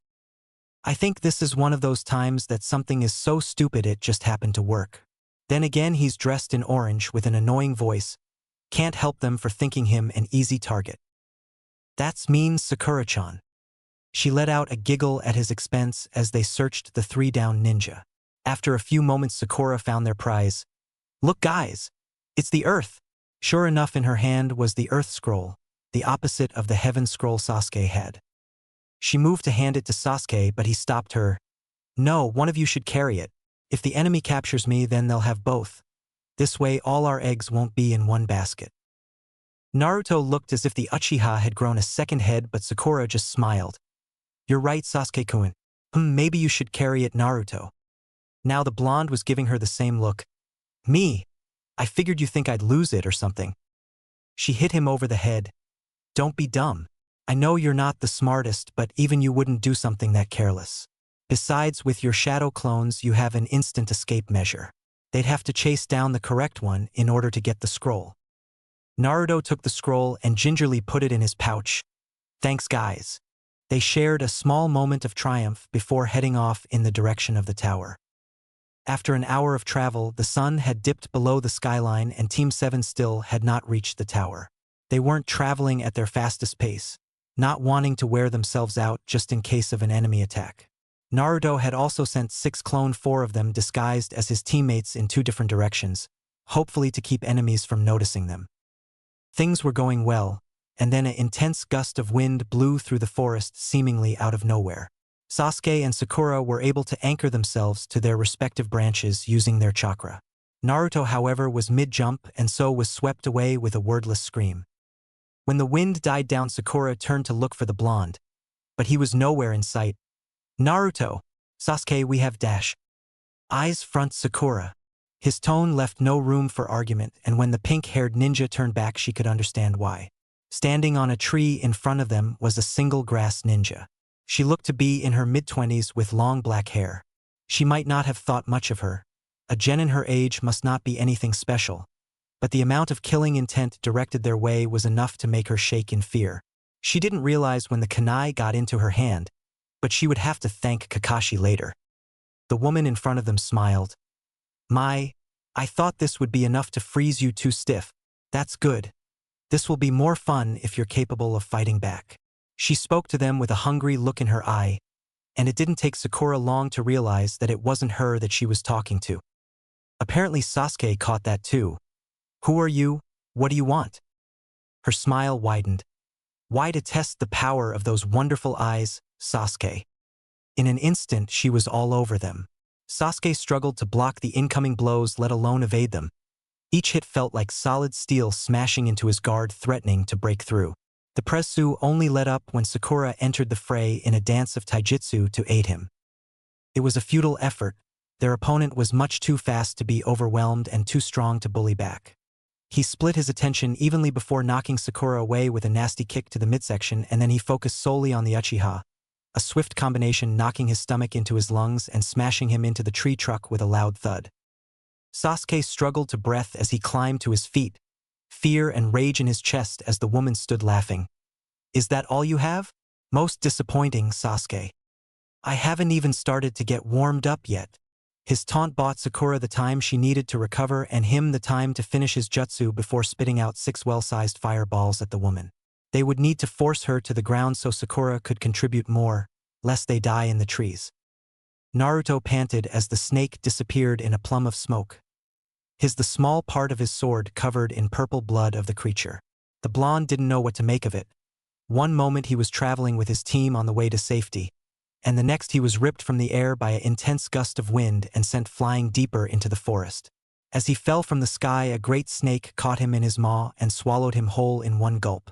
I think this is one of those times that something is so stupid it just happened to work. Then again, he's dressed in orange with an annoying voice. Can't help them for thinking him an easy target. That's mean, Sakura-chan. She let out a giggle at his expense as they searched the 3 down ninja. After a few moments, Sakura found their prize. Look guys, it's the Earth. Sure enough, in her hand was the Earth Scroll, the opposite of the Heaven Scroll Sasuke had. She moved to hand it to Sasuke, but he stopped her. No, one of you should carry it. If the enemy captures me, then they'll have both. This way all our eggs won't be in one basket. Naruto looked as if the Uchiha had grown a second head, but Sakura just smiled. You're right, Sasuke-kun. Maybe you should carry it, Naruto. Now the blonde was giving her the same look. Me? I figured you think I'd lose it or something. She hit him over the head. Don't be dumb. I know you're not the smartest, but even you wouldn't do something that careless. Besides, with your shadow clones, you have an instant escape measure. They'd have to chase down the correct one in order to get the scroll. Naruto took the scroll and gingerly put it in his pouch. Thanks, guys. They shared a small moment of triumph before heading off in the direction of the tower. After an hour of travel, the sun had dipped below the skyline and Team 7 still had not reached the tower. They weren't traveling at their fastest pace, not wanting to wear themselves out just in case of an enemy attack. Naruto had also sent 6 clone, 4 of them disguised as his teammates in 2 different directions, hopefully to keep enemies from noticing them. Things were going well, and then an intense gust of wind blew through the forest seemingly out of nowhere. Sasuke and Sakura were able to anchor themselves to their respective branches using their chakra. Naruto, however, was mid-jump and so was swept away with a wordless scream. When the wind died down, Sakura turned to look for the blonde, but he was nowhere in sight. Naruto, Sasuke, we have dash. Eyes front Sakura. His tone left no room for argument, and when the pink-haired ninja turned back, she could understand why. Standing on a tree in front of them was a single grass ninja. She looked to be in her mid-20s with long black hair. She might not have thought much of her. A genin her age must not be anything special. But the amount of killing intent directed their way was enough to make her shake in fear. She didn't realize when the kunai got into her hand, but she would have to thank Kakashi later. The woman in front of them smiled. I thought this would be enough to freeze you too stiff. That's good. This will be more fun if you're capable of fighting back. She spoke to them with a hungry look in her eye, and it didn't take Sakura long to realize that it wasn't her that she was talking to. Apparently Sasuke caught that too. Who are you? What do you want? Her smile widened. Why to test the power of those wonderful eyes, Sasuke? In an instant, she was all over them. Sasuke struggled to block the incoming blows, let alone evade them. Each hit felt like solid steel smashing into his guard, threatening to break through. The Presu only let up when Sakura entered the fray in a dance of taijutsu to aid him. It was a futile effort. Their opponent was much too fast to be overwhelmed and too strong to bully back. He split his attention evenly before knocking Sakura away with a nasty kick to the midsection, and then he focused solely on the Uchiha, a swift combination knocking his stomach into his lungs and smashing him into the tree trunk with a loud thud. Sasuke struggled to breath as he climbed to his feet, fear and rage in his chest as the woman stood laughing. Is that all you have? Most disappointing, Sasuke. I haven't even started to get warmed up yet. His taunt bought Sakura the time she needed to recover and him the time to finish his jutsu before spitting out 6 well-sized fireballs at the woman. They would need to force her to the ground so Sakura could contribute more, lest they die in the trees. Naruto panted as the snake disappeared in a plume of smoke. The small part of his sword covered in purple blood of the creature. The blonde didn't know what to make of it. One moment he was traveling with his team on the way to safety, and the next he was ripped from the air by an intense gust of wind and sent flying deeper into the forest. As he fell from the sky, a great snake caught him in his maw and swallowed him whole in one gulp.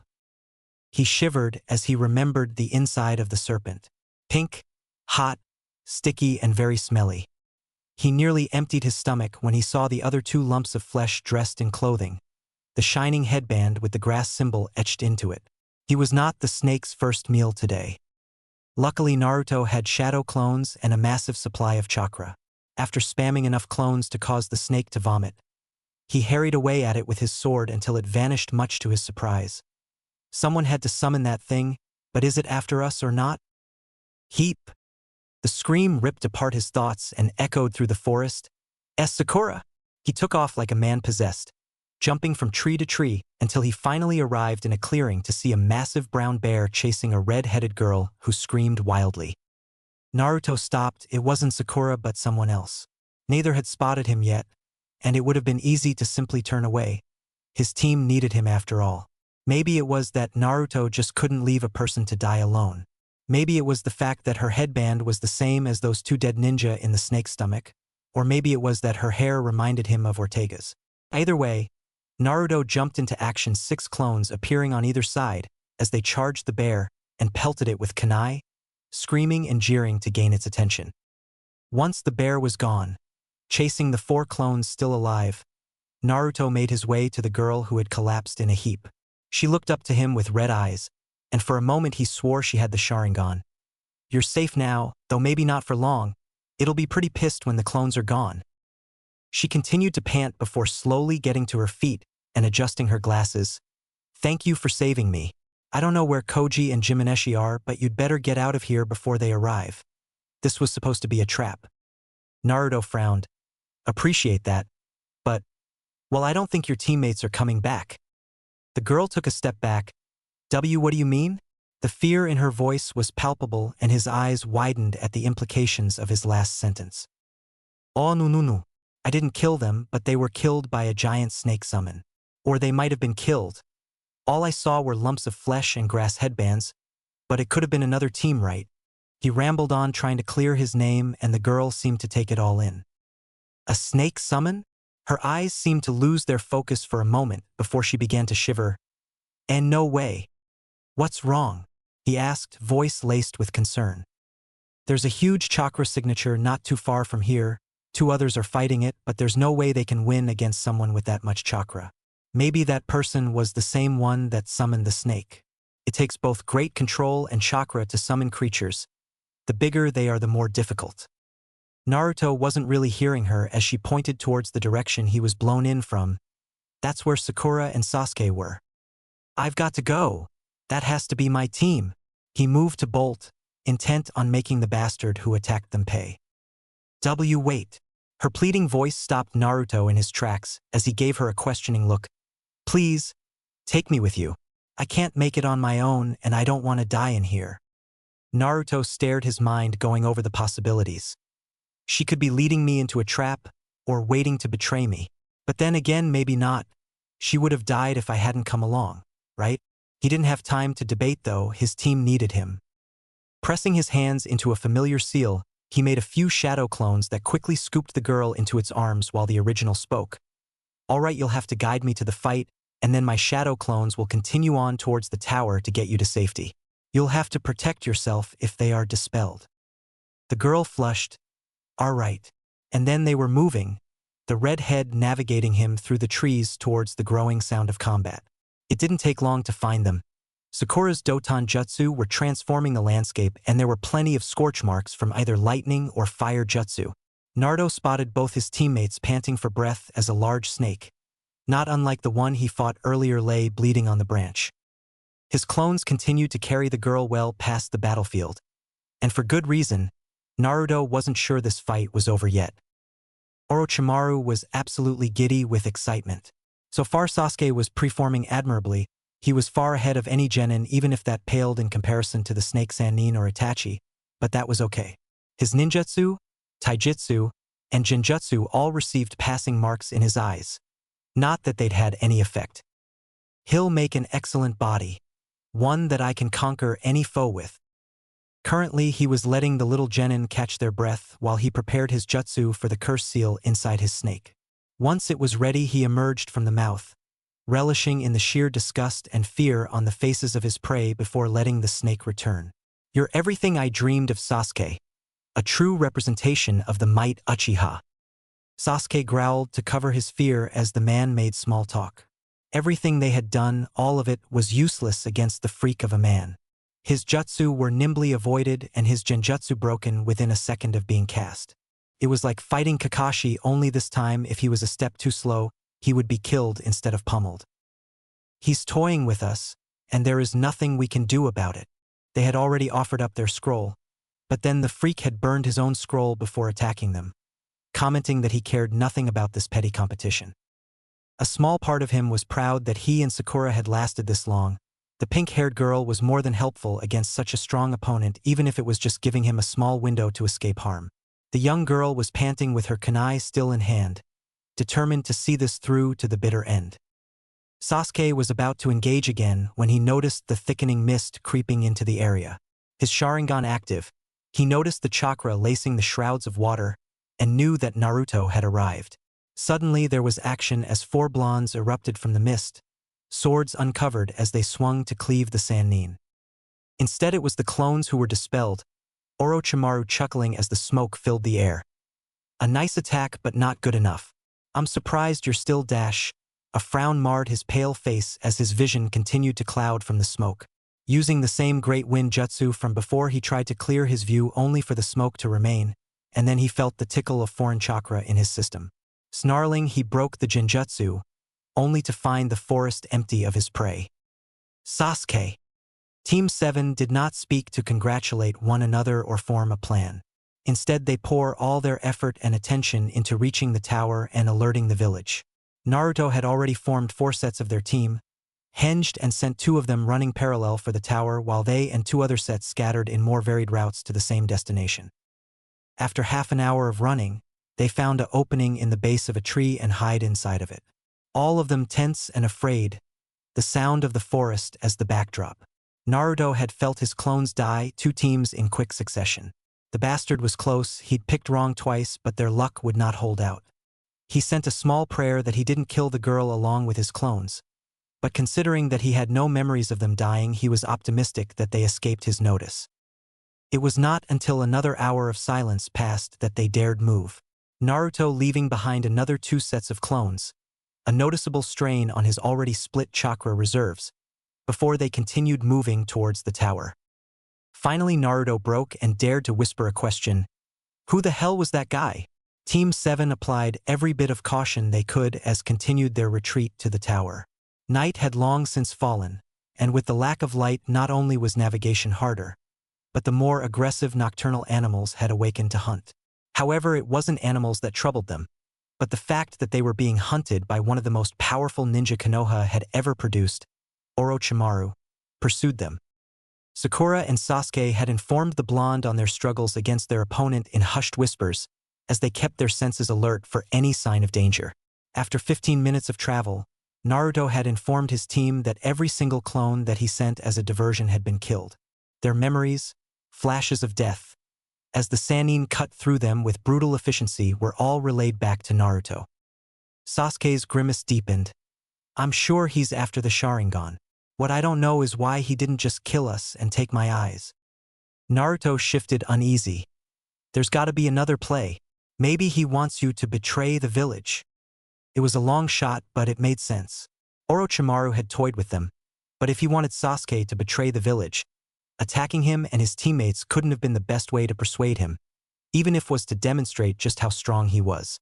He shivered as he remembered the inside of the serpent. Pink, hot, sticky and very smelly. He nearly emptied his stomach when he saw the other 2 lumps of flesh dressed in clothing, the shining headband with the grass symbol etched into it. He was not the snake's first meal today. Luckily, Naruto had shadow clones and a massive supply of chakra. After spamming enough clones to cause the snake to vomit, he harried away at it with his sword until it vanished, much to his surprise. Someone had to summon that thing, but is it after us or not? Heap! The scream ripped apart his thoughts and echoed through the forest. Sakura! He took off like a man possessed, jumping from tree to tree until he finally arrived in a clearing to see a massive brown bear chasing a red-headed girl who screamed wildly. Naruto stopped. It wasn't Sakura but someone else. Neither had spotted him yet, and it would have been easy to simply turn away. His team needed him after all. Maybe it was that Naruto just couldn't leave a person to die alone. Maybe it was the fact that her headband was the same as those 2 dead ninja in the snake's stomach, or maybe it was that her hair reminded him of Ortega's. Either way, Naruto jumped into action, 6 clones appearing on either side as they charged the bear and pelted it with kunai, screaming and jeering to gain its attention. Once the bear was gone, chasing the 4 clones still alive, Naruto made his way to the girl who had collapsed in a heap. She looked up to him with red eyes, and for a moment he swore she had the Sharingan. You're safe now, though maybe not for long. It'll be pretty pissed when the clones are gone. She continued to pant before slowly getting to her feet and adjusting her glasses. Thank you for saving me. I don't know where Koji and Jimeneshi are, but you'd better get out of here before they arrive. This was supposed to be a trap. Naruto frowned. Appreciate that. But, well, I don't think your teammates are coming back. The girl took a step back. What do you mean? The fear in her voice was palpable and his eyes widened at the implications of his last sentence. Oh no. I didn't kill them, but they were killed by a giant snake summon. Or they might have been killed. All I saw were lumps of flesh and grass headbands, but it could have been another team, right? He rambled on, trying to clear his name, and the girl seemed to take it all in. A snake summon? Her eyes seemed to lose their focus for a moment before she began to shiver. And no way. What's wrong? He asked, voice laced with concern. There's a huge chakra signature not too far from here. 2 others are fighting it, but there's no way they can win against someone with that much chakra. Maybe that person was the same one that summoned the snake. It takes both great control and chakra to summon creatures. The bigger they are, the more difficult. Naruto wasn't really hearing her as she pointed towards the direction he was blown in from. That's where Sakura and Sasuke were. I've got to go. That has to be my team. He moved to bolt, intent on making the bastard who attacked them pay. Wait. Her pleading voice stopped Naruto in his tracks as he gave her a questioning look. Please, take me with you. I can't make it on my own and I don't want to die in here. Naruto stared, his mind going over the possibilities. She could be leading me into a trap or waiting to betray me. But then again, maybe not. She would have died if I hadn't come along. right? He didn't have time to debate though, his team needed him. Pressing his hands into a familiar seal, he made a few shadow clones that quickly scooped the girl into its arms while the original spoke. All right, you'll have to guide me to the fight, and then my shadow clones will continue on towards the tower to get you to safety. You'll have to protect yourself if they are dispelled. The girl flushed. All right. And then they were moving, the red head navigating him through the trees towards the growing sound of combat. It didn't take long to find them. Sakura's Doton Jutsu were transforming the landscape, and there were plenty of scorch marks from either lightning or fire jutsu. Naruto spotted both his teammates panting for breath as a large snake, not unlike the one he fought earlier, lay bleeding on the branch. His clones continued to carry the girl well past the battlefield. And for good reason, Naruto wasn't sure this fight was over yet. Orochimaru was absolutely giddy with excitement. So far Sasuke was preforming admirably. He was far ahead of any genin, even if that paled in comparison to the snake Sanin or Itachi, but that was okay. His ninjutsu, taijutsu, and genjutsu all received passing marks in his eyes. Not that they'd had any effect. He'll make an excellent body, one that I can conquer any foe with. Currently, he was letting the little genin catch their breath while he prepared his jutsu for the curse seal inside his snake. Once it was ready, he emerged from the mouth, relishing in the sheer disgust and fear on the faces of his prey before letting the snake return. You're everything I dreamed of, Sasuke. A true representation of the might Uchiha. Sasuke growled to cover his fear as the man made small talk. Everything they had done, all of it, was useless against the freak of a man. His jutsu were nimbly avoided and his genjutsu broken within a second of being cast. It was like fighting Kakashi, only this time if he was a step too slow, he would be killed instead of pummeled. He's toying with us, and there is nothing we can do about it. They had already offered up their scroll, but then the freak had burned his own scroll before attacking them, commenting that he cared nothing about this petty competition. A small part of him was proud that he and Sakura had lasted this long. The pink-haired girl was more than helpful against such a strong opponent, even if it was just giving him a small window to escape harm. The young girl was panting with her kunai still in hand, determined to see this through to the bitter end. Sasuke was about to engage again when he noticed the thickening mist creeping into the area. His Sharingan active, he noticed the chakra lacing the shrouds of water and knew that Naruto had arrived. Suddenly there was action as four blondes erupted from the mist, swords uncovered as they swung to cleave the Sanin. Instead it was the clones who were dispelled, Orochimaru chuckling as the smoke filled the air. A nice attack, but not good enough. I'm surprised you're still dash. A frown marred his pale face as his vision continued to cloud from the smoke. Using the same great wind jutsu from before, he tried to clear his view only for the smoke to remain, and then he felt the tickle of foreign chakra in his system. Snarling, he broke the genjutsu, only to find the forest empty of his prey. Sasuke. Team 7 did not speak to congratulate one another or form a plan. Instead, they pour all their effort and attention into reaching the tower and alerting the village. Naruto had already formed 4 sets of their team, hinged and sent 2 of them running parallel for the tower, while they and 2 other sets scattered in more varied routes to the same destination. After half an hour of running, they found an opening in the base of a tree and hid inside of it. All of them tense and afraid, the sound of the forest as the backdrop. Naruto had felt his clones die, 2 teams in quick succession. The bastard was close, he'd picked wrong twice, but their luck would not hold out. He sent a small prayer that he didn't kill the girl along with his clones, but considering that he had no memories of them dying, he was optimistic that they escaped his notice. It was not until another hour of silence passed that they dared move. Naruto leaving behind another 2 sets of clones, a noticeable strain on his already split chakra reserves, before they continued moving towards the tower. Finally, Naruto broke and dared to whisper a question. Who the hell was that guy? Team 7 applied every bit of caution they could as continued their retreat to the tower. Night had long since fallen, and with the lack of light not only was navigation harder, but the more aggressive nocturnal animals had awakened to hunt. However, it wasn't animals that troubled them, but the fact that they were being hunted by one of the most powerful ninja Konoha had ever produced, Orochimaru, pursued them. Sakura and Sasuke had informed the blonde on their struggles against their opponent in hushed whispers, as they kept their senses alert for any sign of danger. After 15 minutes of travel, Naruto had informed his team that every single clone that he sent as a diversion had been killed. Their memories, flashes of death, as the Sanin cut through them with brutal efficiency, were all relayed back to Naruto. Sasuke's grimace deepened. I'm sure he's after the Sharingan. What I don't know is why he didn't just kill us and take my eyes. Naruto shifted uneasy. There's gotta be another play. Maybe he wants you to betray the village. It was a long shot, but it made sense. Orochimaru had toyed with them, but if he wanted Sasuke to betray the village, attacking him and his teammates couldn't have been the best way to persuade him, even if it was to demonstrate just how strong he was.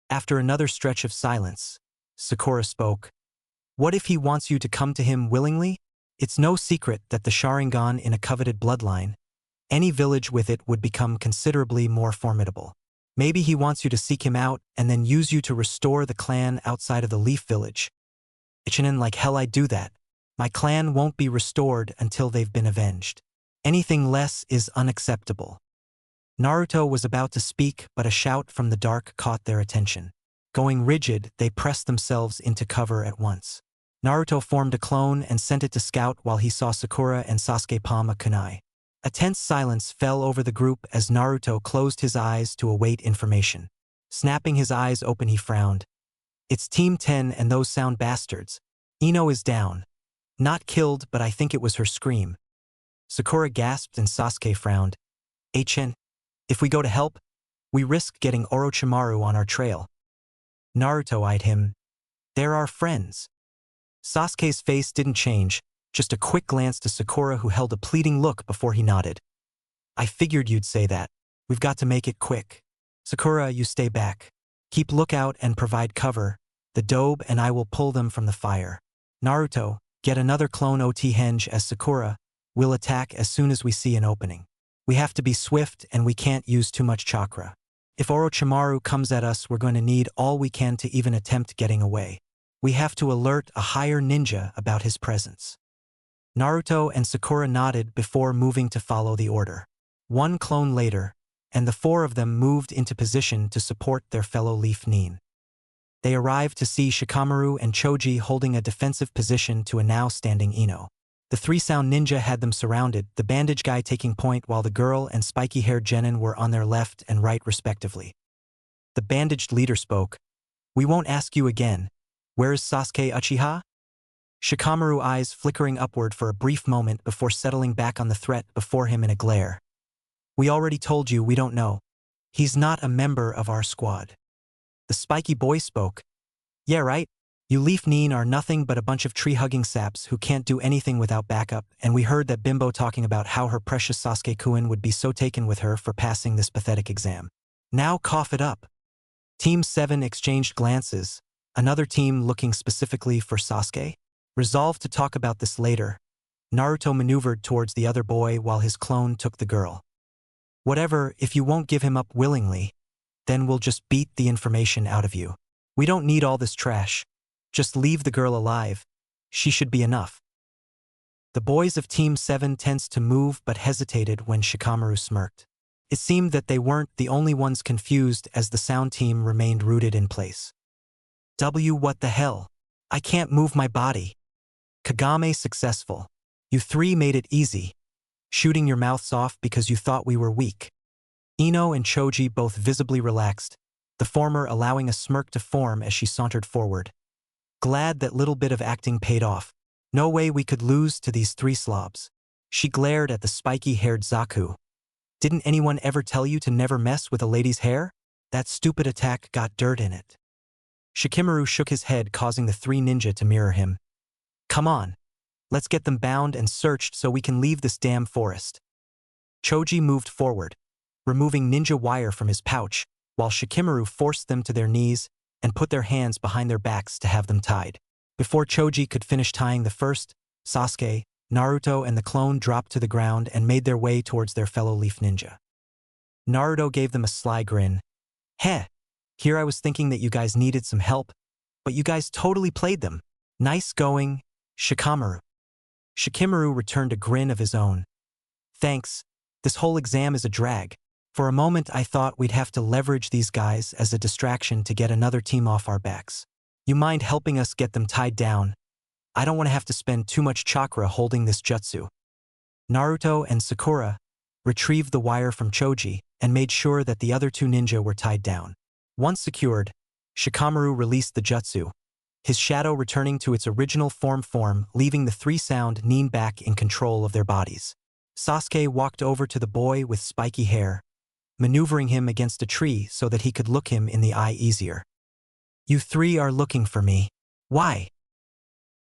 After another stretch of silence, Sakura spoke. What if he wants you to come to him willingly? It's no secret that the Sharingan in a coveted bloodline, any village with it would become considerably more formidable. Maybe he wants you to seek him out and then use you to restore the clan outside of the Leaf Village. Ichinen, like hell I'd do that. My clan won't be restored until they've been avenged. Anything less is unacceptable. Naruto was about to speak, but a shout from the dark caught their attention. Going rigid, they pressed themselves into cover at once. Naruto formed a clone and sent it to scout while he saw Sakura and Sasuke palm a kunai. A tense silence fell over the group as Naruto closed his eyes to await information. Snapping his eyes open, he frowned. It's Team 10 and those sound bastards. Ino is down. Not killed, but I think it was her scream. Sakura gasped and Sasuke frowned. Chen, if we go to help, we risk getting Orochimaru on our trail. Naruto eyed him. They're our friends. Sasuke's face didn't change, just a quick glance to Sakura, who held a pleading look before he nodded. I figured you'd say that. We've got to make it quick. Sakura, you stay back. Keep lookout and provide cover. The Dobe and I will pull them from the fire. Naruto, get another clone OT henge as Sakura. We'll attack as soon as we see an opening. We have to be swift and we can't use too much chakra. If Orochimaru comes at us, we're going to need all we can to even attempt getting away. We have to alert a higher ninja about his presence. Naruto and Sakura nodded before moving to follow the order. One clone later, and the four of them moved into position to support their fellow Leaf Nin. They arrived to see Shikamaru and Choji holding a defensive position to a now standing Ino. The three sound ninja had them surrounded, the bandage guy taking point while the girl and spiky-haired genin were on their left and right respectively. The bandaged leader spoke. We won't ask you again. Where is Sasuke Uchiha? Shikamaru eyes flickering upward for a brief moment before settling back on the threat before him in a glare. We already told you we don't know. He's not a member of our squad. The spiky boy spoke. Yeah, right. You Leaf Nin are nothing but a bunch of tree-hugging saps who can't do anything without backup, and we heard that Bimbo talking about how her precious Sasuke-kun would be so taken with her for passing this pathetic exam. Now cough it up. Team 7 exchanged glances, another team looking specifically for Sasuke. Resolved to talk about this later, Naruto maneuvered towards the other boy while his clone took the girl. Whatever, if you won't give him up willingly, then we'll just beat the information out of you. We don't need all this trash. Just leave the girl alive. She should be enough. The boys of Team 7 tensed to move but hesitated when Shikamaru smirked. It seemed that they weren't the only ones confused as the sound team remained rooted in place. What the hell? I can't move my body. Kagame successful. You three made it easy. Shooting your mouths off because you thought we were weak. Ino and Choji both visibly relaxed, the former allowing a smirk to form as she sauntered forward. Glad that little bit of acting paid off. No way we could lose to these three slobs. She glared at the spiky-haired Zaku. Didn't anyone ever tell you to never mess with a lady's hair? That stupid attack got dirt in it. Shikamaru shook his head, causing the three ninja to mirror him. Come on. Let's get them bound and searched so we can leave this damn forest. Choji moved forward, removing ninja wire from his pouch, while Shikamaru forced them to their knees and put their hands behind their backs to have them tied. Before Choji could finish tying the first, Sasuke, Naruto and the clone dropped to the ground and made their way towards their fellow Leaf Ninja. Naruto gave them a sly grin. Heh, here I was thinking that you guys needed some help, but you guys totally played them. Nice going, Shikamaru. Shikamaru returned a grin of his own. Thanks, this whole exam is a drag. For a moment I thought we'd have to leverage these guys as a distraction to get another team off our backs. You mind helping us get them tied down? I don't want to have to spend too much chakra holding this jutsu. Naruto and Sakura retrieved the wire from Choji and made sure that the other two ninja were tied down. Once secured, Shikamaru released the jutsu, his shadow returning to its original form, leaving the three-sound Nin back in control of their bodies. Sasuke walked over to the boy with spiky hair, maneuvering him against a tree so that he could look him in the eye easier. You three are looking for me. Why?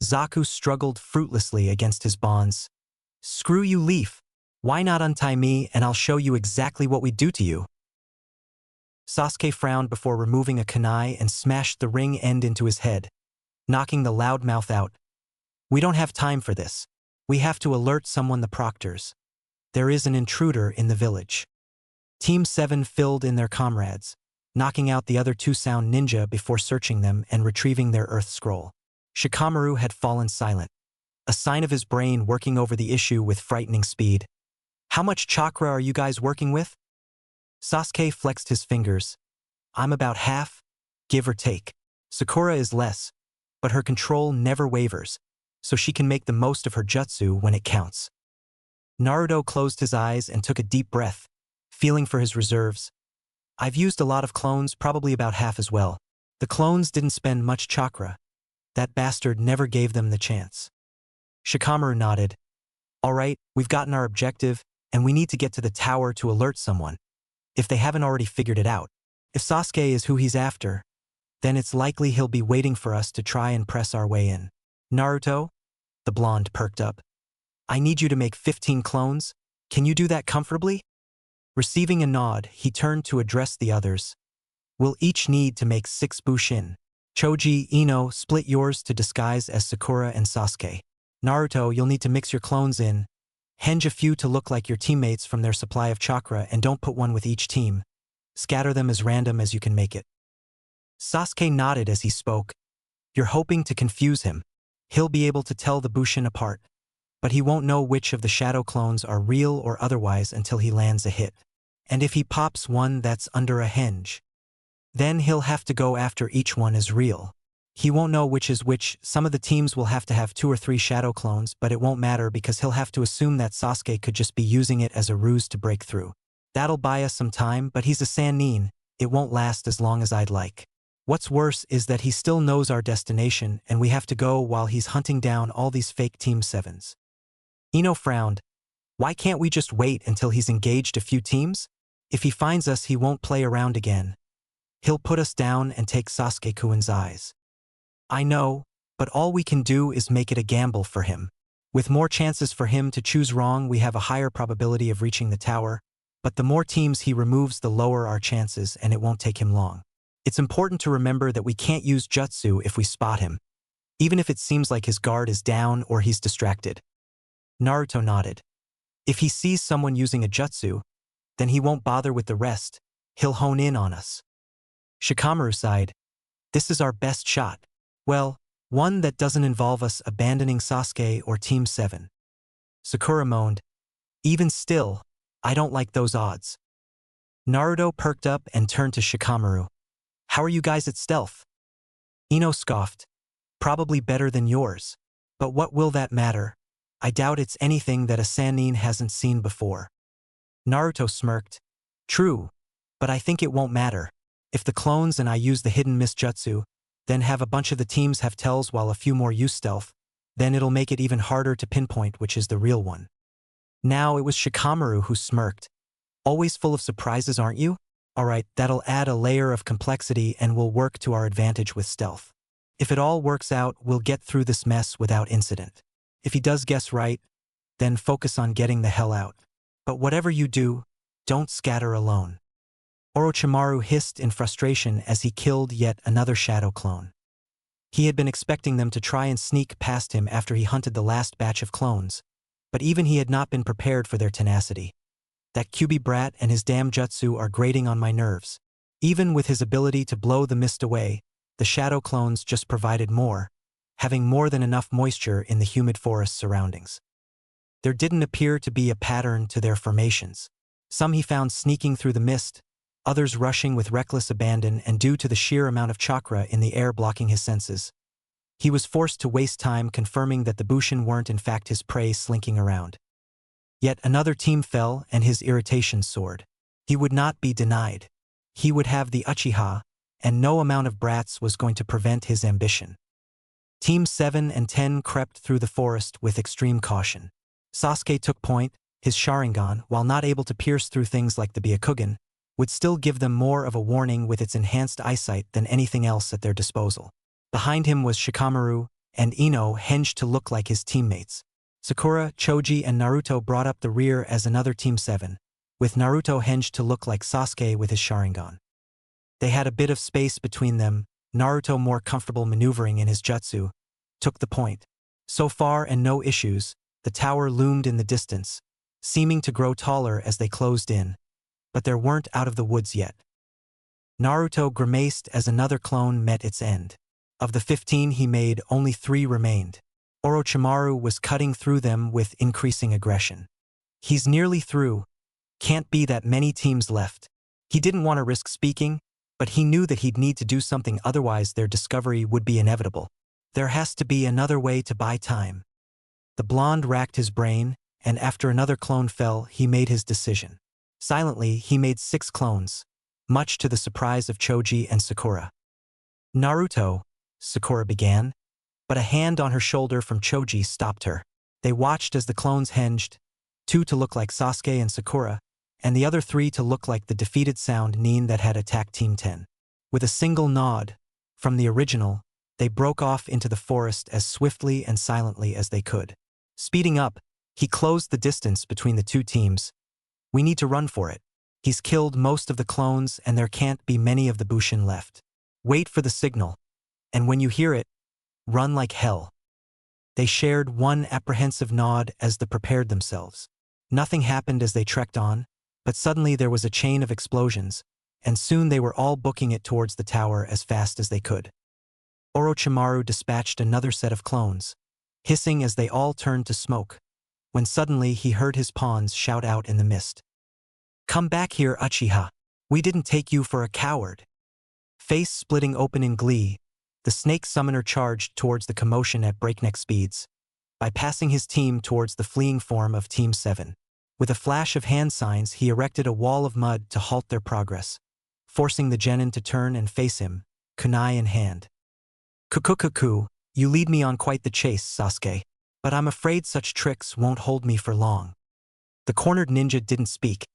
Zaku struggled fruitlessly against his bonds. Screw you, Leaf. Why not untie me and I'll show you exactly what we do to you? Sasuke frowned before removing a kunai and smashed the ring end into his head, knocking the loudmouth out. We don't have time for this. We have to alert someone, the proctors. There is an intruder in the village. Team 7 filled in their comrades, knocking out the other two sound ninja before searching them and retrieving their earth scroll. Shikamaru had fallen silent, a sign of his brain working over the issue with frightening speed. How much chakra are you guys working with? Sasuke flexed his fingers. I'm about half, give or take. Sakura is less, but her control never wavers, so she can make the most of her jutsu when it counts. Naruto closed his eyes and took a deep breath, feeling for his reserves. I've used a lot of clones, probably about half as well. The clones didn't spend much chakra. That bastard never gave them the chance. Shikamaru nodded. All right, we've gotten our objective, and we need to get to the tower to alert someone, if they haven't already figured it out. If Sasuke is who he's after, then it's likely he'll be waiting for us to try and press our way in. Naruto? The blonde perked up. I need you to make 15 clones. Can you do that comfortably? Receiving a nod, he turned to address the others. We'll each need to make 6 bushin. Choji, Ino, split yours to disguise as Sakura and Sasuke. Naruto, you'll need to mix your clones in. Henge a few to look like your teammates from their supply of chakra and don't put one with each team. Scatter them as random as you can make it. Sasuke nodded as he spoke. You're hoping to confuse him. He'll be able to tell the bushin apart, but he won't know which of the shadow clones are real or otherwise until he lands a hit. And if he pops one that's under a henge, then he'll have to go after each one as real. He won't know which is which. Some of the teams will have to have 2 or 3 shadow clones, but it won't matter because he'll have to assume that Sasuke could just be using it as a ruse to break through. That'll buy us some time, but he's a Sanin. It won't last as long as I'd like. What's worse is that he still knows our destination and we have to go while he's hunting down all these fake Team 7s. Ino frowned. Why can't we just wait until he's engaged a few teams? If he finds us, he won't play around again. He'll put us down and take Sasuke-kun's eyes. I know, but all we can do is make it a gamble for him. With more chances for him to choose wrong, we have a higher probability of reaching the tower, but the more teams he removes, the lower our chances, and it won't take him long. It's important to remember that we can't use jutsu if we spot him, even if it seems like his guard is down or he's distracted. Naruto nodded. If he sees someone using a jutsu, then he won't bother with the rest. He'll hone in on us. Shikamaru sighed. This is our best shot. Well, one that doesn't involve us abandoning Sasuke or Team 7. Sakura moaned. Even still, I don't like those odds. Naruto perked up and turned to Shikamaru. How are you guys at stealth? Ino scoffed. Probably better than yours. But what will that matter? I doubt it's anything that a Sanin hasn't seen before. Naruto smirked. True, but I think it won't matter. If the clones and I use the hidden mist jutsu, then have a bunch of the teams have tells while a few more use stealth, then it'll make it even harder to pinpoint which is the real one. Now it was Shikamaru who smirked. Always full of surprises, aren't you? Alright, that'll add a layer of complexity and will work to our advantage with stealth. If it all works out, we'll get through this mess without incident. If he does guess right, then focus on getting the hell out. But whatever you do, don't scatter alone. Orochimaru hissed in frustration as he killed yet another shadow clone. He had been expecting them to try and sneak past him after he hunted the last batch of clones, but even he had not been prepared for their tenacity. That Kyuubi brat and his damn jutsu are grating on my nerves. Even with his ability to blow the mist away, the shadow clones just provided more, having more than enough moisture in the humid forest surroundings. There didn't appear to be a pattern to their formations. Some he found sneaking through the mist, others rushing with reckless abandon and due to the sheer amount of chakra in the air blocking his senses. He was forced to waste time confirming that the Bushin weren't in fact his prey slinking around. Yet another team fell and his irritation soared. He would not be denied. He would have the Uchiha, and no amount of brats was going to prevent his ambition. Teams 7 and 10 crept through the forest with extreme caution. Sasuke took point. His Sharingan, while not able to pierce through things like the Byakugan, would still give them more of a warning with its enhanced eyesight than anything else at their disposal. Behind him was Shikamaru, and Ino hinged to look like his teammates. Sakura, Choji, and Naruto brought up the rear as another Team 7, with Naruto hinged to look like Sasuke with his Sharingan. They had a bit of space between them. Naruto, more comfortable maneuvering in his jutsu, took the point. So far and no issues, the tower loomed in the distance, seeming to grow taller as they closed in, but they weren't out of the woods yet. Naruto grimaced as another clone met its end. Of the 15 he made, only 3 remained. Orochimaru was cutting through them with increasing aggression. He's nearly through. Can't be that many teams left. He didn't want to risk speaking, but he knew that he'd need to do something, otherwise their discovery would be inevitable. There has to be another way to buy time. The blonde racked his brain, and after another clone fell, he made his decision. Silently, he made 6 clones, much to the surprise of Choji and Sakura. Naruto, Sakura began, but a hand on her shoulder from Choji stopped her. They watched as the clones hinged, 2 to look like Sasuke and Sakura, and the other 3 to look like the defeated Sound Nin that had attacked Team 10. With a single nod from the original, they broke off into the forest as swiftly and silently as they could. Speeding up, he closed the distance between the 2 teams. We need to run for it. He's killed most of the clones and there can't be many of the Bushin left. Wait for the signal. And when you hear it, run like hell. They shared one apprehensive nod as they prepared themselves. Nothing happened as they trekked on, but suddenly there was a chain of explosions, and soon they were all booking it towards the tower as fast as they could. Orochimaru dispatched another set of clones, hissing as they all turned to smoke, when suddenly he heard his pawns shout out in the mist. "Come back here, Uchiha. We didn't take you for a coward." Face splitting open in glee, the snake summoner charged towards the commotion at breakneck speeds, bypassing his team towards the fleeing form of Team 7. With a flash of hand signs, he erected a wall of mud to halt their progress, forcing the genin to turn and face him, kunai in hand. "Kukukuku, you lead me on quite the chase, Sasuke, but I'm afraid such tricks won't hold me for long." The cornered ninja didn't speak.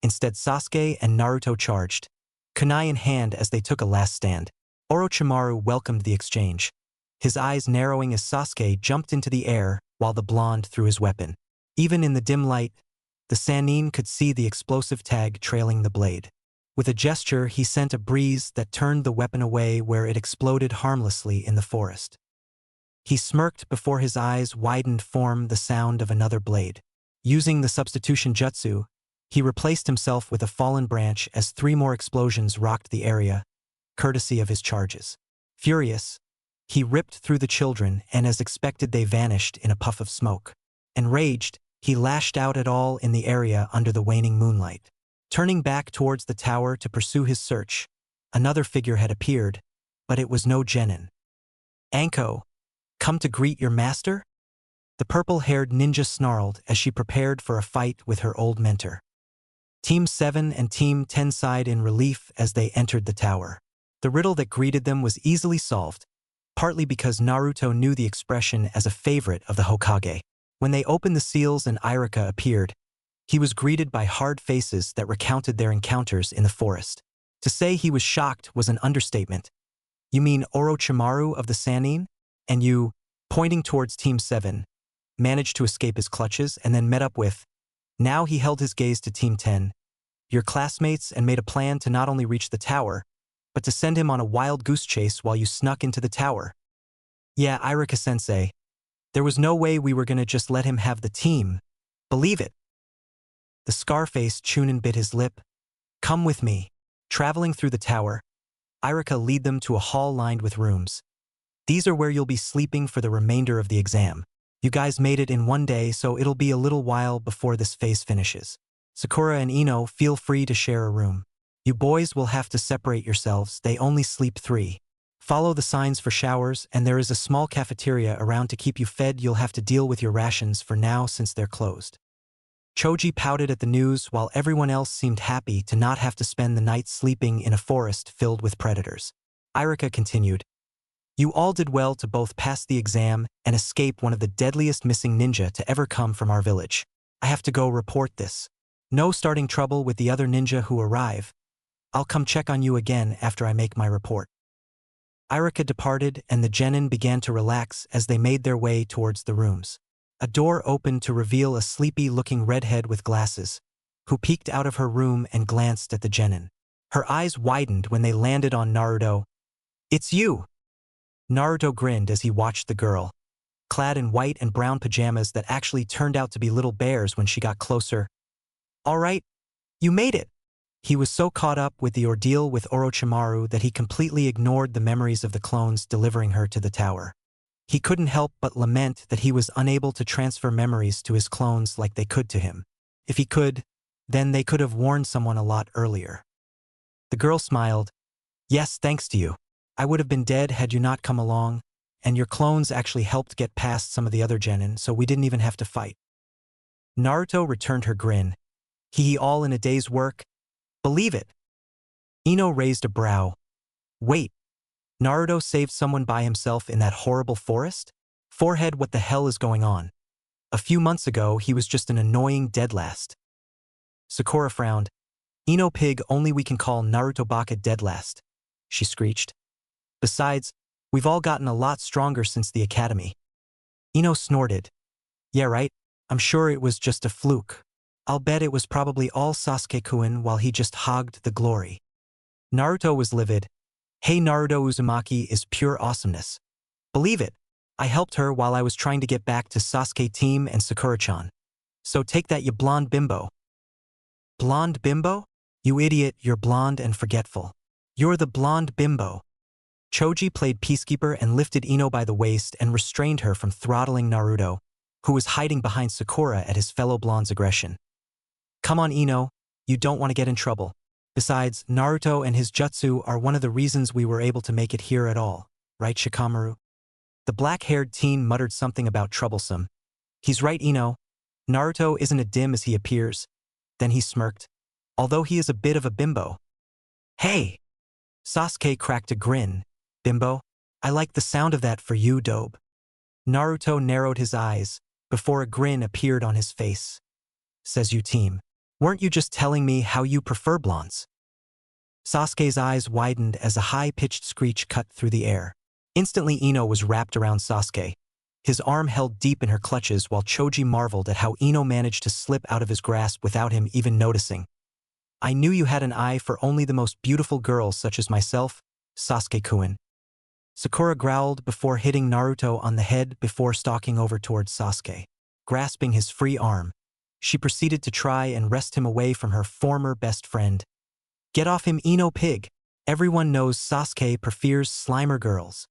Instead, Sasuke and Naruto charged, kunai in hand as they took a last stand. Orochimaru welcomed the exchange, his eyes narrowing as Sasuke jumped into the air while the blonde threw his weapon. Even in the dim light, the Sanin could see the explosive tag trailing the blade. With a gesture, he sent a breeze that turned the weapon away where it exploded harmlessly in the forest. He smirked before his eyes widened form the sound of another blade. Using the substitution jutsu, he replaced himself with a fallen branch as 3 more explosions rocked the area, courtesy of his charges. Furious, he ripped through the children and as expected they vanished in a puff of smoke. Enraged, he lashed out at all in the area under the waning moonlight. Turning back towards the tower to pursue his search, another figure had appeared, but it was no genin. "Anko, come to greet your master?" The purple-haired ninja snarled as she prepared for a fight with her old mentor. Team 7 and Team 10 sighed in relief as they entered the tower. The riddle that greeted them was easily solved, partly because Naruto knew the expression as a favorite of the Hokage. When they opened the seals and Irika appeared, he was greeted by hard faces that recounted their encounters in the forest. To say he was shocked was an understatement. "You mean Orochimaru of the Sanin? And you," pointing towards Team 7, managed to escape his clutches and then met up with. Now he held his gaze to Team 10, "Your classmates, and made a plan to not only reach the tower, but to send him on a wild goose chase while you snuck into the tower." "Yeah, Irika-sensei. There was no way we were gonna just let him have the team. Believe it." The scar-faced Chunin bit his lip. "Come with me." Traveling through the tower, Irika lead them to a hall lined with rooms. "These are where you'll be sleeping for the remainder of the exam. You guys made it in one day, so it'll be a little while before this phase finishes. Sakura and Ino, feel free to share a room." You boys will have to separate yourselves, they only sleep 3. Follow the signs for showers, and there is a small cafeteria around to keep you fed. You'll have to deal with your rations for now since they're closed. Choji pouted at the news while everyone else seemed happy to not have to spend the night sleeping in a forest filled with predators. Irika continued, You all did well to both pass the exam and escape one of the deadliest missing ninja to ever come from our village. I have to go report this. No starting trouble with the other ninja who arrive. I'll come check on you again after I make my report. Irika departed and the genin began to relax as they made their way towards the rooms. A door opened to reveal a sleepy-looking redhead with glasses, who peeked out of her room and glanced at the genin. Her eyes widened when they landed on Naruto. It's you! Naruto grinned as he watched the girl, clad in white and brown pajamas that actually turned out to be little bears when she got closer. All right, you made it! He was so caught up with the ordeal with Orochimaru that he completely ignored the memories of the clones delivering her to the tower. He couldn't help but lament that he was unable to transfer memories to his clones like they could to him. If he could, then they could have warned someone a lot earlier. The girl smiled. Yes, thanks to you. I would have been dead had you not come along, and your clones actually helped get past some of the other genin, so we didn't even have to fight. Naruto returned her grin. Hee all in a day's work? Believe it. Ino raised a brow. Wait, Naruto saved someone by himself in that horrible forest? Forehead, what the hell is going on? A few months ago, he was just an annoying deadlast. Sakura frowned. Ino pig, only we can call Naruto Baka deadlast, she screeched. Besides, we've all gotten a lot stronger since the academy. Ino snorted. Yeah, right, I'm sure it was just a fluke. I'll bet it was probably all Sasuke-kun while he just hogged the glory. Naruto was livid. Hey, Naruto, Uzumaki is pure awesomeness. Believe it, I helped her while I was trying to get back to Sasuke team and Sakura-chan. So take that, you blonde bimbo. Blonde bimbo? You idiot, you're blonde and forgetful. You're the blonde bimbo. Choji played peacekeeper and lifted Ino by the waist and restrained her from throttling Naruto, who was hiding behind Sakura at his fellow blonde's aggression. Come on, Ino, you don't want to get in trouble. Besides, Naruto and his jutsu are one of the reasons we were able to make it here at all, right, Shikamaru? The black-haired teen muttered something about troublesome. He's right, Ino. Naruto isn't as dim as he appears. Then he smirked. Although he is a bit of a bimbo. Hey! Sasuke cracked a grin. Bimbo, I like the sound of that for you, Dobe. Naruto narrowed his eyes, before a grin appeared on his face. Says you team. Weren't you just telling me how you prefer blondes? Sasuke's eyes widened as a high-pitched screech cut through the air. Instantly Ino was wrapped around Sasuke, his arm held deep in her clutches while Choji marveled at how Ino managed to slip out of his grasp without him even noticing. I knew you had an eye for only the most beautiful girls such as myself, Sasuke-kun. Sakura growled before hitting Naruto on the head before stalking over towards Sasuke. Grasping his free arm, she proceeded to try and wrest him away from her former best friend. Get off him, Ino pig! Everyone knows Sasuke prefers slimer girls.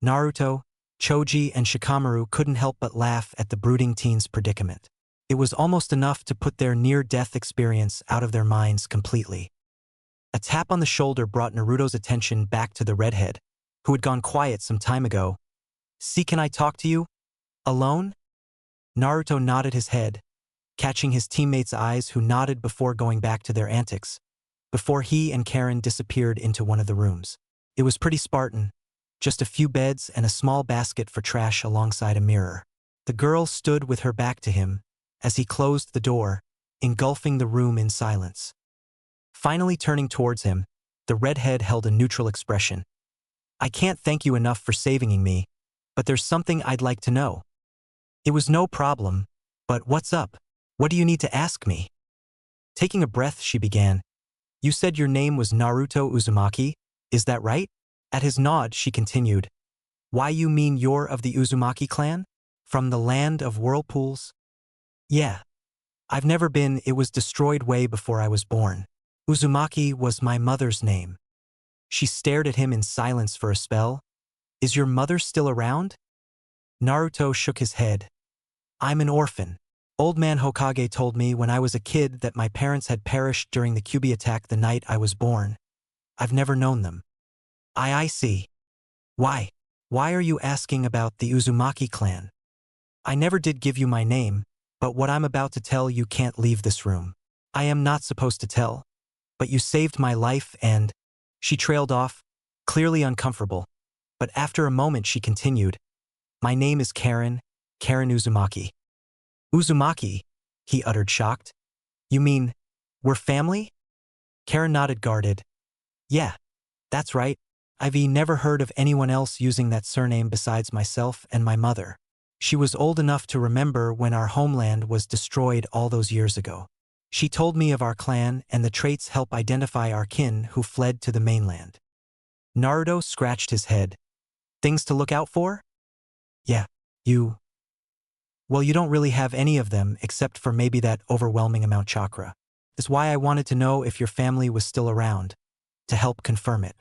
Naruto, Choji, and Shikamaru couldn't help but laugh at the brooding teen's predicament. It was almost enough to put their near-death experience out of their minds completely. A tap on the shoulder brought Naruto's attention back to the redhead, who had gone quiet some time ago. See, can I talk to you? Alone? Naruto nodded his head, catching his teammates' eyes who nodded before going back to their antics, before he and Karin disappeared into one of the rooms. It was pretty Spartan, just a few beds and a small basket for trash alongside a mirror. The girl stood with her back to him as he closed the door, engulfing the room in silence. Finally turning towards him, the redhead held a neutral expression. I can't thank you enough for saving me, but there's something I'd like to know. It was no problem, but what's up? What do you need to ask me? Taking a breath, she began. You said your name was Naruto Uzumaki, is that right? At his nod, she continued. Why, you mean you're of the Uzumaki clan? From the land of whirlpools? Yeah. I've never been, it was destroyed way before I was born. Uzumaki was my mother's name. She stared at him in silence for a spell. Is your mother still around? Naruto shook his head. I'm an orphan. Old man Hokage told me when I was a kid that my parents had perished during the Kyuubi attack the night I was born. I've never known them. I see. Why? Why are you asking about the Uzumaki clan? I never did give you my name, but what I'm about to tell you can't leave this room. I am not supposed to tell. But you saved my life and… She trailed off, clearly uncomfortable. But after a moment she continued, my name is Karin Uzumaki. Uzumaki, he uttered shocked. You mean, we're family? Karin nodded guarded. Yeah, that's right. I've never heard of anyone else using that surname besides myself and my mother. She was old enough to remember when our homeland was destroyed all those years ago. She told me of our clan and the traits help identify our kin who fled to the mainland. Naruto scratched his head. Things to look out for? Yeah, you… Well, you don't really have any of them except for maybe that overwhelming amount chakra. That's why I wanted to know if your family was still around, to help confirm it.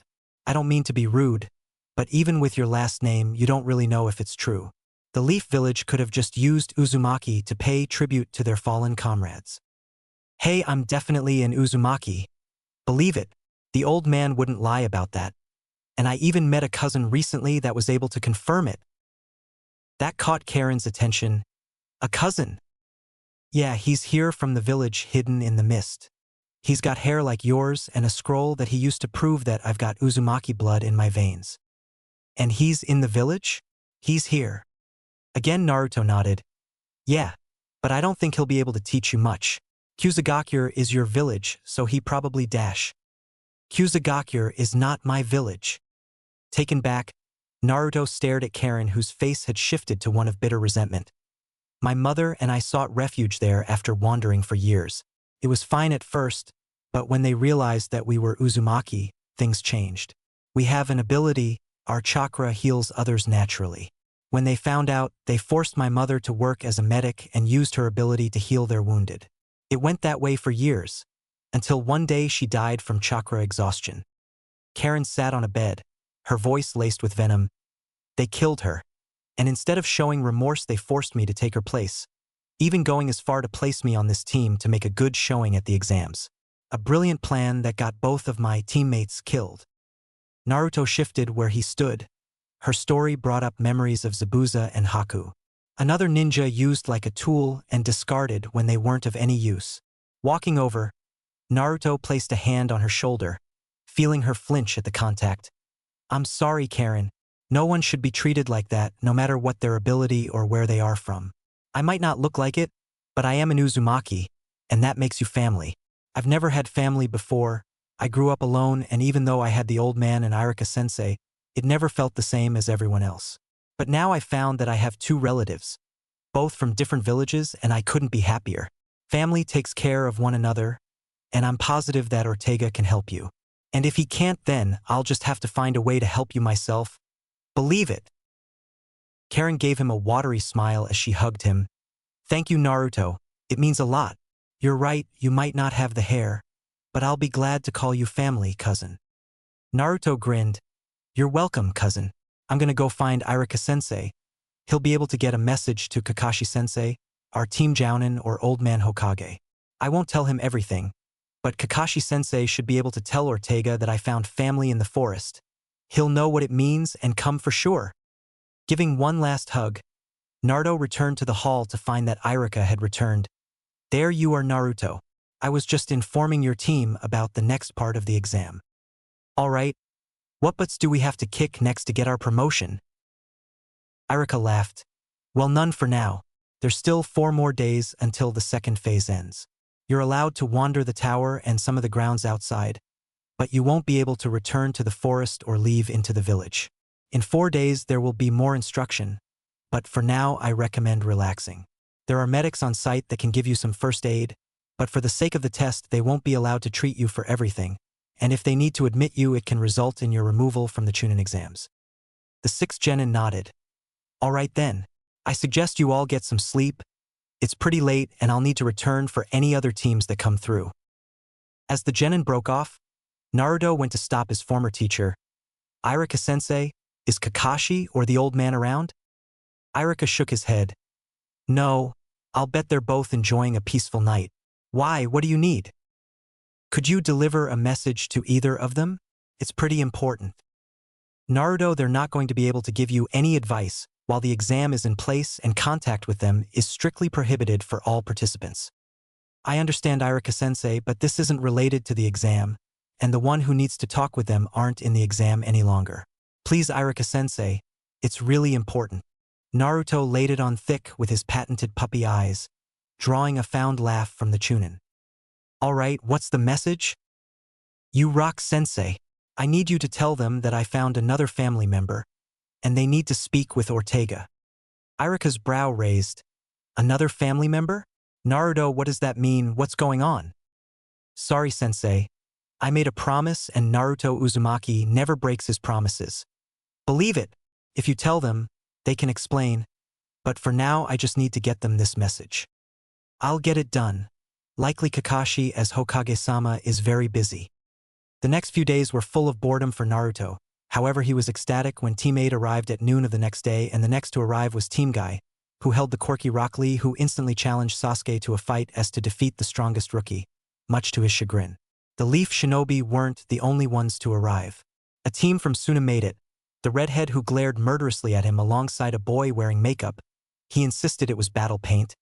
I don't mean to be rude, but even with your last name, you don't really know if it's true. The Leaf Village could have just used Uzumaki to pay tribute to their fallen comrades. Hey, I'm definitely an Uzumaki. Believe it, the old man wouldn't lie about that. And I even met a cousin recently that was able to confirm it. That caught Karin's attention. A cousin? Yeah, he's here from the village hidden in the mist. He's got hair like yours and a scroll that he used to prove that I've got Uzumaki blood in my veins. And he's in the village? He's here. Again Naruto nodded. Yeah, but I don't think he'll be able to teach you much. Kusagakyur is your village, so he probably dash. Kusagakyur is not my village. Taken back, Naruto stared at Karin whose face had shifted to one of bitter resentment. My mother and I sought refuge there after wandering for years. It was fine at first, but when they realized that we were Uzumaki, things changed. We have an ability, our chakra heals others naturally. When they found out, they forced my mother to work as a medic and used her ability to heal their wounded. It went that way for years, until one day she died from chakra exhaustion. Karin sat on a bed, her voice laced with venom. They killed her, and instead of showing remorse they forced me to take her place, even going as far to place me on this team to make a good showing at the exams. A brilliant plan that got both of my teammates killed. Naruto shifted where he stood. Her story brought up memories of Zabuza and Haku. Another ninja used like a tool and discarded when they weren't of any use. Walking over, Naruto placed a hand on her shoulder, feeling her flinch at the contact. I'm sorry, Karin. No one should be treated like that, no matter what their ability or where they are from. I might not look like it, but I am an Uzumaki, and that makes you family. I've never had family before. I grew up alone, and even though I had the old man and Irika-sensei, it never felt the same as everyone else. But now I found that I have two relatives, both from different villages, and I couldn't be happier. Family takes care of one another, and I'm positive that Ortega can help you. And if he can't, then I'll just have to find a way to help you myself. Believe it. Karin gave him a watery smile as she hugged him. Thank you, Naruto. It means a lot. You're right, you might not have the hair, but I'll be glad to call you family, cousin. Naruto grinned. You're welcome, cousin. I'm gonna go find Irika-sensei. He'll be able to get a message to Kakashi-sensei, our team Jounin or Old Man Hokage. I won't tell him everything, but Kakashi-sensei should be able to tell Ortega that I found family in the forest. He'll know what it means and come for sure. Giving one last hug, Naruto returned to the hall to find that Irika had returned. There you are, Naruto. I was just informing your team about the next part of the exam. All right. What butts do we have to kick next to get our promotion? Irika laughed. Well, none for now. There's still 4 more days until the second phase ends. You're allowed to wander the tower and some of the grounds outside, but you won't be able to return to the forest or leave into the village. In 4 days there will be more instruction, but for now I recommend relaxing. There are medics on site that can give you some first aid, but for the sake of the test they won't be allowed to treat you for everything, and if they need to admit you it can result in your removal from the Chunin exams. The 6th genin nodded. All right then. I suggest you all get some sleep. It's pretty late and I'll need to return for any other teams that come through. As the genin broke off, Naruto went to stop his former teacher. Irika-sensei, is Kakashi or the old man around? Irika shook his head. No, I'll bet they're both enjoying a peaceful night. Why, what do you need? Could you deliver a message to either of them? It's pretty important. Naruto, they're not going to be able to give you any advice while the exam is in place, and contact with them is strictly prohibited for all participants. I understand, Irika-sensei, but this isn't related to the exam, and the one who needs to talk with them aren't in the exam any longer. Please, Irika-sensei, it's really important. Naruto laid it on thick with his patented puppy eyes, drawing a fond laugh from the Chunin. All right, what's the message? You rock, sensei. I need you to tell them that I found another family member, and they need to speak with Ortega. Irika's brow raised. Another family member? Naruto, what does that mean? What's going on? Sorry, sensei. I made a promise, and Naruto Uzumaki never breaks his promises. Believe it. If you tell them, they can explain. But for now, I just need to get them this message. I'll get it done. Likely Kakashi, as Hokage-sama, is very busy. The next few days were full of boredom for Naruto. However, he was ecstatic when Team 8 arrived at noon of the next day, and the next to arrive was Team Guy, who held the quirky Rock Lee, who instantly challenged Sasuke to a fight as to defeat the strongest rookie, much to his chagrin. The Leaf Shinobi weren't the only ones to arrive. A team from Suna made it, the redhead who glared murderously at him alongside a boy wearing makeup. He insisted it was battle paint,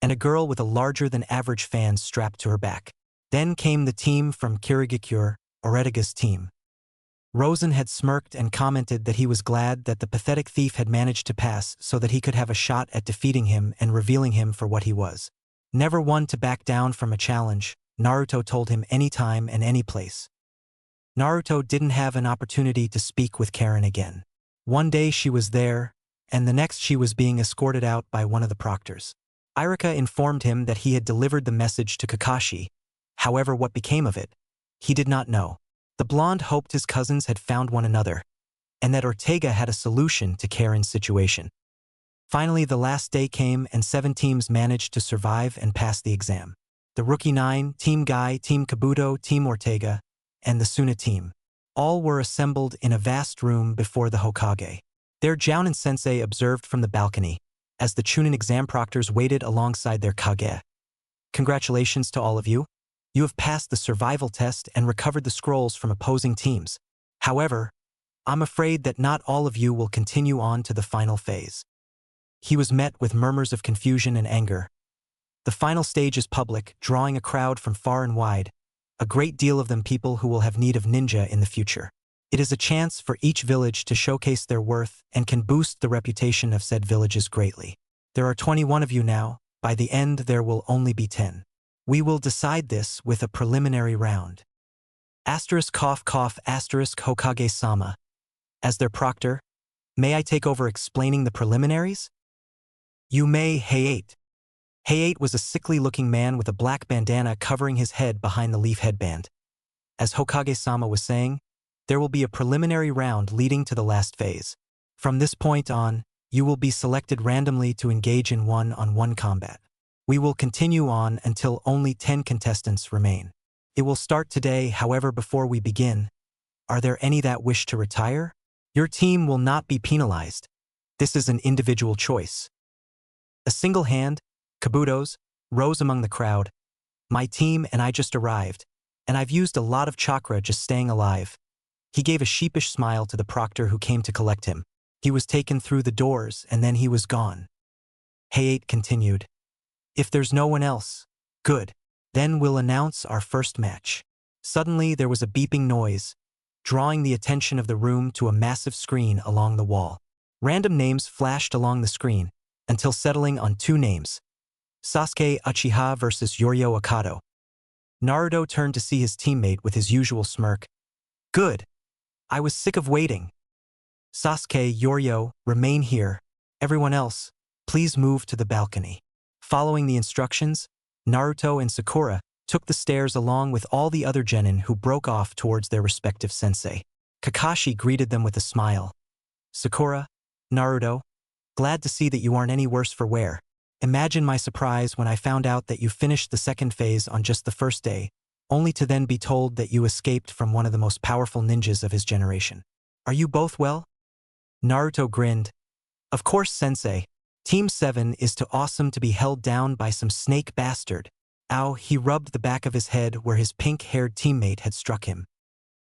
and a girl with a larger-than-average fan strapped to her back. Then came the team from Kirigakure, Oretega's team. Rosen had smirked and commented that he was glad that the pathetic thief had managed to pass so that he could have a shot at defeating him and revealing him for what he was. Never one to back down from a challenge, Naruto told him any time and any place. Naruto didn't have an opportunity to speak with Karin again. One day she was there, and the next she was being escorted out by one of the proctors. Irika informed him that he had delivered the message to Kakashi. However, what became of it, he did not know. The blonde hoped his cousins had found one another, and that Ortega had a solution to Karin's situation. Finally, the last day came, and 7 teams managed to survive and pass the exam. The Rookie 9, Team Guy, Team Kabuto, Team Ortega, and the Suna team. All were assembled in a vast room before the Hokage. There, Jounin-sensei observed from the balcony, as the Chunin exam proctors waited alongside their Kage. Congratulations to all of you. You have passed the survival test and recovered the scrolls from opposing teams. However, I'm afraid that not all of you will continue on to the final phase. He was met with murmurs of confusion and anger. The final stage is public, drawing a crowd from far and wide, a great deal of them people who will have need of ninja in the future. It is a chance for each village to showcase their worth and can boost the reputation of said villages greatly. There are 21 of you now. By the end, there will only be 10. We will decide this with a preliminary round. Asterisk cough cough asterisk Hokage-sama. As their proctor, may I take over explaining the preliminaries? You may, Hayate. Hayate was a sickly-looking man with a black bandana covering his head behind the leaf headband. As Hokage-sama was saying, there will be a preliminary round leading to the last phase. From this point on, you will be selected randomly to engage in one-on-one combat. We will continue on until only 10 contestants remain. It will start today. However, before we begin, are there any that wish to retire? Your team will not be penalized. This is an individual choice. A single hand, Kabuto's, rose among the crowd. My team and I just arrived, and I've used a lot of chakra just staying alive. He gave a sheepish smile to the proctor who came to collect him. He was taken through the doors, and then he was gone. Hayate continued. If there's no one else, good. Then we'll announce our first match. Suddenly there was a beeping noise, drawing the attention of the room to a massive screen along the wall. Random names flashed along the screen, until settling on 2 names. Sasuke Uchiha versus Yoryo Akato. Naruto turned to see his teammate with his usual smirk. Good. I was sick of waiting. Sasuke, Yoryo, remain here. Everyone else, please move to the balcony. Following the instructions, Naruto and Sakura took the stairs along with all the other genin who broke off towards their respective sensei. Kakashi greeted them with a smile. Sakura, Naruto, glad to see that you aren't any worse for wear. Imagine my surprise when I found out that you finished the second phase on just the first day, only to then be told that you escaped from one of the most powerful ninjas of his generation. Are you both well? Naruto grinned. Of course, sensei. Team 7 is too awesome to be held down by some snake bastard. Ow, he rubbed the back of his head where his pink-haired teammate had struck him.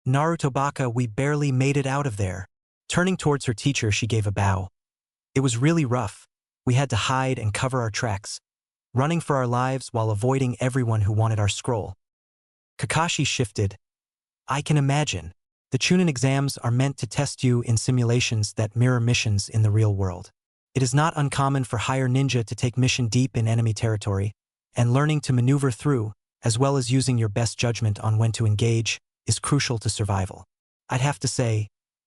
Naruto baka, we barely made it out of there. Turning towards her teacher, she gave a bow. It was really rough. We had to hide and cover our tracks, running for our lives while avoiding everyone who wanted our scroll. Kakashi shifted. I can imagine. The Chunin exams are meant to test you in simulations that mirror missions in the real world. It is not uncommon for higher ninja to take mission deep in enemy territory, and learning to maneuver through, as well as using your best judgment on when to engage, is crucial to survival. I'd have to say,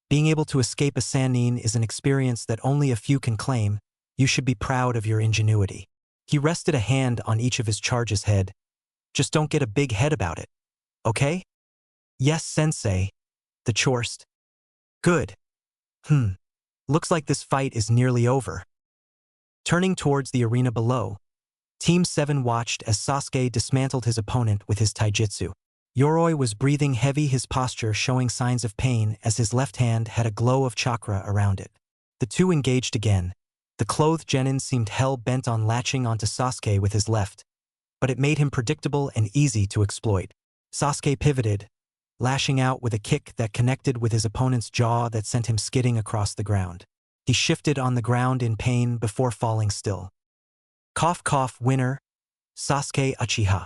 being able to escape a Sanin is an experience that only a few can claim. You should be proud of your ingenuity. He rested a hand on each of his charge's head. Just don't get a big head about it. Okay? Yes, sensei. The chorst. Good. Looks like this fight is nearly over. Turning towards the arena below, Team 7 watched as Sasuke dismantled his opponent with his taijutsu. Yoroi was breathing heavy, his posture showing signs of pain as his left hand had a glow of chakra around it. The two engaged again. The clothed genin seemed hell-bent on latching onto Sasuke with his left, but it made him predictable and easy to exploit. Sasuke pivoted, lashing out with a kick that connected with his opponent's jaw that sent him skidding across the ground. He shifted on the ground in pain before falling still. Cough cough, winner, Sasuke Uchiha.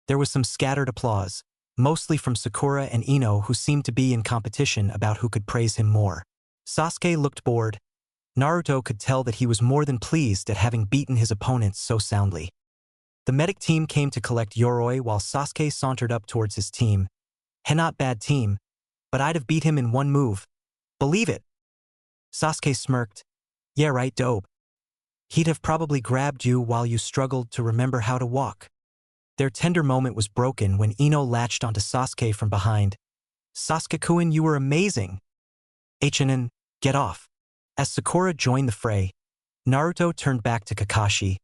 There was some scattered applause, mostly from Sakura and Ino, who seemed to be in competition about who could praise him more. Sasuke looked bored. Naruto could tell that he was more than pleased at having beaten his opponents so soundly. The medic team came to collect Yoroi while Sasuke sauntered up towards his team. Not bad team, but I'd have beat him in one move. Believe it. Sasuke smirked. Yeah, right, dope. He'd have probably grabbed you while you struggled to remember how to walk. Their tender moment was broken when Ino latched onto Sasuke from behind. Sasuke-kun, you were amazing. HNN, get off. As Sakura joined the fray, Naruto turned back to Kakashi.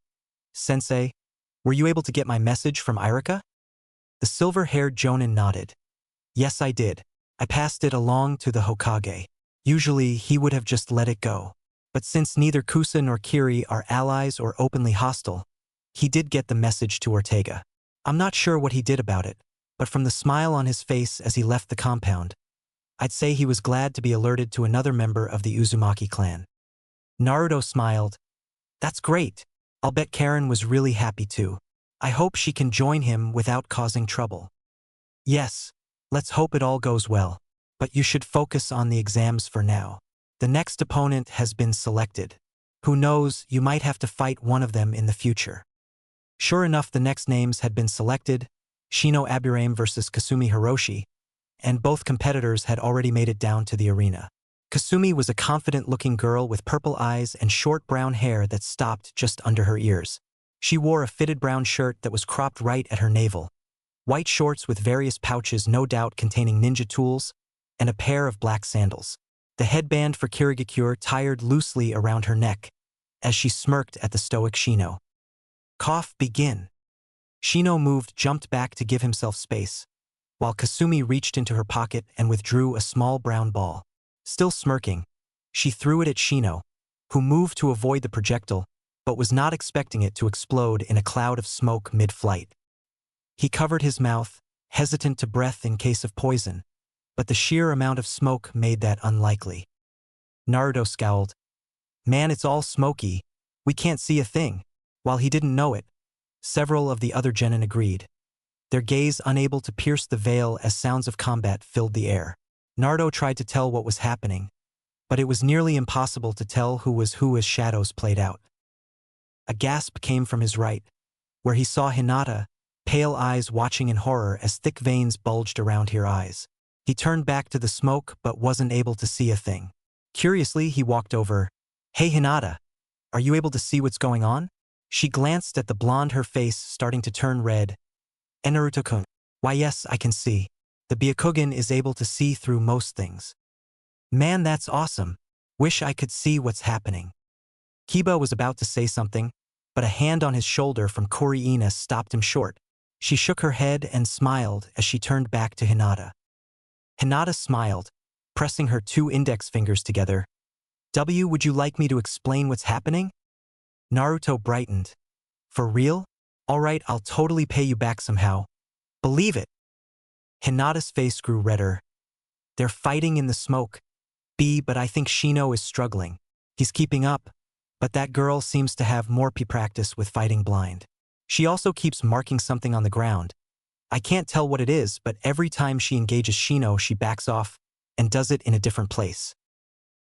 Sensei, were you able to get my message from Irika? The silver-haired Jonin nodded. Yes, I did. I passed it along to the Hokage. Usually, he would have just let it go. But since neither Kusa nor Kiri are allies or openly hostile, he did get the message to Ortega. I'm not sure what he did about it, but from the smile on his face as he left the compound, I'd say he was glad to be alerted to another member of the Uzumaki clan. Naruto smiled. That's great. I'll bet Karin was really happy too. I hope she can join him without causing trouble. Yes, let's hope it all goes well, but you should focus on the exams for now. The next opponent has been selected. Who knows, you might have to fight one of them in the future. Sure enough, the next names had been selected, Shino Aburame versus Kasumi Hiroshi, and both competitors had already made it down to the arena. Kasumi was a confident-looking girl with purple eyes and short brown hair that stopped just under her ears. She wore a fitted brown shirt that was cropped right at her navel, white shorts with various pouches no doubt containing ninja tools, and a pair of black sandals. The headband for Kirigakure tied loosely around her neck, as she smirked at the stoic Shino. Cough, begin. Shino jumped back to give himself space, while Kasumi reached into her pocket and withdrew a small brown ball. Still smirking, she threw it at Shino, who moved to avoid the projectile, but was not expecting it to explode in a cloud of smoke mid-flight. He covered his mouth, hesitant to breath in case of poison, but the sheer amount of smoke made that unlikely. Naruto scowled. Man, it's all smoky. We can't see a thing. While he didn't know it, several of the other genin agreed, their gaze unable to pierce the veil as sounds of combat filled the air. Naruto tried to tell what was happening, but it was nearly impossible to tell who was who as shadows played out. A gasp came from his right, where he saw Hinata, pale eyes watching in horror as thick veins bulged around her eyes. He turned back to the smoke but wasn't able to see a thing. Curiously, he walked over. Hey Hinata, are you able to see what's going on? She glanced at the blonde, her face starting to turn red. Naruto-kun. Why yes, I can see. The Byakugan is able to see through most things. Man, that's awesome. Wish I could see what's happening. Kiba was about to say something, but a hand on his shoulder from Kori-ina stopped him short. She shook her head and smiled as she turned back to Hinata. Hinata smiled, pressing her two index fingers together. Would you like me to explain what's happening? Naruto brightened. For real? Alright, I'll totally pay you back somehow. Believe it. Hinata's face grew redder. They're fighting in the smoke. But I think Shino is struggling. He's keeping up, but that girl seems to have more practice with fighting blind. She also keeps marking something on the ground. I can't tell what it is, but every time she engages Shino, she backs off and does it in a different place.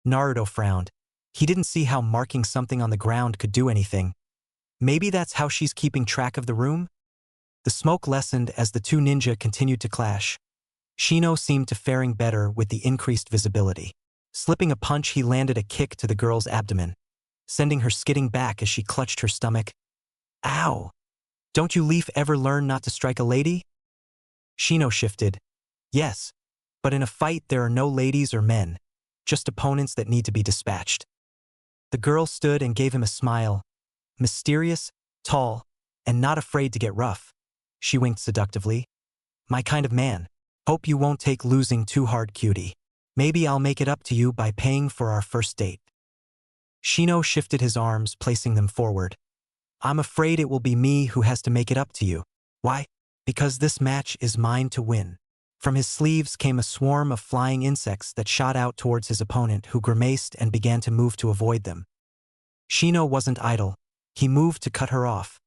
Naruto frowned. He didn't see how marking something on the ground could do anything. Maybe that's how she's keeping track of the room? The smoke lessened as the two ninja continued to clash. Shino seemed to faring better with the increased visibility. Slipping a punch, he landed a kick to the girl's abdomen, sending her skidding back as she clutched her stomach. Ow! Don't you Leaf ever learn not to strike a lady? Shino shifted. Yes, but in a fight there are no ladies or men, just opponents that need to be dispatched. The girl stood and gave him a smile. Mysterious, tall, and not afraid to get rough. She winked seductively. My kind of man. Hope you won't take losing too hard, cutie. Maybe I'll make it up to you by paying for our first date. Shino shifted his arms, placing them forward. I'm afraid it will be me who has to make it up to you. Why? Because this match is mine to win. From his sleeves came a swarm of flying insects that shot out towards his opponent, who grimaced and began to move to avoid them. Shino wasn't idle. He moved to cut her off,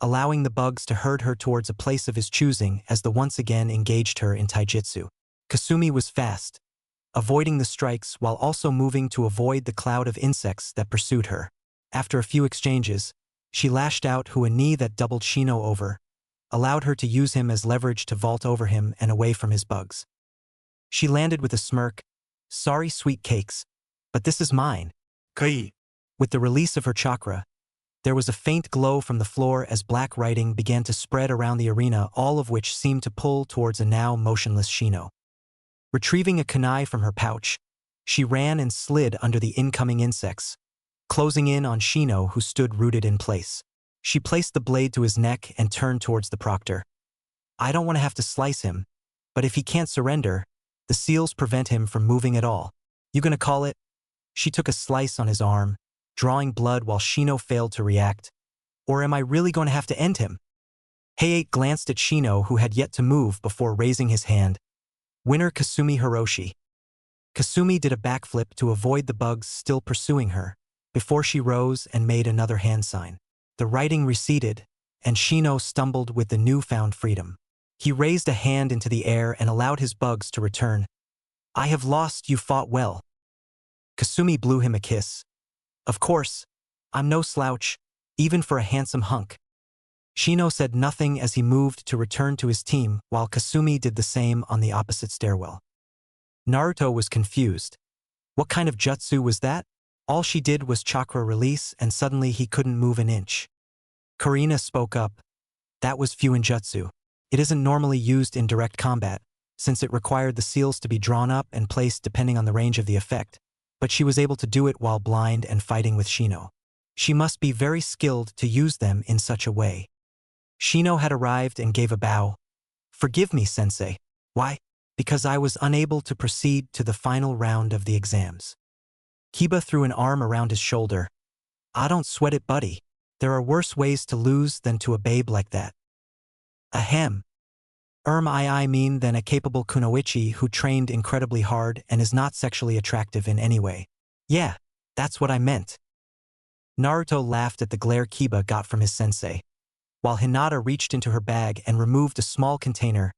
allowing the bugs to herd her towards a place of his choosing as the once again engaged her in taijutsu. Kasumi was fast, avoiding the strikes while also moving to avoid the cloud of insects that pursued her. After a few exchanges, she lashed out a knee that doubled Shino over, allowed her to use him as leverage to vault over him and away from his bugs. She landed with a smirk. Sorry, sweet cakes, but this is mine. Kai. With the release of her chakra, there was a faint glow from the floor as black writing began to spread around the arena, all of which seemed to pull towards a now motionless Shino. Retrieving a kunai from her pouch, she ran and slid under the incoming insects, closing in on Shino, who stood rooted in place. She placed the blade to his neck and turned towards the proctor. I don't want to have to slice him, but if he can't surrender, the seals prevent him from moving at all. You gonna call it? She took a slice on his arm, drawing blood while Shino failed to react. Or am I really going to have to end him? Heiei glanced at Shino, who had yet to move, before raising his hand. Winner Kasumi Hiroshi. Kasumi did a backflip to avoid the bugs still pursuing her, before she rose and made another hand sign. The writing receded, and Shino stumbled with the newfound freedom. He raised a hand into the air and allowed his bugs to return. I have lost, you fought well. Kasumi blew him a kiss. Of course, I'm no slouch, even for a handsome hunk. Shino said nothing as he moved to return to his team, while Kasumi did the same on the opposite stairwell. Naruto was confused. What kind of jutsu was that? All she did was chakra release, and suddenly he couldn't move an inch. Karina spoke up. That was Fuinjutsu. It isn't normally used in direct combat, since it required the seals to be drawn up and placed depending on the range of the effect, but she was able to do it while blind and fighting with Shino. She must be very skilled to use them in such a way. Shino had arrived and gave a bow. Forgive me, sensei. Why? Because I was unable to proceed to the final round of the exams. Kiba threw an arm around his shoulder. I don't sweat it, buddy. There are worse ways to lose than to a babe like that. Ahem. I mean than a capable kunoichi who trained incredibly hard and is not sexually attractive in any way. Yeah, that's what I meant. Naruto laughed at the glare Kiba got from his sensei, while Hinata reached into her bag and removed a small container.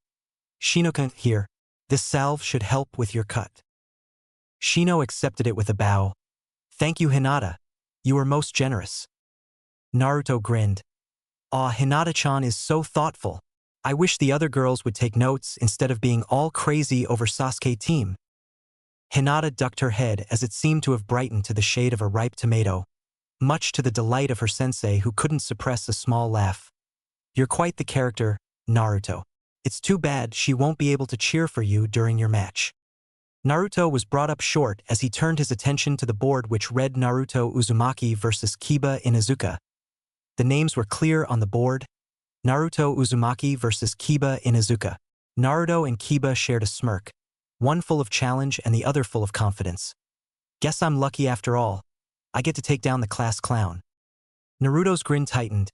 Shino-kun, here. This salve should help with your cut. Shino accepted it with a bow. Thank you, Hinata. You are most generous. Naruto grinned. Aw, Hinata-chan is so thoughtful. I wish the other girls would take notes instead of being all crazy over Sasuke team. Hinata ducked her head as it seemed to have brightened to the shade of a ripe tomato, much to the delight of her sensei, who couldn't suppress a small laugh. You're quite the character, Naruto. It's too bad she won't be able to cheer for you during your match. Naruto was brought up short as he turned his attention to the board, which read Naruto Uzumaki versus Kiba Inuzuka. The names were clear on the board. Naruto Uzumaki versus Kiba Inuzuka. Naruto and Kiba shared a smirk, one full of challenge and the other full of confidence. Guess I'm lucky after all. I get to take down the class clown. Naruto's grin tightened.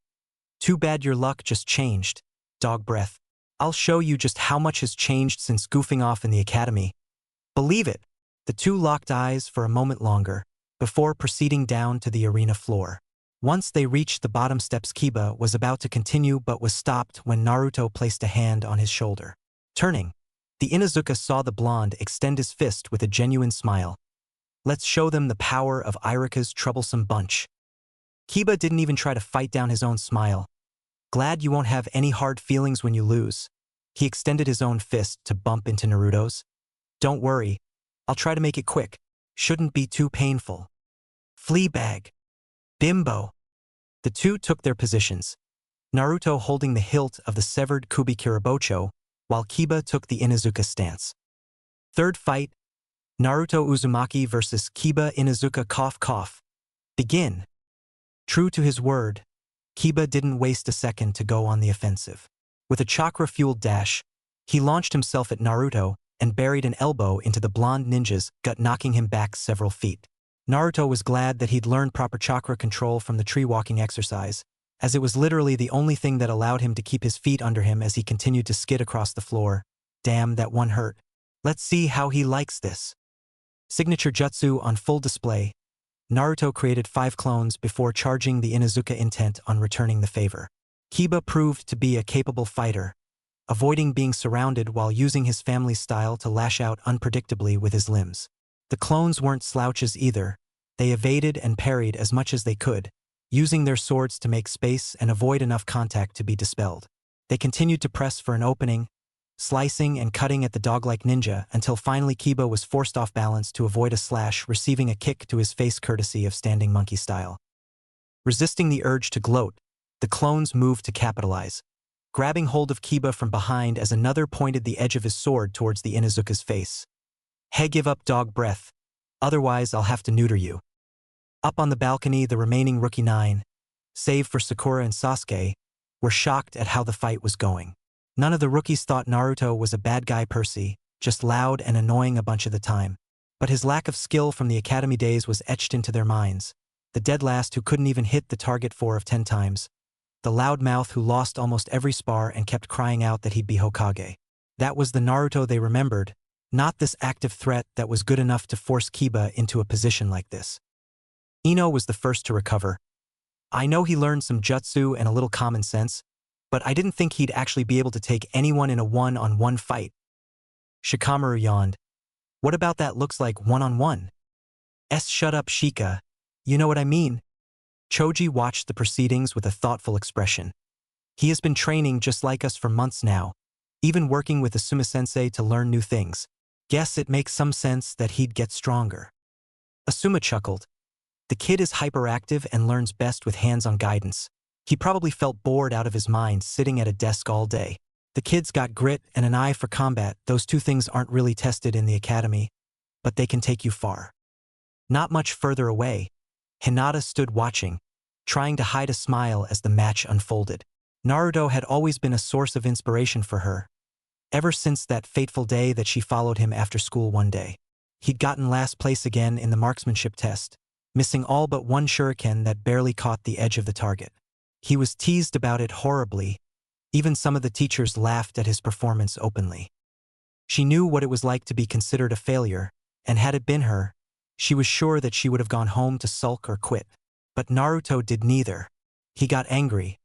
Too bad your luck just changed. Dog breath. I'll show you just how much has changed since goofing off in the academy. Believe it. The two locked eyes for a moment longer, before proceeding down to the arena floor. Once they reached the bottom steps, Kiba was about to continue but was stopped when Naruto placed a hand on his shoulder. Turning, the Inuzuka saw the blonde extend his fist with a genuine smile. Let's show them the power of Irika's troublesome bunch. Kiba didn't even try to fight down his own smile. Glad you won't have any hard feelings when you lose. He extended his own fist to bump into Naruto's. Don't worry. I'll try to make it quick. Shouldn't be too painful. Fleabag. Bimbo. The two took their positions, Naruto holding the hilt of the severed Kubikirabocho, while Kiba took the Inuzuka stance. Third fight, Naruto Uzumaki versus Kiba Inuzuka cough cough. Begin. True to his word, Kiba didn't waste a second to go on the offensive. With a chakra-fueled dash, he launched himself at Naruto and buried an elbow into the blonde ninja's gut, knocking him back several feet. Naruto was glad that he'd learned proper chakra control from the tree-walking exercise, as it was literally the only thing that allowed him to keep his feet under him as he continued to skid across the floor. Damn, that one hurt. Let's see how he likes this. Signature jutsu on full display, Naruto created 5 clones before charging the Inuzuka, intent on returning the favor. Kiba proved to be a capable fighter, avoiding being surrounded while using his family's style to lash out unpredictably with his limbs. The clones weren't slouches either. They evaded and parried as much as they could, using their swords to make space and avoid enough contact to be dispelled. They continued to press for an opening, slicing and cutting at the dog-like ninja until finally Kiba was forced off balance to avoid a slash, receiving a kick to his face courtesy of standing monkey style. Resisting the urge to gloat, the clones moved to capitalize, grabbing hold of Kiba from behind as another pointed the edge of his sword towards the Inuzuka's face. Hey, give up, dog breath. Otherwise I'll have to neuter you. Up on the balcony, the remaining rookie 9, save for Sakura and Sasuke, were shocked at how the fight was going. None of the rookies thought Naruto was a bad guy per se, just loud and annoying a bunch of the time. But his lack of skill from the academy days was etched into their minds. The dead last who couldn't even hit the target 4 of 10 times. The loudmouth who lost almost every spar and kept crying out that he'd be Hokage. That was the Naruto they remembered, not this active threat that was good enough to force Kiba into a position like this. Ino was the first to recover. I know he learned some jutsu and a little common sense, but I didn't think he'd actually be able to take anyone in a one-on-one fight. Shikamaru yawned. What about that looks like one-on-one? Shut up, Shika. You know what I mean? Choji watched the proceedings with a thoughtful expression. He has been training just like us for months now, even working with Asuma-sensei to learn new things. Guess it makes some sense that he'd get stronger. Asuma chuckled. The kid is hyperactive and learns best with hands-on guidance. He probably felt bored out of his mind sitting at a desk all day. The kid's got grit and an eye for combat. Those two things aren't really tested in the academy, but they can take you far. Not much further away, Hinata stood watching, trying to hide a smile as the match unfolded. Naruto had always been a source of inspiration for her, ever since that fateful day that she followed him after school one day. He'd gotten last place again in the marksmanship test, missing all but one shuriken that barely caught the edge of the target. He was teased about it horribly. Even some of the teachers laughed at his performance openly. She knew what it was like to be considered a failure, and had it been her, she was sure that she would have gone home to sulk or quit. But Naruto did neither. He got angry,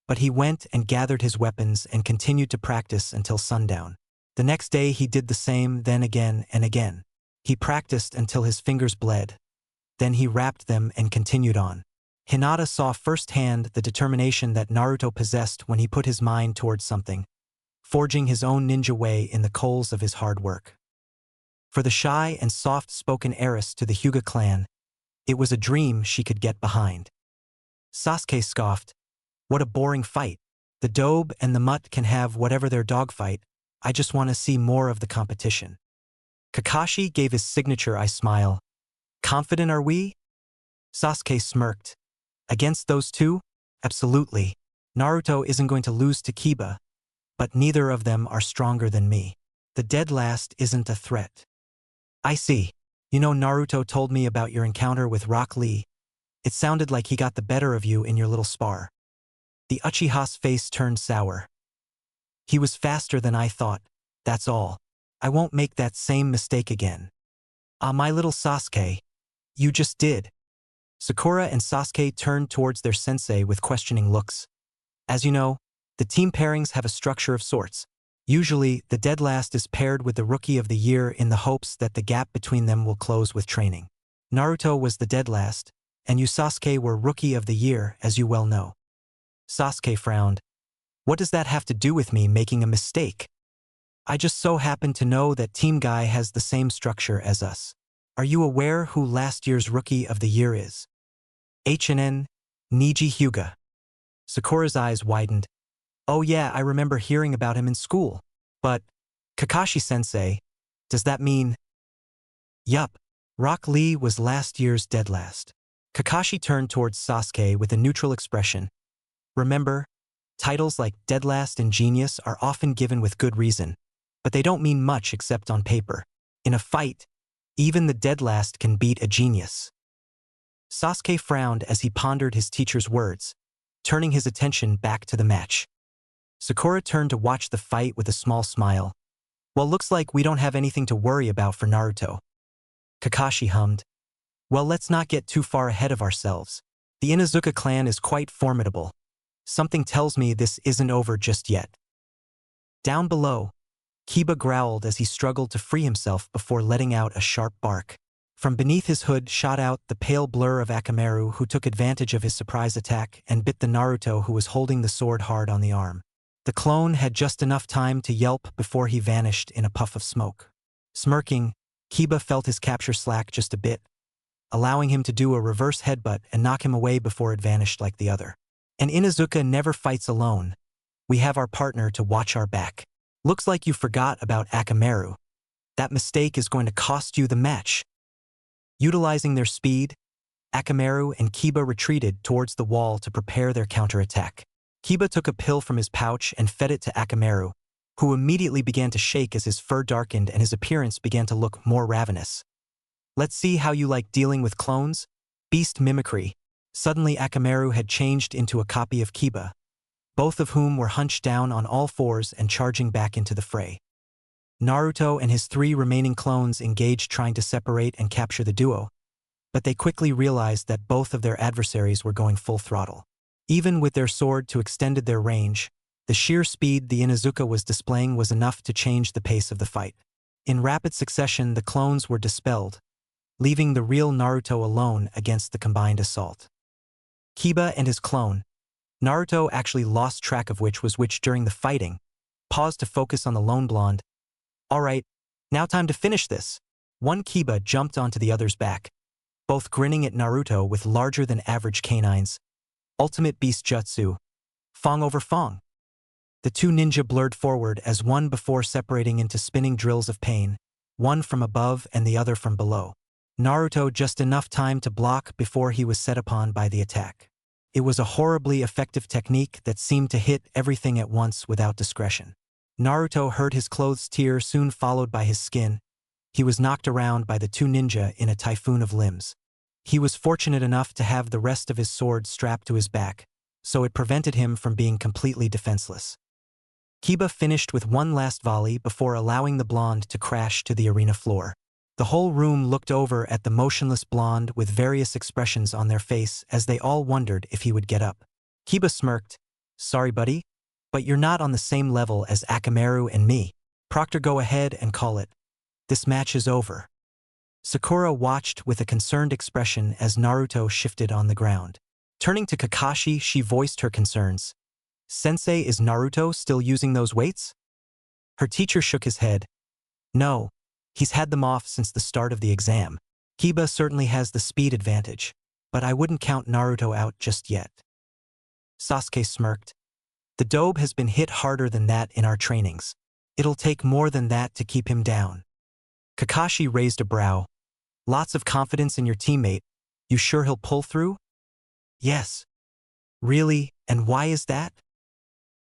but he went and gathered his weapons and continued to practice until sundown. The next day he did the same, then again and again. He practiced until his fingers bled. Then he wrapped them and continued on. Hinata saw firsthand the determination that Naruto possessed when he put his mind towards something, forging his own ninja way in the coals of his hard work. For the shy and soft-spoken heiress to the Hyuga clan, it was a dream she could get behind. Sasuke scoffed. What a boring fight. The dobe and the mutt can have whatever their dogfight. I just want to see more of the competition. Kakashi gave his signature eye smile. Confident are we? Sasuke smirked. Against those two? Absolutely. Naruto isn't going to lose to Kiba, but neither of them are stronger than me. The dead last isn't a threat. I see. You know, Naruto told me about your encounter with Rock Lee. It sounded like he got the better of you in your little spar. The Uchiha's face turned sour. He was faster than I thought, that's all. I won't make that same mistake again. Ah, my little Sasuke. You just did. Sakura and Sasuke turned towards their sensei with questioning looks. As you know, the team pairings have a structure of sorts. Usually, the dead last is paired with the rookie of the year in the hopes that the gap between them will close with training. Naruto was the dead last, and you Sasuke were rookie of the year, as you well know. Sasuke frowned. What does that have to do with me making a mistake? I just so happen to know that Team Guy has the same structure as us. Are you aware who last year's rookie of the year is? HNN, Neji Hyuga. Sakura's eyes widened. Oh yeah, I remember hearing about him in school. But, Kakashi-sensei, does that mean… Yup, Rock Lee was last year's dead last. Kakashi turned towards Sasuke with a neutral expression. Remember, titles like dead last and genius are often given with good reason, but they don't mean much except on paper. In a fight, even the dead last can beat a genius. Sasuke frowned as he pondered his teacher's words, turning his attention back to the match. Sakura turned to watch the fight with a small smile. Well, looks like we don't have anything to worry about for Naruto. Kakashi hummed. Well, let's not get too far ahead of ourselves. The Inuzuka clan is quite formidable. Something tells me this isn't over just yet. Down below, Kiba growled as he struggled to free himself before letting out a sharp bark. From beneath his hood shot out the pale blur of Akamaru, who took advantage of his surprise attack and bit the Naruto who was holding the sword hard on the arm. The clone had just enough time to yelp before he vanished in a puff of smoke. Smirking, Kiba felt his capture slack just a bit, allowing him to do a reverse headbutt and knock him away before it vanished like the other. And Inuzuka never fights alone. We have our partner to watch our back. Looks like you forgot about Akamaru. That mistake is going to cost you the match. Utilizing their speed, Akamaru and Kiba retreated towards the wall to prepare their counterattack. Kiba took a pill from his pouch and fed it to Akamaru, who immediately began to shake as his fur darkened and his appearance began to look more ravenous. Let's see how you like dealing with clones? Beast mimicry. Suddenly Akamaru had changed into a copy of Kiba, both of whom were hunched down on all fours and charging back into the fray. Naruto and his 3 remaining clones engaged trying to separate and capture the duo, but they quickly realized that both of their adversaries were going full throttle. Even with their sword to extended their range, the sheer speed the Inuzuka was displaying was enough to change the pace of the fight. In rapid succession, the clones were dispelled, leaving the real Naruto alone against the combined assault. Kiba and his clone, Naruto actually lost track of which was which during the fighting, paused to focus on the lone blonde. Alright, now time to finish this. One Kiba jumped onto the other's back, both grinning at Naruto with larger-than-average canines. Ultimate Beast Jutsu. Fong over Fong. The 2 ninja blurred forward as one before separating into spinning drills of pain, one from above and the other from below. Naruto just enough time to block before he was set upon by the attack. It was a horribly effective technique that seemed to hit everything at once without discretion. Naruto heard his clothes tear, soon followed by his skin. He was knocked around by the 2 ninja in a typhoon of limbs. He was fortunate enough to have the rest of his sword strapped to his back, so it prevented him from being completely defenseless. Kiba finished with one last volley before allowing the blonde to crash to the arena floor. The whole room looked over at the motionless blonde with various expressions on their face as they all wondered if he would get up. Kiba smirked. Sorry, buddy, but you're not on the same level as Akamaru and me. Proctor, go ahead and call it. This match is over. Sakura watched with a concerned expression as Naruto shifted on the ground. Turning to Kakashi, she voiced her concerns. Sensei, is Naruto still using those weights? Her teacher shook his head. No. He's had them off since the start of the exam. Kiba certainly has the speed advantage, but I wouldn't count Naruto out just yet. Sasuke smirked. The dobe has been hit harder than that in our trainings. It'll take more than that to keep him down. Kakashi raised a brow. Lots of confidence in your teammate. You sure he'll pull through? Yes. Really, and why is that?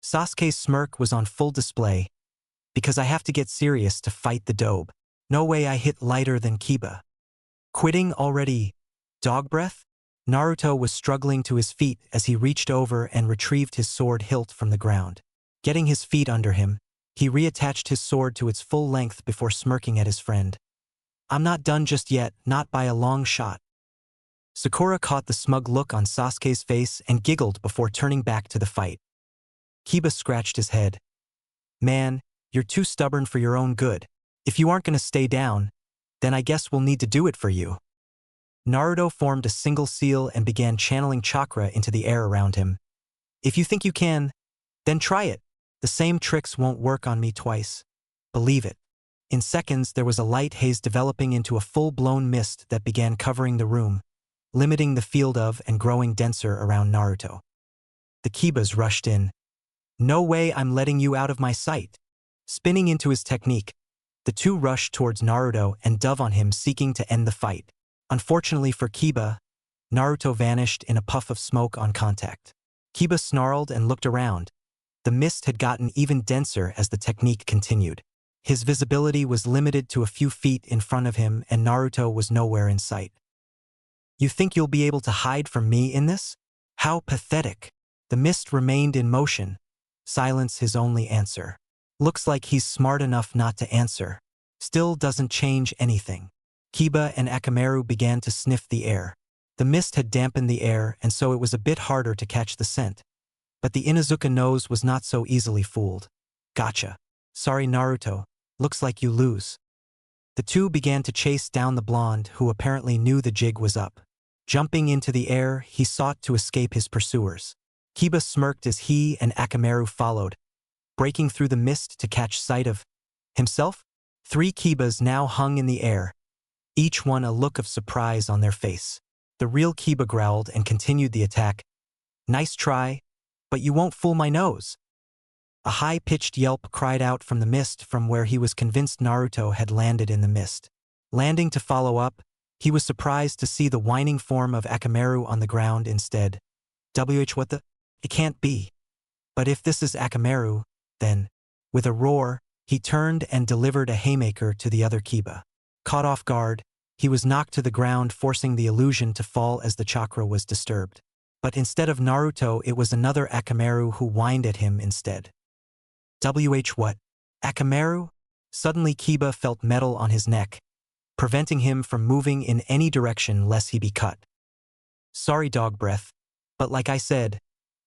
Sasuke's smirk was on full display. Because I have to get serious to fight the dobe. No way I hit lighter than Kiba. Quitting already? Dog breath? Naruto was struggling to his feet as he reached over and retrieved his sword hilt from the ground. Getting his feet under him, he reattached his sword to its full length before smirking at his friend. "I'm not done just yet, not by a long shot." Sakura caught the smug look on Sasuke's face and giggled before turning back to the fight. Kiba scratched his head. "Man, you're too stubborn for your own good. If you aren't going to stay down, then I guess we'll need to do it for you." Naruto formed a single seal and began channeling chakra into the air around him. "If you think you can, then try it. The same tricks won't work on me twice. Believe it." In seconds, there was a light haze developing into a full-blown mist that began covering the room, limiting the field of and growing denser around Naruto. The Kibas rushed in. "No way, I'm letting you out of my sight." Spinning into his technique, the two rushed towards Naruto and dove on him, seeking to end the fight. Unfortunately for Kiba, Naruto vanished in a puff of smoke on contact. Kiba snarled and looked around. The mist had gotten even denser as the technique continued. His visibility was limited to a few feet in front of him, and Naruto was nowhere in sight. "You think you'll be able to hide from me in this? How pathetic." The mist remained in motion. Silence his only answer. Looks like he's smart enough not to answer. Still doesn't change anything. Kiba and Akamaru began to sniff the air. The mist had dampened the air, and so it was a bit harder to catch the scent. But the Inuzuka nose was not so easily fooled. "Gotcha. Sorry, Naruto. Looks like you lose." The two began to chase down the blonde, who apparently knew the jig was up. Jumping into the air, he sought to escape his pursuers. Kiba smirked as he and Akamaru followed, breaking through the mist to catch sight of himself. 3 Kibas now hung in the air, each one a look of surprise on their face. The real Kiba growled and continued the attack. "Nice try, but you won't fool my nose." A high-pitched yelp cried out from the mist from where he was convinced Naruto had landed in the mist. Landing to follow up, he was surprised to see the whining form of Akamaru on the ground instead. What the? It can't be. But if this is Akamaru, then, with a roar, he turned and delivered a haymaker to the other Kiba. Caught off guard, he was knocked to the ground, forcing the illusion to fall as the chakra was disturbed. But instead of Naruto, it was another Akamaru who whined at him instead. What? Akamaru? Suddenly Kiba felt metal on his neck, preventing him from moving in any direction lest he be cut. "Sorry, dog breath, but like I said,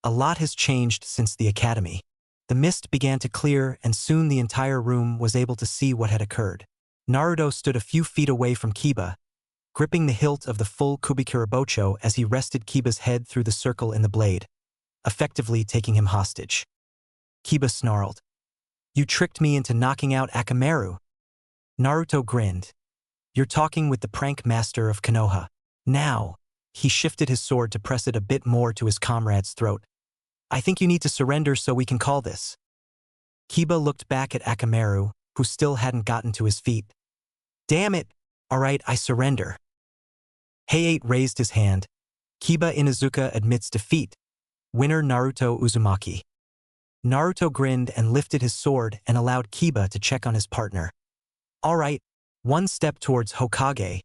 a lot has changed since the academy." The mist began to clear, and soon the entire room was able to see what had occurred. Naruto stood a few feet away from Kiba, gripping the hilt of the full Kubikurabocho as he rested Kiba's head through the circle in the blade, effectively taking him hostage. Kiba snarled. "You tricked me into knocking out Akamaru." Naruto grinned. "You're talking with the prank master of Konoha." Now, he shifted his sword to press it a bit more to his comrade's throat. "I think you need to surrender so we can call this." Kiba looked back at Akamaru, who still hadn't gotten to his feet. "Damn it! All right, I surrender." Hayate raised his hand. Kiba Inuzuka admits defeat. Winner Naruto Uzumaki. Naruto grinned and lifted his sword and allowed Kiba to check on his partner. "All right, one step towards Hokage.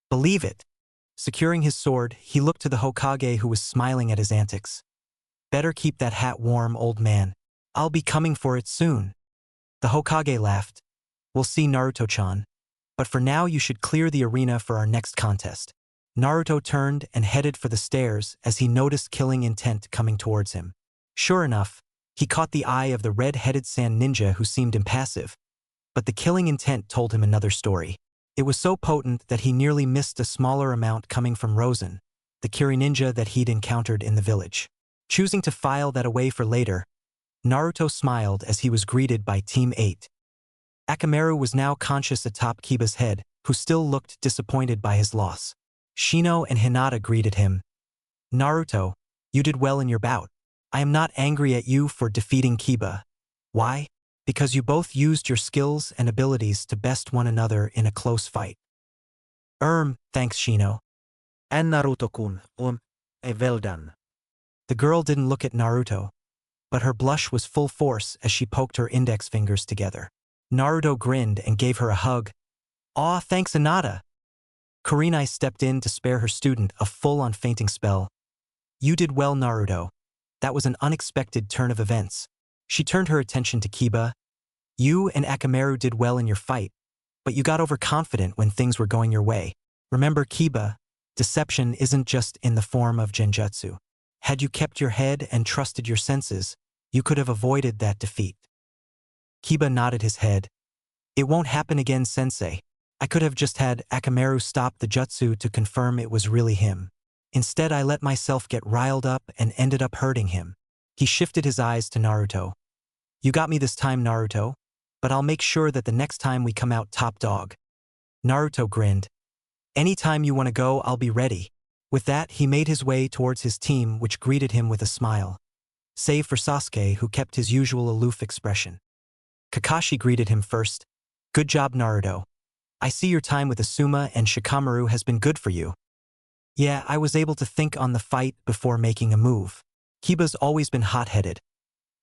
Believe it." Securing his sword, he looked to the Hokage, who was smiling at his antics. "Better keep that hat warm, old man. I'll be coming for it soon." The Hokage laughed. "We'll see, Naruto-chan. But for now you should clear the arena for our next contest." Naruto turned and headed for the stairs as he noticed killing intent coming towards him. Sure enough, he caught the eye of the red-headed sand ninja, who seemed impassive. But the killing intent told him another story. It was so potent that he nearly missed a smaller amount coming from Rosen, the Kiri ninja that he'd encountered in the village. Choosing to file that away for later, Naruto smiled as he was greeted by Team 8. Akamaru was now conscious atop Kiba's head, who still looked disappointed by his loss. Shino and Hinata greeted him. "Naruto, you did well in your bout. I am not angry at you for defeating Kiba. Why? Because you both used your skills and abilities to best one another in a close fight." Thanks, Shino." And Naruto-kun, well done." The girl didn't look at Naruto, but her blush was full force as she poked her index fingers together. Naruto grinned and gave her a hug. "Aw, thanks, Hinata." Karin stepped in to spare her student a full-on fainting spell. You did well, Naruto. That was an unexpected turn of events. She turned her attention to Kiba. You and Akamaru did well in your fight, but you got overconfident when things were going your way. Remember, Kiba, deception isn't just in the form of genjutsu. Had you kept your head and trusted your senses, you could have avoided that defeat. Kiba nodded his head. It won't happen again, sensei. I could have just had Akamaru stop the jutsu to confirm it was really him. Instead, I let myself get riled up and ended up hurting him. He shifted his eyes to Naruto. You got me this time, Naruto, but I'll make sure that the next time we come out top dog. Naruto grinned. Anytime you want to go, I'll be ready. With that, he made his way towards his team, which greeted him with a smile. Save for Sasuke, who kept his usual aloof expression. Kakashi greeted him first. Good job, Naruto. I see your time with Asuma and Shikamaru has been good for you. Yeah, I was able to think on the fight before making a move. Kiba's always been hot-headed.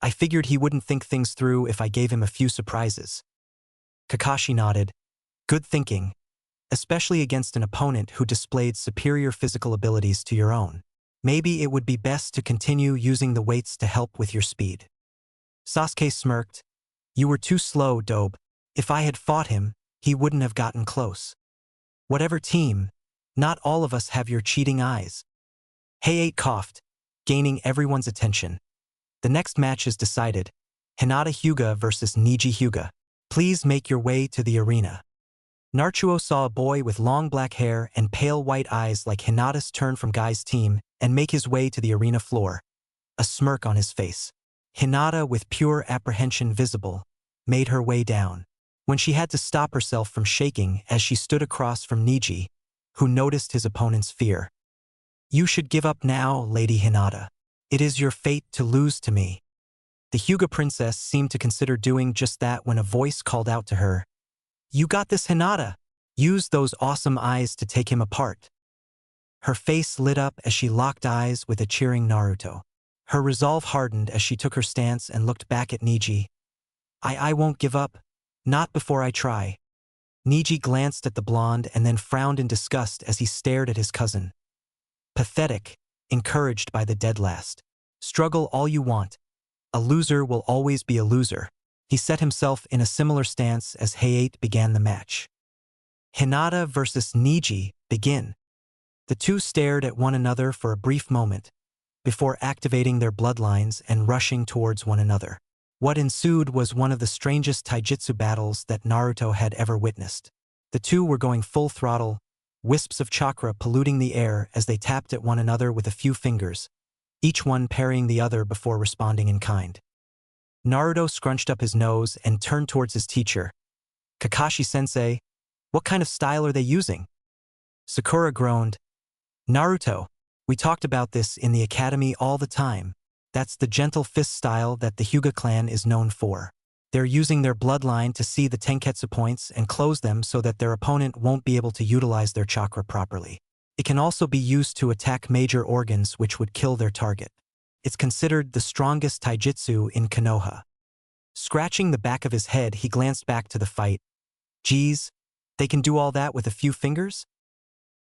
I figured he wouldn't think things through if I gave him a few surprises. Kakashi nodded. Good thinking, especially against an opponent who displayed superior physical abilities to your own. Maybe it would be best to continue using the weights to help with your speed. Sasuke smirked. You were too slow, Dobe. If I had fought him, he wouldn't have gotten close. Whatever team, not all of us have your cheating eyes. Hey-8 coughed, gaining everyone's attention. The next match is decided. Hinata Hyuga versus Neji Hyuga. Please make your way to the arena. Naruto saw a boy with long black hair and pale white eyes like Hinata's turn from Guy's team and make his way to the arena floor. A smirk on his face. Hinata, with pure apprehension visible, made her way down. When she had to stop herself from shaking as she stood across from Neji, who noticed his opponent's fear. You should give up now, Lady Hinata. It is your fate to lose to me. The Hyuga princess seemed to consider doing just that when a voice called out to her. You got this, Hinata. Use those awesome eyes to take him apart. Her face lit up as she locked eyes with a cheering Naruto. Her resolve hardened as she took her stance and looked back at Neji. I won't give up. Not before I try. Neji glanced at the blonde and then frowned in disgust as he stared at his cousin. Pathetic, encouraged by the dead last. Struggle all you want. A loser will always be a loser. He set himself in a similar stance as Hey-8 began the match. Hinata versus Neji begin. The two stared at one another for a brief moment, before activating their bloodlines and rushing towards one another. What ensued was one of the strangest taijutsu battles that Naruto had ever witnessed. The two were going full throttle, wisps of chakra polluting the air as they tapped at one another with a few fingers, each one parrying the other before responding in kind. Naruto scrunched up his nose and turned towards his teacher. Kakashi-sensei, what kind of style are they using? Sakura groaned. Naruto, we talked about this in the academy all the time. That's the gentle fist style that the Hyuga clan is known for. They're using their bloodline to see the tenketsu points and close them so that their opponent won't be able to utilize their chakra properly. It can also be used to attack major organs which would kill their target. It's considered the strongest taijutsu in Konoha. Scratching the back of his head, he glanced back to the fight. Geez, they can do all that with a few fingers?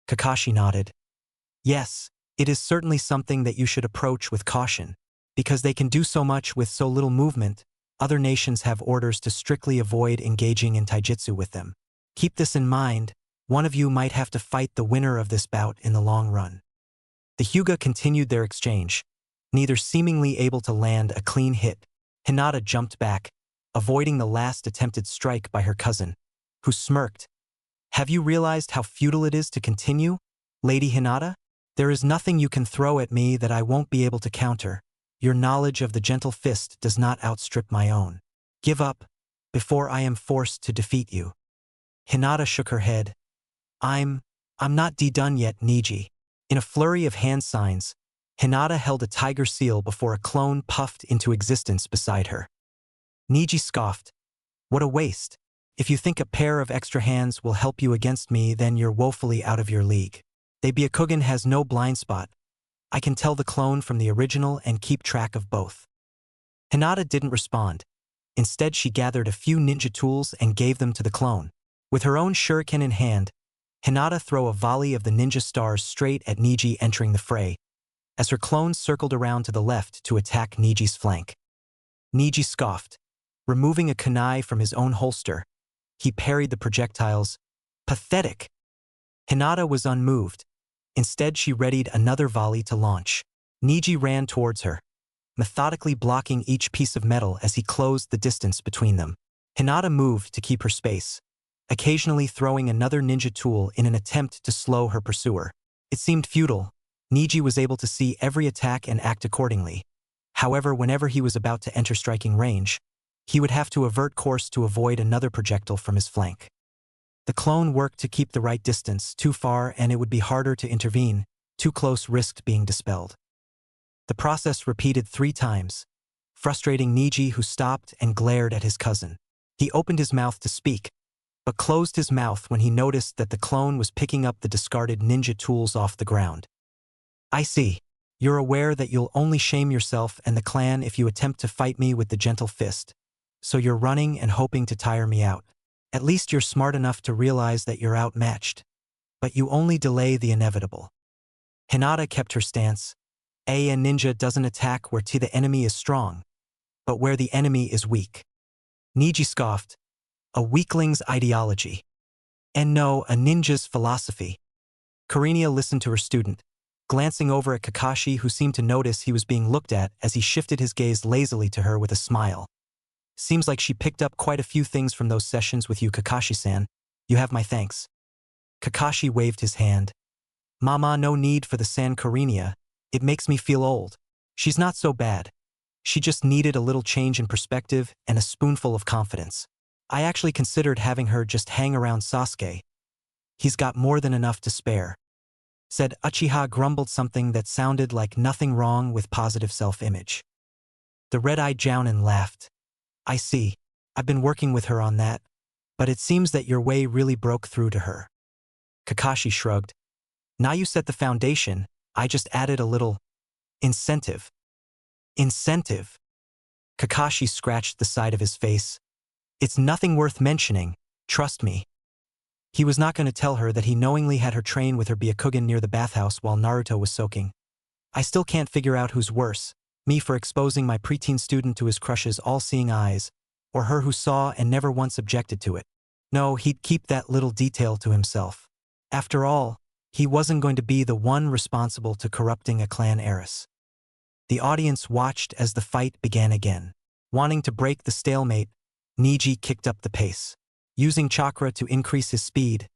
Kakashi nodded. Yes, it is certainly something that you should approach with caution. Because they can do so much with so little movement, other nations have orders to strictly avoid engaging in taijutsu with them. Keep this in mind, one of you might have to fight the winner of this bout in the long run. The Hyuga continued their exchange, neither seemingly able to land a clean hit. Hinata jumped back, avoiding the last attempted strike by her cousin, who smirked. Have you realized how futile it is to continue, Lady Hinata? There is nothing you can throw at me that I won't be able to counter. Your knowledge of the gentle fist does not outstrip my own. Give up, before I am forced to defeat you. Hinata shook her head. I'm not done yet, Neji. In a flurry of hand signs, Hinata held a tiger seal before a clone puffed into existence beside her. Neji scoffed. What a waste. If you think a pair of extra hands will help you against me, then you're woefully out of your league. The Byakugan has no blind spot. I can tell the clone from the original and keep track of both. Hinata didn't respond. Instead, she gathered a few ninja tools and gave them to the clone. With her own shuriken in hand, Hinata threw a volley of the ninja stars straight at Neji entering the fray, as her clones circled around to the left to attack Neji's flank. Neji scoffed. Removing a kunai from his own holster, he parried the projectiles. Pathetic! Hinata was unmoved. Instead, she readied another volley to launch. Neji ran towards her, methodically blocking each piece of metal as he closed the distance between them. Hinata moved to keep her space, occasionally throwing another ninja tool in an attempt to slow her pursuer. It seemed futile. Neji was able to see every attack and act accordingly. However, whenever he was about to enter striking range, he would have to avert course to avoid another projectile from his flank. The clone worked to keep the right distance. Too far and it would be harder to intervene. Too close risked being dispelled. The process repeated 3 times, frustrating Neji, who stopped and glared at his cousin. He opened his mouth to speak, but closed his mouth when he noticed that the clone was picking up the discarded ninja tools off the ground. I see. You're aware that you'll only shame yourself and the clan if you attempt to fight me with the gentle fist. So you're running and hoping to tire me out. At least you're smart enough to realize that you're outmatched. But you only delay the inevitable. Hinata kept her stance. A ninja doesn't attack where the enemy is strong, but where the enemy is weak. Neji scoffed. A weakling's ideology. And no, a ninja's philosophy. Karin listened to her student, glancing over at Kakashi, who seemed to notice he was being looked at as he shifted his gaze lazily to her with a smile. Seems like she picked up quite a few things from those sessions with you, Kakashi-san. You have my thanks. Kakashi waved his hand. Mama, no need for the san, Karin. It makes me feel old. She's not so bad. She just needed a little change in perspective and a spoonful of confidence. I actually considered having her just hang around Sasuke. He's got more than enough to spare. Said Uchiha, grumbled something that sounded like nothing wrong with positive self-image. The red-eyed Jounin laughed. I see. I've been working with her on that, but it seems that your way really broke through to her. Kakashi shrugged. Now you set the foundation, I just added a little incentive. Incentive? Kakashi scratched the side of his face. It's nothing worth mentioning, trust me. He was not going to tell her that he knowingly had her train with her Byakugan near the bathhouse while Naruto was soaking. I still can't figure out who's worse, me for exposing my preteen student to his crush's all-seeing eyes, or her who saw and never once objected to it. No, he'd keep that little detail to himself. After all, he wasn't going to be the one responsible to corrupting a clan heiress. The audience watched as the fight began again. Wanting to break the stalemate, Neji kicked up the pace. Using chakra to increase his speed,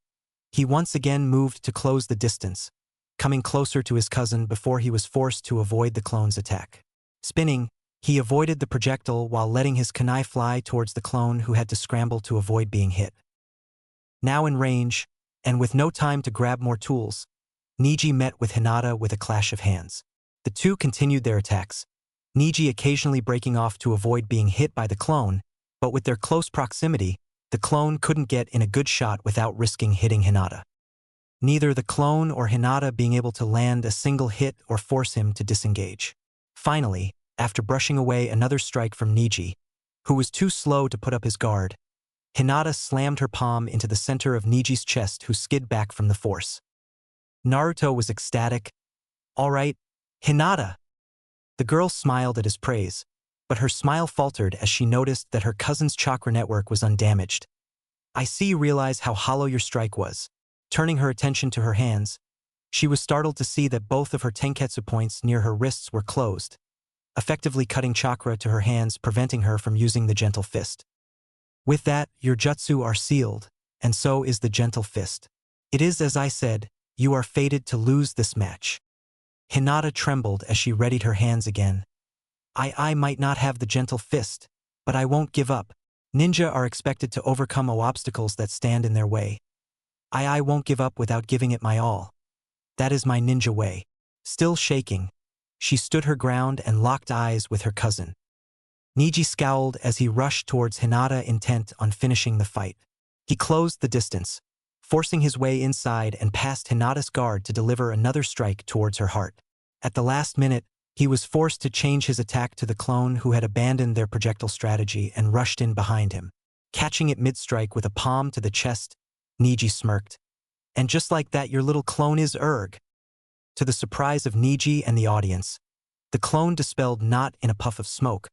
he once again moved to close the distance, coming closer to his cousin before he was forced to avoid the clone's attack. Spinning, he avoided the projectile while letting his kunai fly towards the clone, who had to scramble to avoid being hit. Now in range, and with no time to grab more tools, Neji met with Hinata with a clash of hands. The two continued their attacks, Neji occasionally breaking off to avoid being hit by the clone, but with their close proximity, the clone couldn't get in a good shot without risking hitting Hinata. Neither the clone or Hinata being able to land a single hit or force him to disengage. Finally, after brushing away another strike from Neji, who was too slow to put up his guard, Hinata slammed her palm into the center of Neji's chest, who skid back from the force. Naruto was ecstatic. All right, Hinata. The girl smiled at his praise, but her smile faltered as she noticed that her cousin's chakra network was undamaged. I see you realize how hollow your strike was. Turning her attention to her hands, she was startled to see that both of her tenketsu points near her wrists were closed, effectively cutting chakra to her hands, preventing her from using the gentle fist. With that, your jutsu are sealed, and so is the gentle fist. It is as I said, you are fated to lose this match. Hinata trembled as she readied her hands again. I might not have the gentle fist, but I won't give up. Ninja are expected to overcome all obstacles that stand in their way. I won't give up without giving it my all. That is my ninja way. Still shaking, she stood her ground and locked eyes with her cousin. Neji scowled as he rushed towards Hinata, intent on finishing the fight. He closed the distance, forcing his way inside and past Hinata's guard to deliver another strike towards her heart. At the last minute, he was forced to change his attack to the clone, who had abandoned their projectile strategy and rushed in behind him. Catching it mid-strike with a palm to the chest, Neji smirked. And just like that, your little clone is erg. To the surprise of Neji and the audience, the clone dispelled not in a puff of smoke,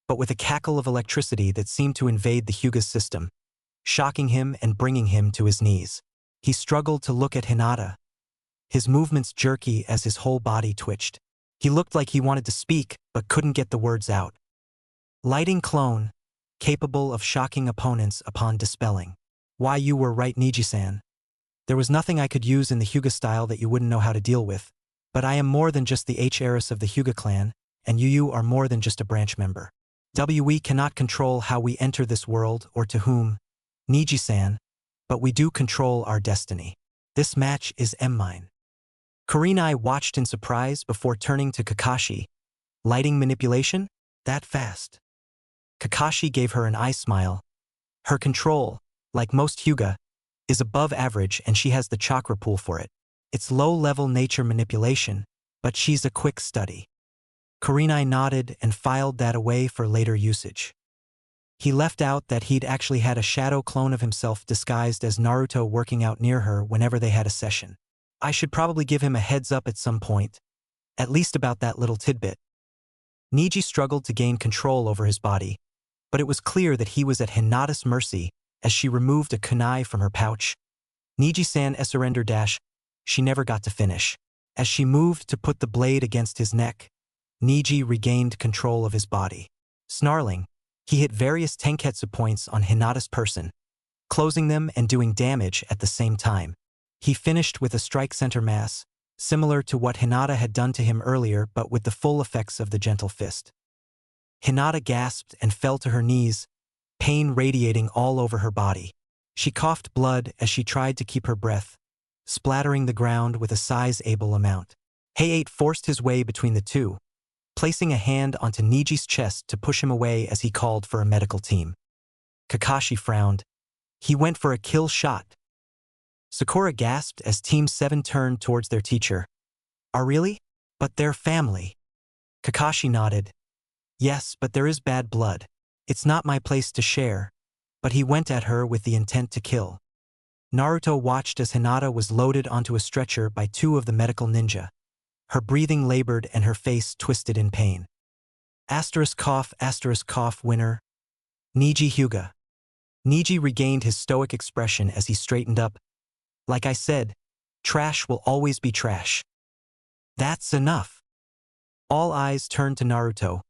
but with a cackle of electricity that seemed to invade the Hyuga's system, shocking him and bringing him to his knees. He struggled to look at Hinata, his movements jerky as his whole body twitched. He looked like he wanted to speak, but couldn't get the words out. Lighting clone, capable of shocking opponents upon dispelling. Why, you were right, Neji-san. There was nothing I could use in the Hyuga style that you wouldn't know how to deal with, but I am more than just the heiress of the Hyuga clan, and you are more than just a branch member. We cannot control how we enter this world or to whom, Neji-san, but we do control our destiny. This match is mine. Karinai watched in surprise before turning to Kakashi. Lighting manipulation? That fast. Kakashi gave her an eye smile. Her control, like most Hyuga, is above average and she has the chakra pool for it. It's low-level nature manipulation, but she's a quick study. Karinai nodded and filed that away for later usage. He left out that he'd actually had a shadow clone of himself disguised as Naruto working out near her whenever they had a session. I should probably give him a heads up at some point, at least about that little tidbit. Neji struggled to gain control over his body, but it was clear that he was at Hinata's mercy as she removed a kunai from her pouch. Neji-san surrender dash. She never got to finish. As she moved to put the blade against his neck, Neji regained control of his body. Snarling, he hit various tenketsu points on Hinata's person, closing them and doing damage at the same time. He finished with a strike center mass, similar to what Hinata had done to him earlier but with the full effects of the gentle fist. Hinata gasped and fell to her knees, pain radiating all over her body. She coughed blood as she tried to keep her breath, splattering the ground with a size-able amount. Heiei forced his way between the two, placing a hand onto Neji's chest to push him away as he called for a medical team. Kakashi frowned. He went for a kill shot. Sakura gasped as Team 7 turned towards their teacher. Really? But they're family. Kakashi nodded. Yes, but there is bad blood. It's not my place to share. But he went at her with the intent to kill. Naruto watched as Hinata was loaded onto a stretcher by two of the medical ninja. Her breathing labored and her face twisted in pain. Cough, winner. Neji Hyuga. Neji regained his stoic expression as he straightened up. Like I said, trash will always be trash. That's enough. All eyes turned to Naruto,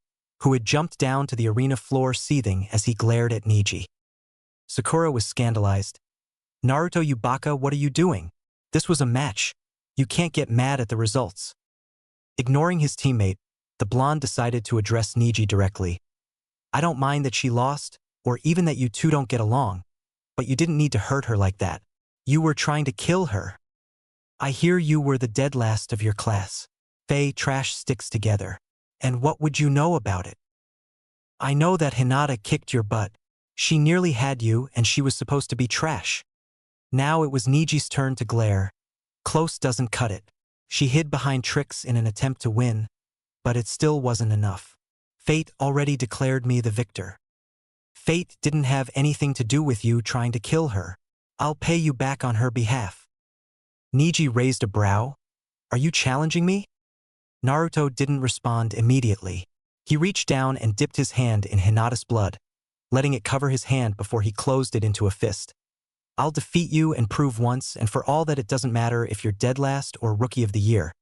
who had jumped down to the arena floor seething as he glared at Neji. Sakura was scandalized. Naruto, you baka, what are you doing? This was a match. You can't get mad at the results. Ignoring his teammate, the blonde decided to address Neji directly. I don't mind that she lost, or even that you two don't get along, but you didn't need to hurt her like that. You were trying to kill her. I hear you were the dead last of your class. Trash sticks together. And what would you know about it? I know that Hinata kicked your butt. She nearly had you and she was supposed to be trash. Now it was Neji's turn to glare. Close doesn't cut it. She hid behind tricks in an attempt to win, but it still wasn't enough. Fate already declared me the victor. Fate didn't have anything to do with you trying to kill her. I'll pay you back on her behalf. Neji raised a brow. Are you challenging me? Naruto didn't respond immediately. He reached down and dipped his hand in Hinata's blood, letting it cover his hand before he closed it into a fist. I'll defeat you and prove once and for all that it doesn't matter if you're dead last or rookie of the year.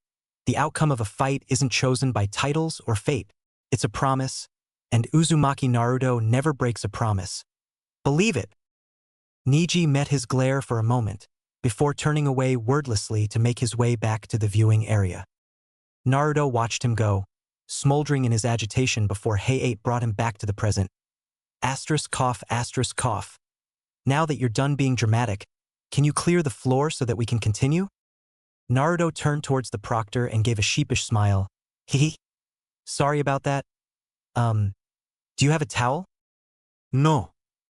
The outcome of a fight isn't chosen by titles or fate. It's a promise, and Uzumaki Naruto never breaks a promise. Believe it. Neji met his glare for a moment, before turning away wordlessly to make his way back to the viewing area. Naruto watched him go, smoldering in his agitation before Heiei brought him back to the present. Cough. Now that you're done being dramatic, can you clear the floor so that we can continue? Naruto turned towards the proctor and gave a sheepish smile. Hehe. Sorry about that. Do you have a towel? No.